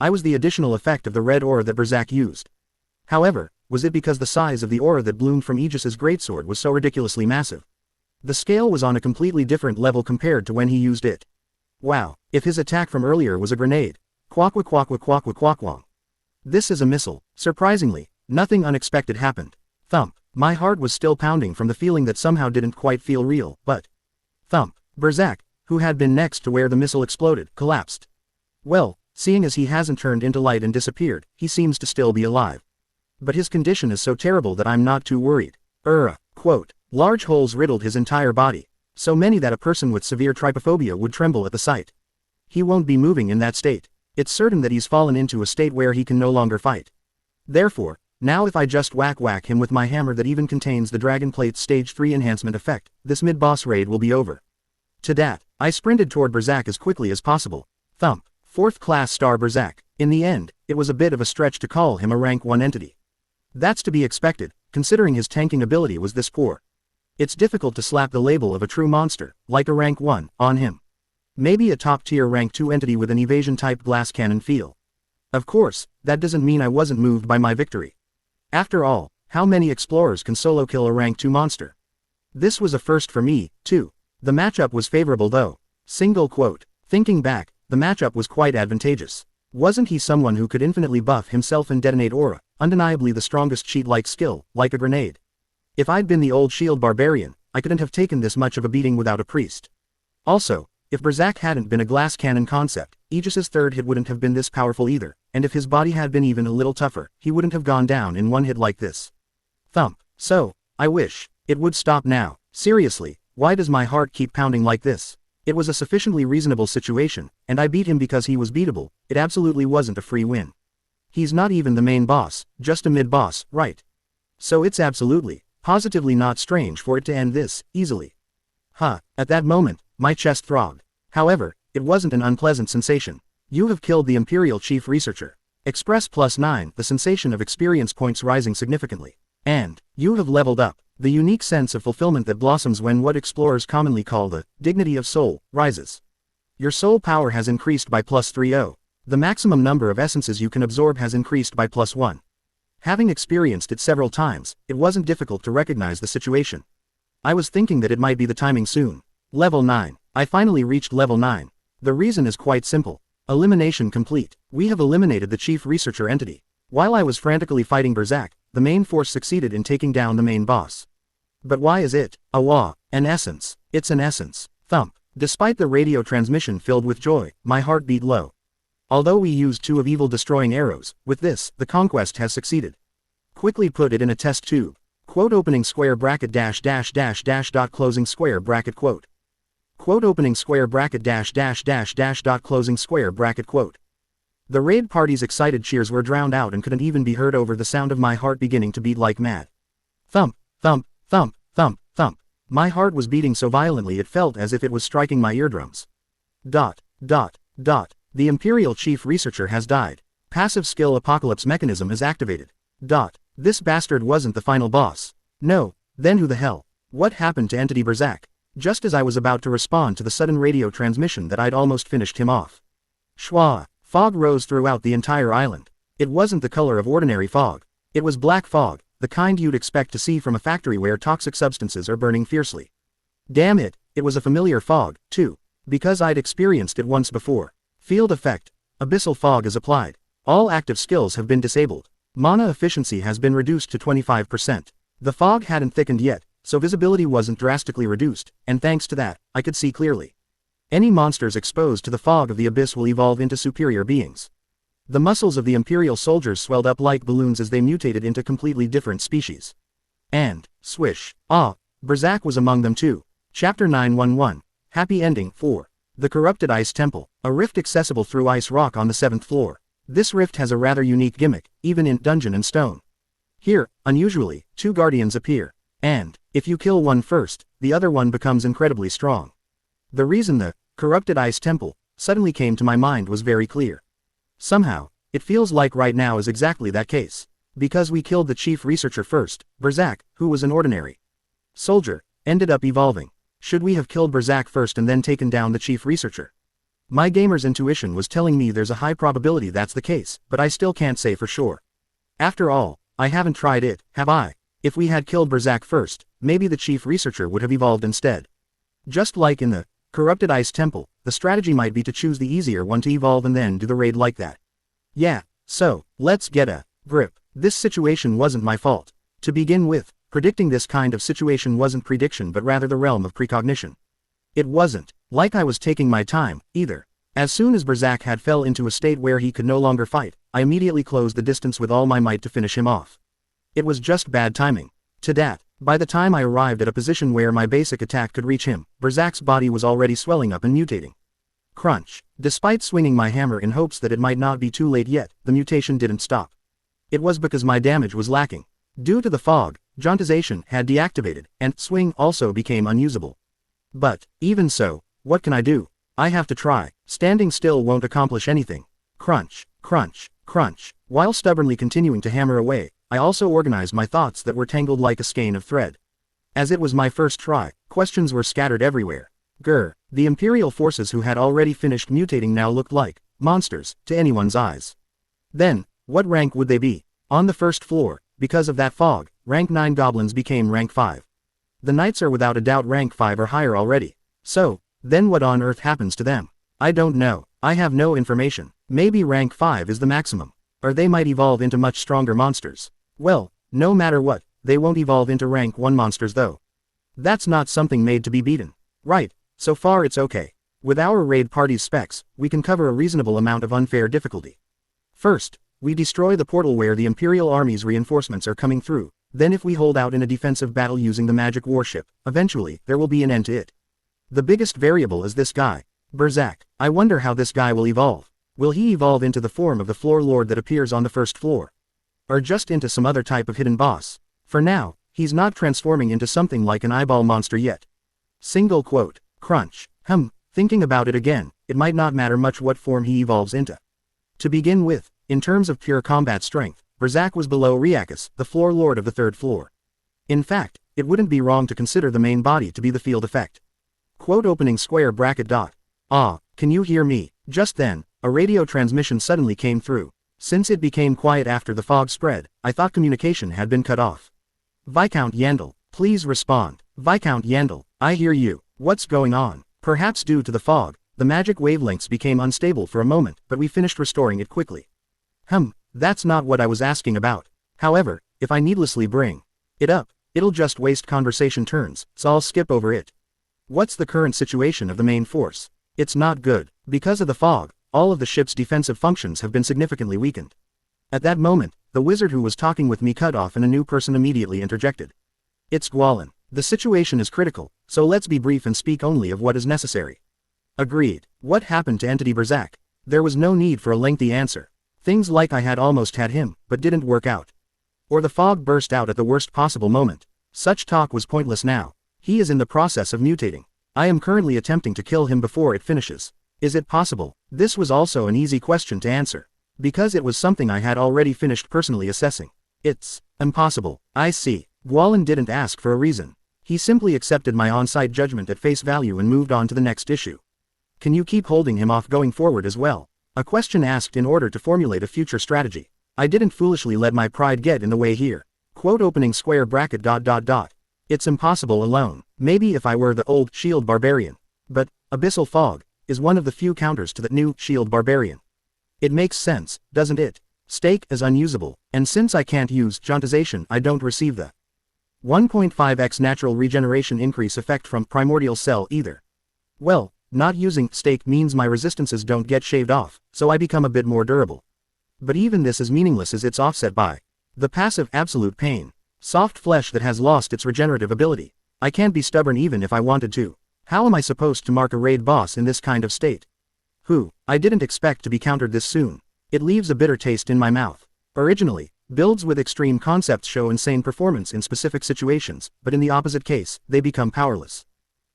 I was the additional effect of the red aura that Berserk used. However, was it because the size of the aura that bloomed from Aegis's greatsword was so ridiculously massive? The scale was on a completely different level compared to when he used it. Wow, if his attack from earlier was a grenade. Quack. This is a missile. Surprisingly, nothing unexpected happened. Thump. My heart was still pounding from the feeling that somehow didn't quite feel real, but... Thump. Berserk, who had been next to where the missile exploded, collapsed. Well, seeing as he hasn't turned into light and disappeared, he seems to still be alive. But his condition is so terrible that I'm not too worried. Quote. Large holes riddled his entire body. So many that a person with severe trypophobia would tremble at the sight. He won't be moving in that state. It's certain that he's fallen into a state where he can no longer fight. Therefore, now if I just whack him with my hammer that even contains the Dragon Plate's stage 3 enhancement effect, this mid-boss raid will be over. To that, I sprinted toward Berserk as quickly as possible. Thump. 4th class star Berserk. In the end, it was a bit of a stretch to call him a rank 1 entity. That's to be expected, considering his tanking ability was this poor. It's difficult to slap the label of a true monster, like a rank 1, on him. Maybe a top-tier rank 2 entity with an evasion-type glass cannon feel. Of course, that doesn't mean I wasn't moved by my victory. After all, how many explorers can solo kill a rank 2 monster? This was a first for me, too. The matchup was favorable though. Single quote. Thinking back, the matchup was quite advantageous. Wasn't he someone who could infinitely buff himself and detonate aura, undeniably the strongest cheat-like skill, like a grenade? If I'd been the old shield barbarian, I couldn't have taken this much of a beating without a priest. Also, if Berserk hadn't been a glass cannon concept, Aegis's third hit wouldn't have been this powerful either, and if his body had been even a little tougher, he wouldn't have gone down in one hit like this. Thump. So, I wish it would stop now. Seriously, why does my heart keep pounding like this? It was a sufficiently reasonable situation, and I beat him because he was beatable. It absolutely wasn't a free win. He's not even the main boss, just a mid-boss, right? So it's absolutely, positively not strange for it to end this easily. Huh, at that moment, my chest throbbed. However, it wasn't an unpleasant sensation. You have killed the Imperial Chief Researcher. Express +9, the sensation of experience points rising significantly. And, you have leveled up. The unique sense of fulfillment that blossoms when what explorers commonly call the dignity of soul rises. Your soul power has increased by +30. The maximum number of essences you can absorb has increased by +1. Having experienced it several times, it wasn't difficult to recognize the situation. I was thinking that it might be the timing soon. Level 9. I finally reached level 9. The reason is quite simple. Elimination complete. We have eliminated the Chief Researcher entity. While I was frantically fighting Berserk, the main force succeeded in taking down the main boss. But why is it? An essence. It's an essence. Thump. Despite the radio transmission filled with joy, my heart beat low. Although we used 2 of evil destroying arrows, with this, the conquest has succeeded. Quickly put it in a test tube. Quote opening square bracket dash dash dash dash dot closing square bracket quote. Quote opening square bracket dash dash dash dash dot closing square bracket quote. The raid party's excited cheers were drowned out and couldn't even be heard over the sound of my heart beginning to beat like mad. Thump, thump, thump, thump, thump. My heart was beating so violently it felt as if it was striking my eardrums. Dot, dot, dot. The Imperial Chief Researcher has died. Passive skill Apocalypse mechanism is activated. Dot. This bastard wasn't the final boss. No, then who the hell? What happened to Entity Berserk? Just as I was about to respond to the sudden radio transmission that I'd almost finished him off. Schwa. Fog rose throughout the entire island. It wasn't the color of ordinary fog. It was black fog, the kind you'd expect to see from a factory where toxic substances are burning fiercely. Damn it, it was a familiar fog, too. Because I'd experienced it once before. Field effect. Abyssal fog is applied. All active skills have been disabled. Mana efficiency has been reduced to 25%. The fog hadn't thickened yet, so visibility wasn't drastically reduced, and thanks to that, I could see clearly. Any monsters exposed to the fog of the abyss will evolve into superior beings. The muscles of the Imperial soldiers swelled up like balloons as they mutated into completely different species. And, swish, Berserk was among them too. Chapter 911. Happy Ending 4. The Corrupted Ice Temple, a rift accessible through ice rock on the 7th floor. This rift has a rather unique gimmick, even in Dungeon and Stone. Here, unusually, 2 guardians appear. And, if you kill one first, the other one becomes incredibly strong. The reason the Corrupted Ice Temple suddenly came to my mind was very clear. Somehow, it feels like right now is exactly that case. Because we killed the Chief Researcher first, Berserk, who was an ordinary soldier, ended up evolving. Should we have killed Berserk first and then taken down the Chief Researcher? My gamer's intuition was telling me there's a high probability that's the case, but I still can't say for sure. After all, I haven't tried it, have I? If we had killed Berserk first, maybe the Chief Researcher would have evolved instead. Just like in the Corrupted Ice Temple, the strategy might be to choose the easier one to evolve and then do the raid like that. Yeah, so, let's get a grip. This situation wasn't my fault. To begin with, predicting this kind of situation wasn't prediction but rather the realm of precognition. It wasn't like I was taking my time, either. As soon as Berserk had fell into a state where he could no longer fight, I immediately closed the distance with all my might to finish him off. It was just bad timing. To that, by the time I arrived at a position where my basic attack could reach him, Berserk's body was already swelling up and mutating. Crunch. Despite swinging my hammer in hopes that it might not be too late yet, the mutation didn't stop. It was because my damage was lacking. Due to the fog, jauntization had deactivated, and swing also became unusable. But, even so, what can I do? I have to try. Standing still won't accomplish anything. Crunch, crunch, crunch. While stubbornly continuing to hammer away, I also organized my thoughts that were tangled like a skein of thread. As it was my first try, questions were scattered everywhere. Grr. The Imperial forces who had already finished mutating now looked like monsters to anyone's eyes. Then, what rank would they be? On the first floor, because of that fog, rank 9 goblins became rank 5. The knights are without a doubt rank 5 or higher already. So, then what on earth happens to them? I don't know. I have no information. Maybe rank 5 is the maximum. Or they might evolve into much stronger monsters. Well, no matter what, they won't evolve into rank 1 monsters though. That's not something made to be beaten. Right, so far it's okay. With our raid party's specs, we can cover a reasonable amount of unfair difficulty. First, we destroy the portal where the Imperial Army's reinforcements are coming through. Then if we hold out in a defensive battle using the magic warship, eventually, there will be an end to it. The biggest variable is this guy, Berserk. I wonder how this guy will evolve. Will he evolve into the form of the floor lord that appears on the first floor? Or just into some other type of hidden boss? For now, he's not transforming into something like an eyeball monster yet. Single quote, crunch. Thinking about it again, it might not matter much what form he evolves into. To begin with, in terms of pure combat strength, Berserk was below Riakus, the floor lord of the 3rd floor. In fact, it wouldn't be wrong to consider the main body to be the field effect. Quote opening square bracket dot. Ah, can you hear me? Just then, a radio transmission suddenly came through. Since it became quiet after the fog spread, I thought communication had been cut off. Viscount Yandel, please respond. Viscount Yandel, I hear you. What's going on? Perhaps due to the fog, the magic wavelengths became unstable for a moment, but we finished restoring it quickly. That's not what I was asking about. However, if I needlessly bring it up, it'll just waste conversation turns, so I'll skip over it. What's the current situation of the main force? It's not good. Because of the fog, all of the ship's defensive functions have been significantly weakened. At that moment, the wizard who was talking with me cut off and a new person immediately interjected. It's Gwalin. The situation is critical, so let's be brief and speak only of what is necessary. Agreed. What happened to Entity Berserk? There was no need for a lengthy answer. Things like I had almost had him, but didn't work out. Or the fog burst out at the worst possible moment. Such talk was pointless now. He is in the process of mutating. I am currently attempting to kill him before it finishes. Is it possible? This was also an easy question to answer. Because it was something I had already finished personally assessing. It's impossible. I see. Gwalin didn't ask for a reason. He simply accepted my on-site judgment at face value and moved on to the next issue. Can you keep holding him off going forward as well? A question asked in order to formulate a future strategy. I didn't foolishly let my pride get in the way here. Quote opening square bracket dot dot dot. It's impossible alone. Maybe if I were the old shield barbarian. But, Abyssal Fog, is one of the few counters to the new shield barbarian. It makes sense, doesn't it? Stake is unusable, and since I can't use jauntization, I don't receive the 1.5x natural regeneration increase effect from primordial cell either. Well, not using stake means my resistances don't get shaved off, so I become a bit more durable. But even this is meaningless as it's offset by the passive absolute pain. Soft flesh that has lost its regenerative ability. I can't be stubborn even if I wanted to. How am I supposed to mark a raid boss in this kind of state? I didn't expect to be countered this soon. It leaves a bitter taste in my mouth. Originally, builds with extreme concepts show insane performance in specific situations, but in the opposite case, they become powerless.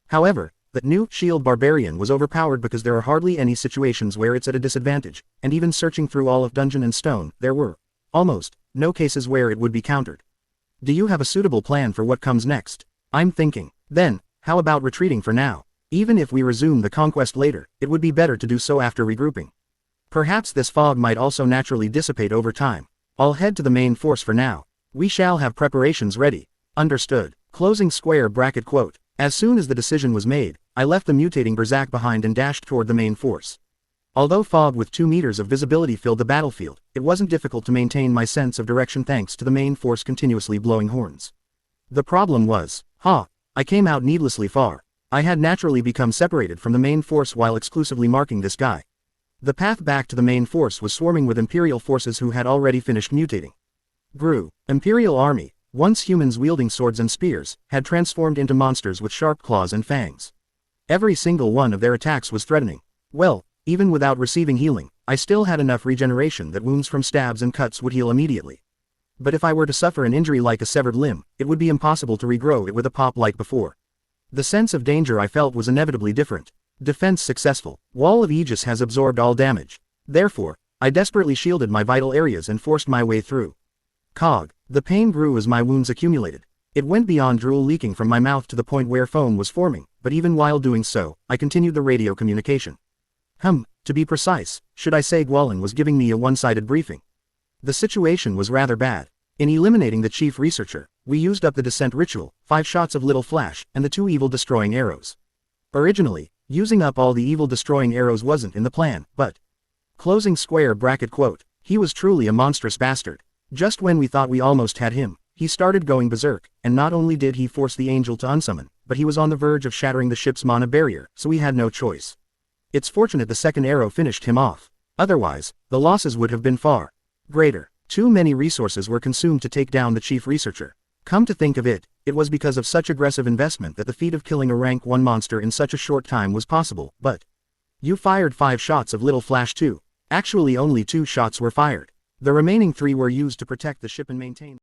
However, the new shield barbarian was overpowered because there are hardly any situations where it's at a disadvantage, and even searching through all of Dungeon and Stone, there were almost no cases where it would be countered. Do you have a suitable plan for what comes next? I'm thinking. Then, how about retreating for now? Even if we resume the conquest later, it would be better to do so after regrouping. Perhaps this fog might also naturally dissipate over time. I'll head to the main force for now. We shall have preparations ready. Understood. Closing square bracket quote. As soon as the decision was made, I left the mutating Berserk behind and dashed toward the main force. Although fog with 2 meters of visibility filled the battlefield, it wasn't difficult to maintain my sense of direction thanks to the main force continuously blowing horns. The problem was, I came out needlessly far. I had naturally become separated from the main force while exclusively marking this guy. The path back to the main force was swarming with Imperial forces who had already finished mutating. Imperial army, once humans wielding swords and spears, had transformed into monsters with sharp claws and fangs. Every single one of their attacks was threatening. Well, even without receiving healing, I still had enough regeneration that wounds from stabs and cuts would heal immediately. But if I were to suffer an injury like a severed limb, it would be impossible to regrow it with a pop like before. The sense of danger I felt was inevitably different. Defense successful. Wall of Aegis has absorbed all damage. Therefore, I desperately shielded my vital areas and forced my way through. The pain grew as my wounds accumulated. It went beyond drool leaking from my mouth to the point where foam was forming, but even while doing so, I continued the radio communication. To be precise, should I say Gwalin was giving me a one-sided briefing. The situation was rather bad. In eliminating the chief researcher, we used up the descent ritual, 5 shots of little flash, and the 2 evil destroying arrows. Originally, Using up all the evil-destroying arrows wasn't in the plan, but... Closing square bracket quote. He was truly a monstrous bastard. Just when we thought we almost had him, he started going berserk, and not only did he force the angel to unsummon, but he was on the verge of shattering the ship's mana barrier, so we had no choice. It's fortunate the second arrow finished him off. Otherwise, the losses would have been far greater. Too many resources were consumed to take down the chief researcher. Come to think of it, it was because of such aggressive investment that the feat of killing a rank 1 monster in such a short time was possible, but... You fired 5 shots of Little Flash too. Actually only 2 shots were fired. The remaining 3 were used to protect the ship and maintain